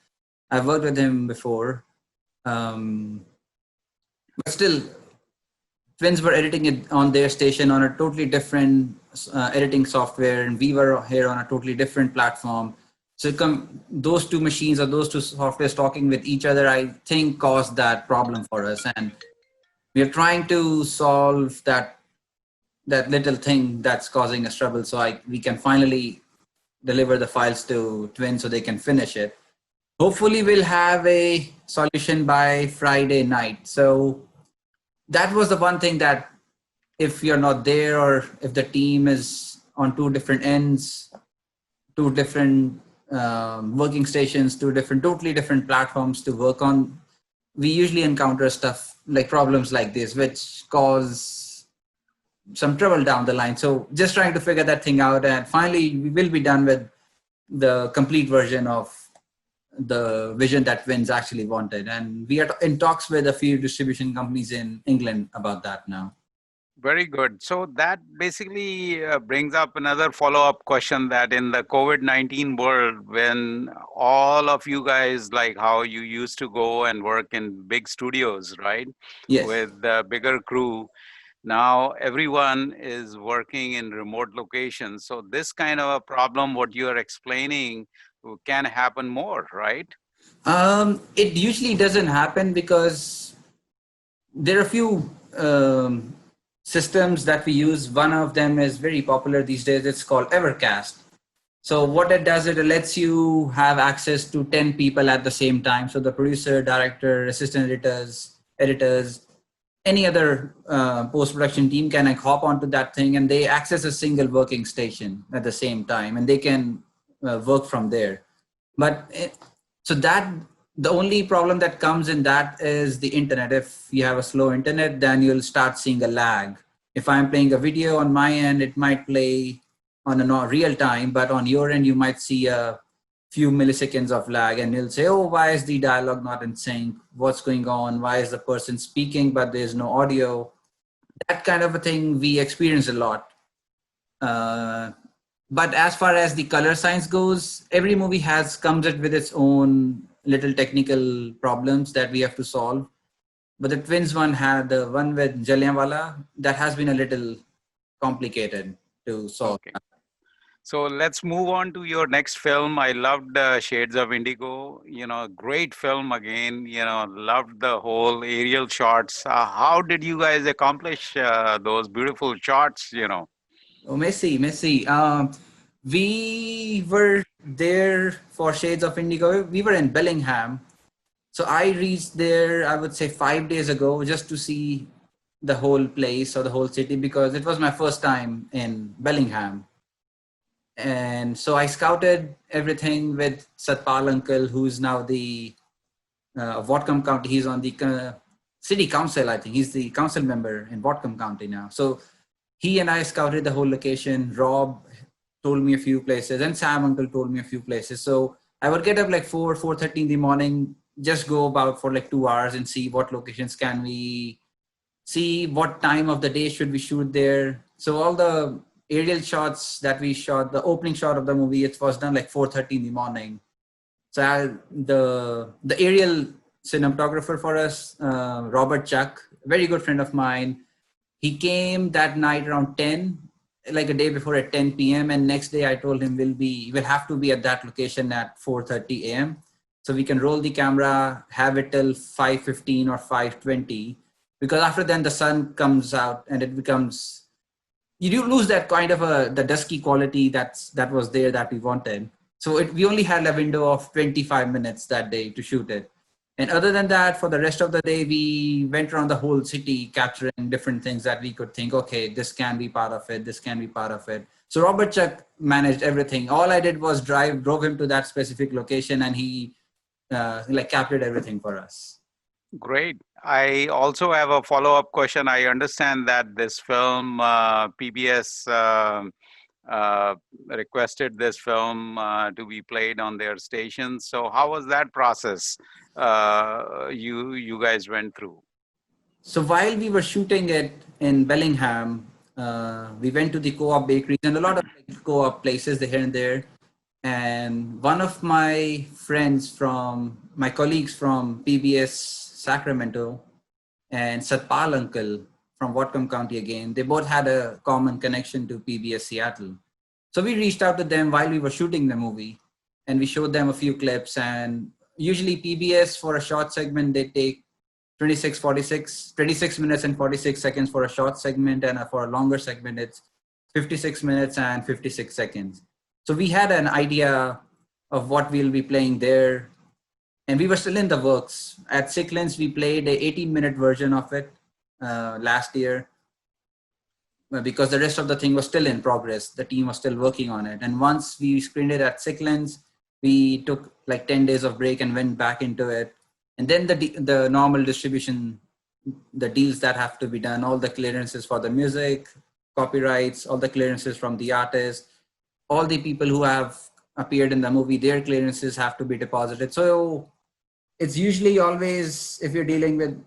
I've worked with him before. But still, Twins were editing it on their station on a totally different editing software, and we were here on a totally different platform. So those two machines or those two softwares talking with each other, I think caused that problem for us. And we are trying to solve that little thing that's causing us trouble so we can finally deliver the files to Twins so they can finish it. Hopefully we'll have a solution by Friday night. So that was the one thing that if you're not there or if the team is on 2 different ends, 2 different working stations, 2 totally different platforms to work on, we usually encounter problems like this, which cause some trouble down the line. So just trying to figure that thing out, and finally we will be done with the complete version of the vision that Twins actually wanted. And we are in talks with a few distribution companies in England about that now. Very good. So that basically brings up another follow-up question, that in the COVID-19 world, when all of you guys, like how you used to go and work in big studios, right? Yes. With the bigger crew, now everyone is working in remote locations. So this kind of a problem, what you are explaining, can happen more, right? It usually doesn't happen because there are a few systems that we use. One of them is very popular these days. It's called Evercast. So what it does, it lets you have access to 10 people at the same time. So the producer, director, assistant editors, any other post-production team can hop onto that thing and they access a single working station at the same time, and they can work from there. But the only problem that comes in that is the internet. If you have a slow internet, then you'll start seeing a lag. If I'm playing a video on my end, it might play on a real time, but on your end, you might see a few milliseconds of lag, and you'll say, oh, why is the dialogue not in sync? What's going on? Why is the person speaking, but there's no audio? That kind of a thing we experience a lot. But as far as the color science goes, every movie comes with its own little technical problems that we have to solve. But the Twins one the one with Jallianwala, that has been a little complicated to solve. Okay. So let's move on to your next film. I loved Shades of Indigo. Great film again. Loved the whole aerial shots. How did you guys accomplish those beautiful shots? Oh, messy. We were there for Shades of Indigo. We were in Bellingham. So I reached there, I would say 5 days ago, just to see the whole place or the whole city, because it was my first time in Bellingham. And so I scouted everything with Satpal uncle, who's now the Whatcom County. He's on the city council, I think. He's the council member in Whatcom County now. So he and I scouted the whole location. Rob told me a few places, and Sam uncle told me a few places. So I would get up like 4:30 in the morning, just go about for like 2 hours and see what locations can we see, what time of the day should we shoot there. So all the aerial shots that we shot, the opening shot of the movie, it was done like 4:30 in the morning. So the aerial cinematographer for us, Robert Chuck, a very good friend of mine, he came that night around 10, like a day before at 10 p.m. And next day I told him we'll have to be at that location at 4:30 a.m. So we can roll the camera, have it till 5:15 or 5:20, because after then the sun comes out and it becomes, you do lose that kind of the dusky quality that was there that we wanted. So we only had a window of 25 minutes that day to shoot it. And other than that, for the rest of the day, we went around the whole city capturing different things that we could think, okay, this can be part of it, this can be part of it. So Robert Chuck managed everything. All I did was drove him to that specific location, and he captured everything for us. Great. I also have a follow-up question. I understand that this film, PBS requested this film to be played on their stations. So how was that process you guys went through? So while we were shooting it in Bellingham, we went to the co-op bakeries and a lot of co-op places here and there. And one of my colleagues from PBS Sacramento and Satpal uncle from Whatcom County again, they both had a common connection to PBS Seattle. So we reached out to them while we were shooting the movie, and we showed them a few clips. And usually PBS, for a short segment, they take 26 minutes and 46 seconds for a short segment, and for a longer segment, it's 56 minutes and 56 seconds. So we had an idea of what we'll be playing there, and we were still in the works. At Sikhlens, we played a 18-minute version of it last year, because the rest of the thing was still in progress. The team was still working on it. And once we screened it at Sikhlens, we took like 10 days of break and went back into it. And then the normal distribution, the deals that have to be done, all the clearances for the music, copyrights, all the clearances from the artist, all the people who have appeared in the movie, their clearances have to be deposited. So it's usually always, if you're dealing with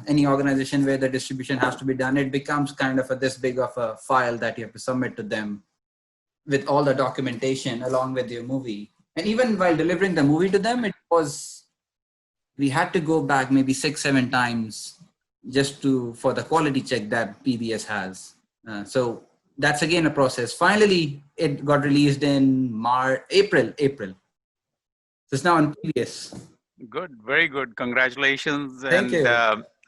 any organization where the distribution has to be done, it becomes kind of this big of a file that you have to submit to them with all the documentation along with your movie. And even while delivering the movie to them, we had to go back maybe 6-7 times just for the quality check that PBS has. So that's again a process. Finally, it got released in April. So it's now on PBS. Good, very good. Congratulations. Thank you.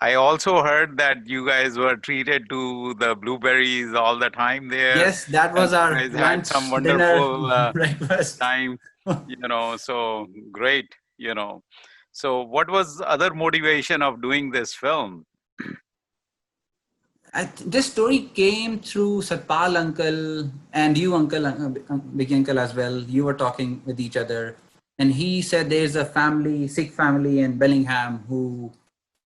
I also heard that you guys were treated to the blueberries all the time there. Yes, that was our lunch, lunch, had some wonderful dinner, breakfast time, so great, So what was the other motivation of doing this film? This story came through Satpal uncle and you, Big uncle as well. You were talking with each other. And he said there's a Sikh family in Bellingham who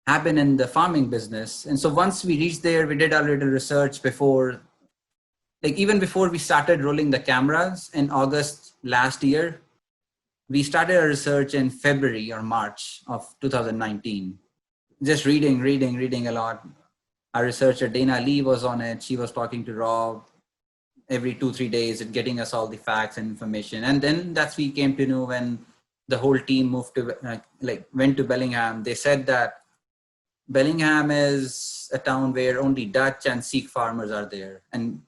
have been in the farming business. And so once we reached there, we did our little research even before we started rolling the cameras in August last year. We started our research in February or March of 2019. Just reading a lot. Our researcher, Dana Lee, was on it. She was talking to Rob every 2-3 days and getting us all the facts and information. And then that's we came to know when the whole team went to Bellingham. They said that Bellingham is a town where only Dutch and Sikh farmers are there. And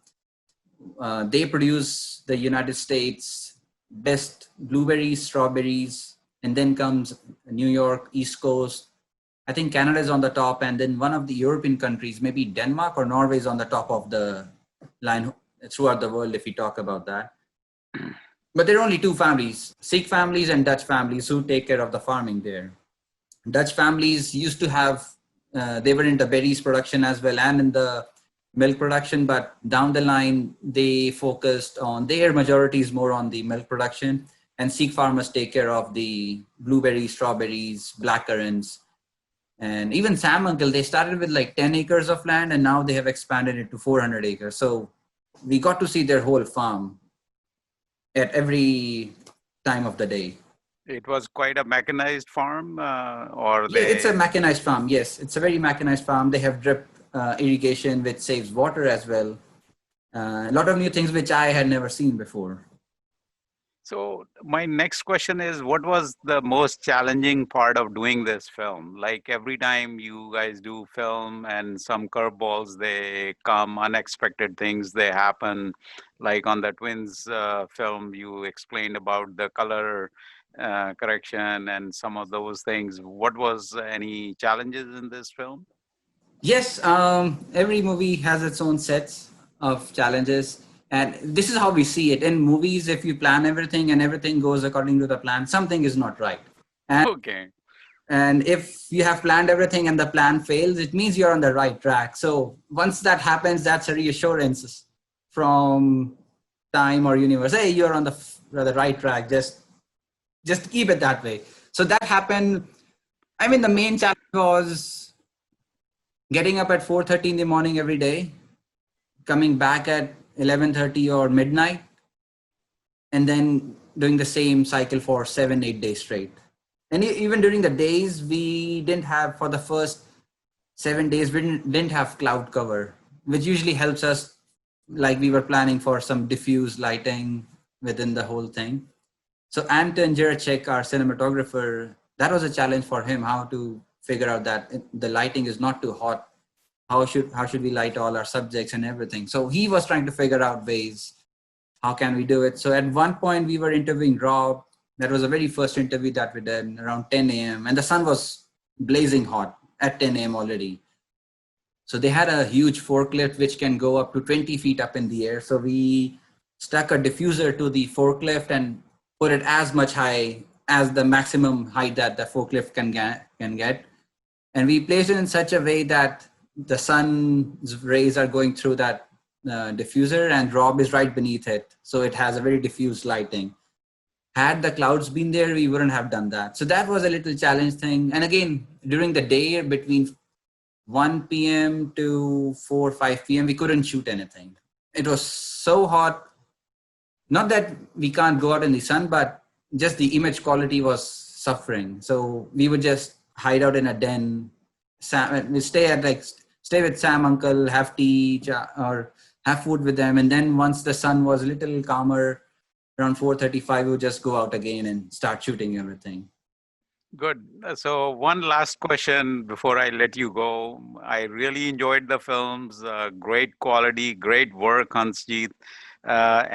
they produce the United States best blueberries, strawberries, and then comes New York, East Coast. I think Canada is on the top, and then one of the European countries, maybe Denmark or Norway, is on the top of the line throughout the world if we talk about that. But there are only two families, Sikh families and Dutch families, who take care of the farming there. Dutch families used to have, they were in the berries production as well and in the milk production, but down the line, they focused on, their majority is more on the milk production, and Sikh farmers take care of the blueberries, strawberries, blackcurrants, and even Sam Uncle, they started with like 10 acres of land, and now they have expanded it to 400 acres. So we got to see their whole farm at every time of the day. It was quite a mechanized farm, or Yeah, it's a mechanized farm. Yes, it's a very mechanized farm. They have drip irrigation, which saves water as well. A lot of new things which I had never seen before. So my next question is, what was the most challenging part of doing this film? Like every time you guys do film and some curveballs, they come, unexpected things, they happen. Like on the Twins film, you explained about the color correction and some of those things. What was any challenges in this film? Yes, every movie has its own sets of challenges. And this is how we see it. In movies, if you plan everything and everything goes according to the plan, something is not right. And, okay. And if you have planned everything and the plan fails, it means you're on the right track. So once that happens, that's a reassurance from time or universe. Hey, you're on the right track. Just keep it that way. So that happened. I mean, the main challenge was getting up at 4:30 in the morning every day, coming back at 11:30 or midnight, and then doing the same cycle for 7-8 days straight. And even during the days, we didn't have, for the first 7 days, we didn't have cloud cover, which usually helps us, like we were planning for some diffuse lighting within the whole thing. So Anton Juracek, our cinematographer, that was a challenge for him, how to figure out that the lighting is not too hot. How should we light all our subjects and everything? So he was trying to figure out ways, how can we do it? So at one point we were interviewing Rob. That was the very first interview that we did around 10 a.m. And the sun was blazing hot at 10 a.m. already. So they had a huge forklift which can go up to 20 feet up in the air. So we stuck a diffuser to the forklift and put it as much high as the maximum height that the forklift can get. And we placed it in such a way that the sun's rays are going through that diffuser, and Rob is right beneath it. So it has a very diffuse lighting. Had the clouds been there, we wouldn't have done that. So that was a little challenge thing. And again, during the day between 1 p.m. to 4 or 5 p.m., we couldn't shoot anything. It was so hot. Not that we can't go out in the sun, but just the image quality was suffering. So we would just hide out in a den. We stay with Sam Uncle, have tea or have food with them. And then once the sun was a little calmer, around 4:35, we would just go out again and start shooting everything. Good. So one last question before I let you go. I really enjoyed the films. Great quality, great work, Hansjeet.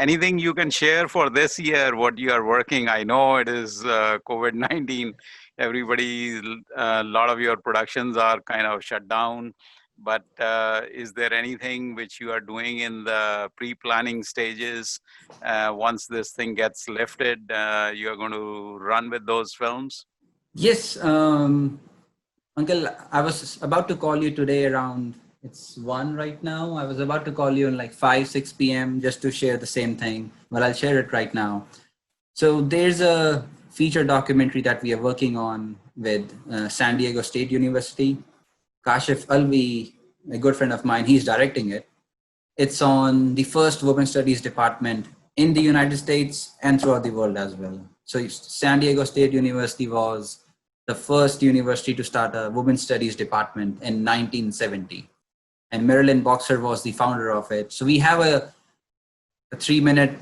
Anything you can share for this year, what you are working? I know it is COVID-19. Everybody, a lot of your productions are kind of shut down. But is there anything which you are doing in the pre-planning stages? Once this thing gets lifted, you are going to run with those films? Yes, Uncle, I was about to call you today around, it's 1 right now. I was about to call you in like 5, 6 p.m. just to share the same thing, but I'll share it right now. So there's a feature documentary that we are working on with San Diego State University. Kashif Alvi, a good friend of mine, he's directing it. It's on the first women's studies department in the United States and throughout the world as well. So San Diego State University was the first university to start a women's studies department in 1970. And Marilyn Boxer was the founder of it. So we have a 3-minute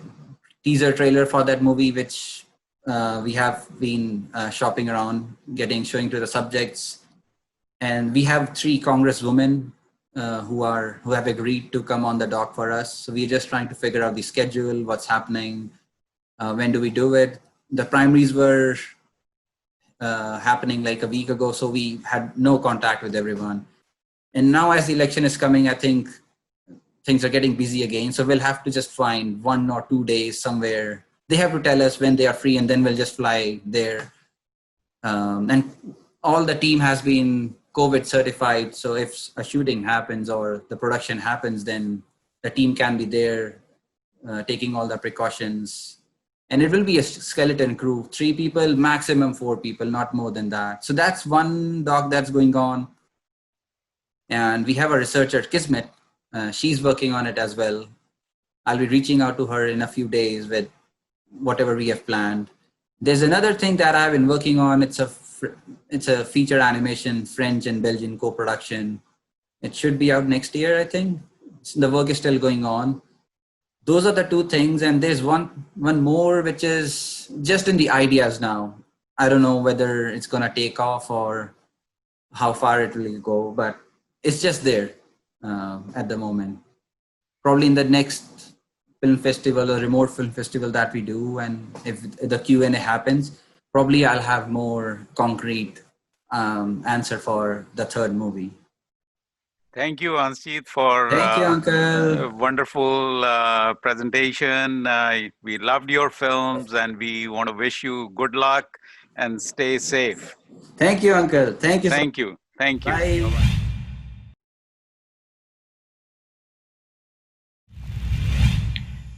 teaser trailer for that movie, which we have been shopping around, showing to the subjects. And we have 3 congresswomen who have agreed to come on the dock for us. So we're just trying to figure out the schedule, what's happening, when do we do it. The primaries were happening like a week ago, so we had no contact with everyone. And now as the election is coming, I think things are getting busy again. So we'll have to just find 1 or 2 days somewhere. They have to tell us when they are free, and then we'll just fly there. And all the team has been COVID certified. So if a shooting happens or the production happens, then the team can be there taking all the precautions. And it will be a skeleton crew, 3 people, maximum 4 people, not more than that. So that's one doc that's going on. And we have a researcher, Kismet. She's working on it as well. I'll be reaching out to her in a few days with whatever we have planned. There's another thing that I've been working on. It's a feature animation, French and Belgian co-production. It should be out next year, I think. The work is still going on. Those are the 2 things. And there's one more, which is just in the ideas now. I don't know whether it's going to take off or how far it will go, but it's just there at the moment. Probably in the next film festival or remote film festival that we do, and if the Q&A happens, probably I'll have more concrete answer for the 3rd movie. Thank you, Anshit, for Thank you, Uncle. a wonderful presentation. We loved your films, and we want to wish you good luck and stay safe. Thank you, Uncle. Thank you. Thank you. Thank you. Bye. Bye-bye.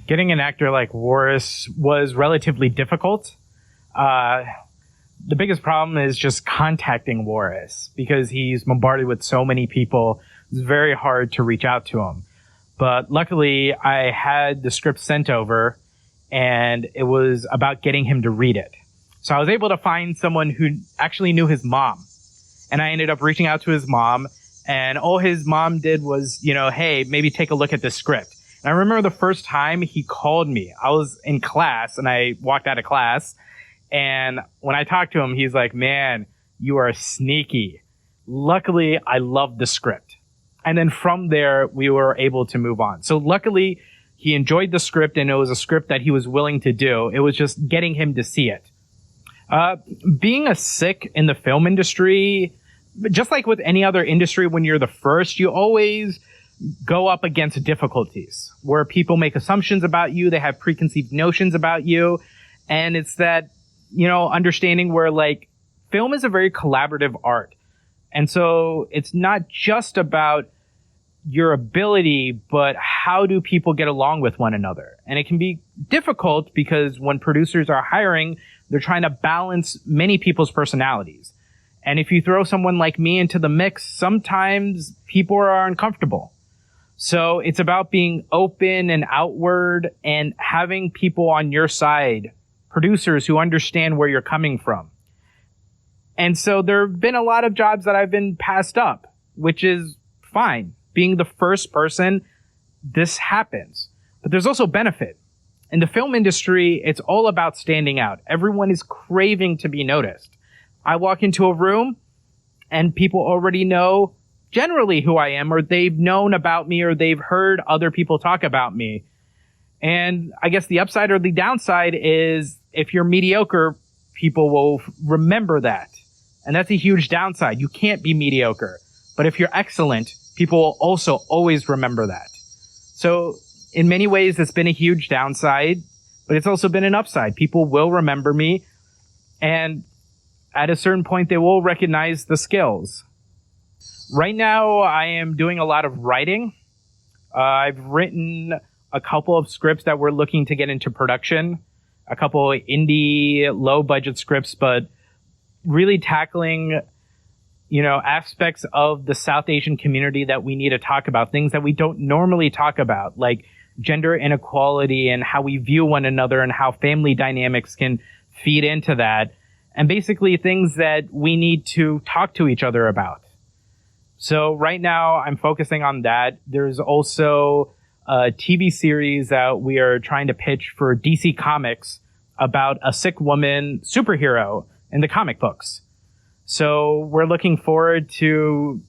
Getting an actor like Warris was relatively difficult. The biggest problem is just contacting Warris because he's bombarded with so many people. It's very hard to reach out to him. But luckily, I had the script sent over, and it was about getting him to read it. So I was able to find someone who actually knew his mom. And I ended up reaching out to his mom, and all his mom did was, hey, maybe take a look at this script. And I remember the first time he called me. I was in class, and I walked out of class. And when I talked to him, he's like, man, you are sneaky. Luckily, I loved the script. And then from there, we were able to move on. So luckily, he enjoyed the script, and it was a script that he was willing to do. It was just getting him to see it. Being a Sikh in the film industry, just like with any other industry, when you're the first, you always go up against difficulties where people make assumptions about you. They have preconceived notions about you. And it's that, understanding where film is a very collaborative art. And so it's not just about your ability, but how do people get along with one another? And it can be difficult because when producers are hiring, they're trying to balance many people's personalities. And if you throw someone like me into the mix, sometimes people are uncomfortable. So it's about being open and outward and having people on your side, producers who understand where you're coming from. And so there have been a lot of jobs that I've been passed up, which is fine. Being the first person, this happens. But there's also benefit. In the film industry, it's all about standing out. Everyone is craving to be noticed. I walk into a room and people already know generally who I am, or they've known about me, or they've heard other people talk about me. And I guess the upside or the downside is if you're mediocre, people will remember that. And that's a huge downside. You can't be mediocre. But if you're excellent, people will also always remember that. So in many ways, it's been a huge downside, but it's also been an upside. People will remember me. And at a certain point, they will recognize the skills. Right now, I am doing a lot of writing. I've written a couple of scripts that we're looking to get into production, a couple of indie, low-budget scripts, but really tackling, aspects of the South Asian community that we need to talk about, things that we don't normally talk about, like gender inequality and how we view one another and how family dynamics can feed into that, and basically things that we need to talk to each other about. So right now I'm focusing on that. There's also a TV series that we are trying to pitch for DC Comics about a Sikh woman superhero in the comic books. So we're looking forward to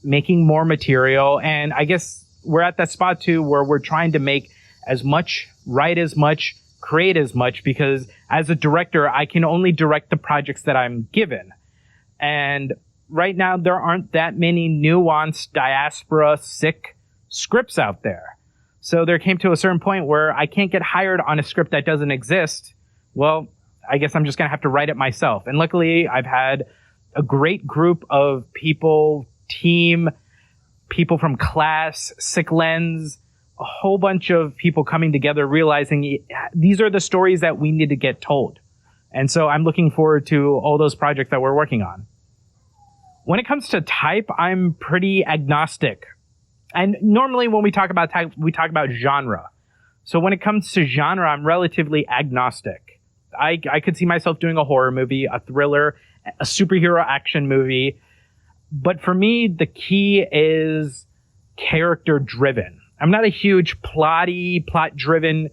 making more material. And I guess we're at that spot too where we're trying to make as much, write as much, create as much, because as a director, I can only direct the projects that I'm given. And right now, there aren't that many nuanced diaspora Sikh scripts out there. So there came to a certain point where I can't get hired on a script that doesn't exist. Well, I guess I'm just going to have to write it myself. And luckily, I've had a great group of people, team, people from class, Sikhlens, a whole bunch of people coming together, realizing these are the stories that we need to get told. And so I'm looking forward to all those projects that we're working on. When it comes to type, I'm pretty agnostic. And normally when we talk about type, we talk about genre. So when it comes to genre, I'm relatively agnostic. I could see myself doing a horror movie, a thriller, a superhero action movie. But for me, the key is character driven. I'm not a huge plot-driven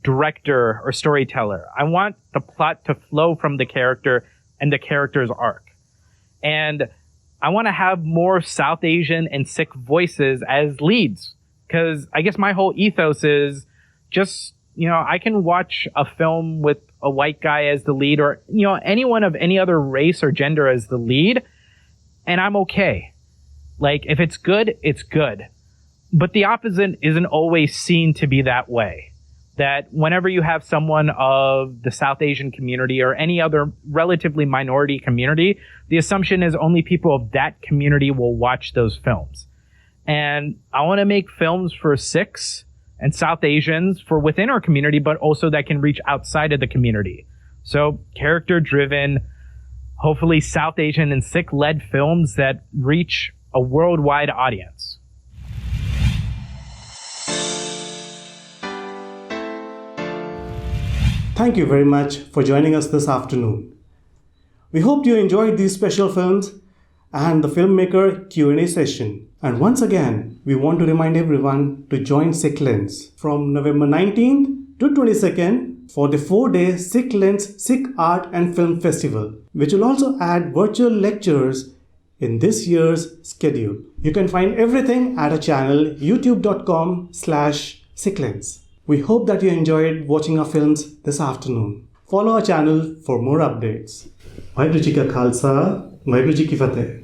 director or storyteller. I want the plot to flow from the character and the character's arc. And I want to have more South Asian and Sikh voices as leads. Because I guess my whole ethos is just, I can watch a film with a white guy as the lead or, anyone of any other race or gender as the lead, and I'm okay. Like, if it's good, it's good. But the opposite isn't always seen to be that way. That whenever you have someone of the South Asian community or any other relatively minority community, the assumption is only people of that community will watch those films. And I want to make films for Sikhs and South Asians for within our community, but also that can reach outside of the community. So character-driven, hopefully South Asian and Sikh-led films that reach a worldwide audience. Thank you very much for joining us this afternoon. We hope you enjoyed these special films and the filmmaker Q&A session. And once again, we want to remind everyone to join Sikhlens from November 19th to 22nd for the 4-day Sikhlens Sikh Art and Film Festival, which will also add virtual lectures in this year's schedule. You can find everything at our channel youtube.com/Sikhlens. We hope that you enjoyed watching our films this afternoon. Follow our channel for more updates. Vaheguru Ji Ka Khalsa, Vaheguru Ji Ki Fateh.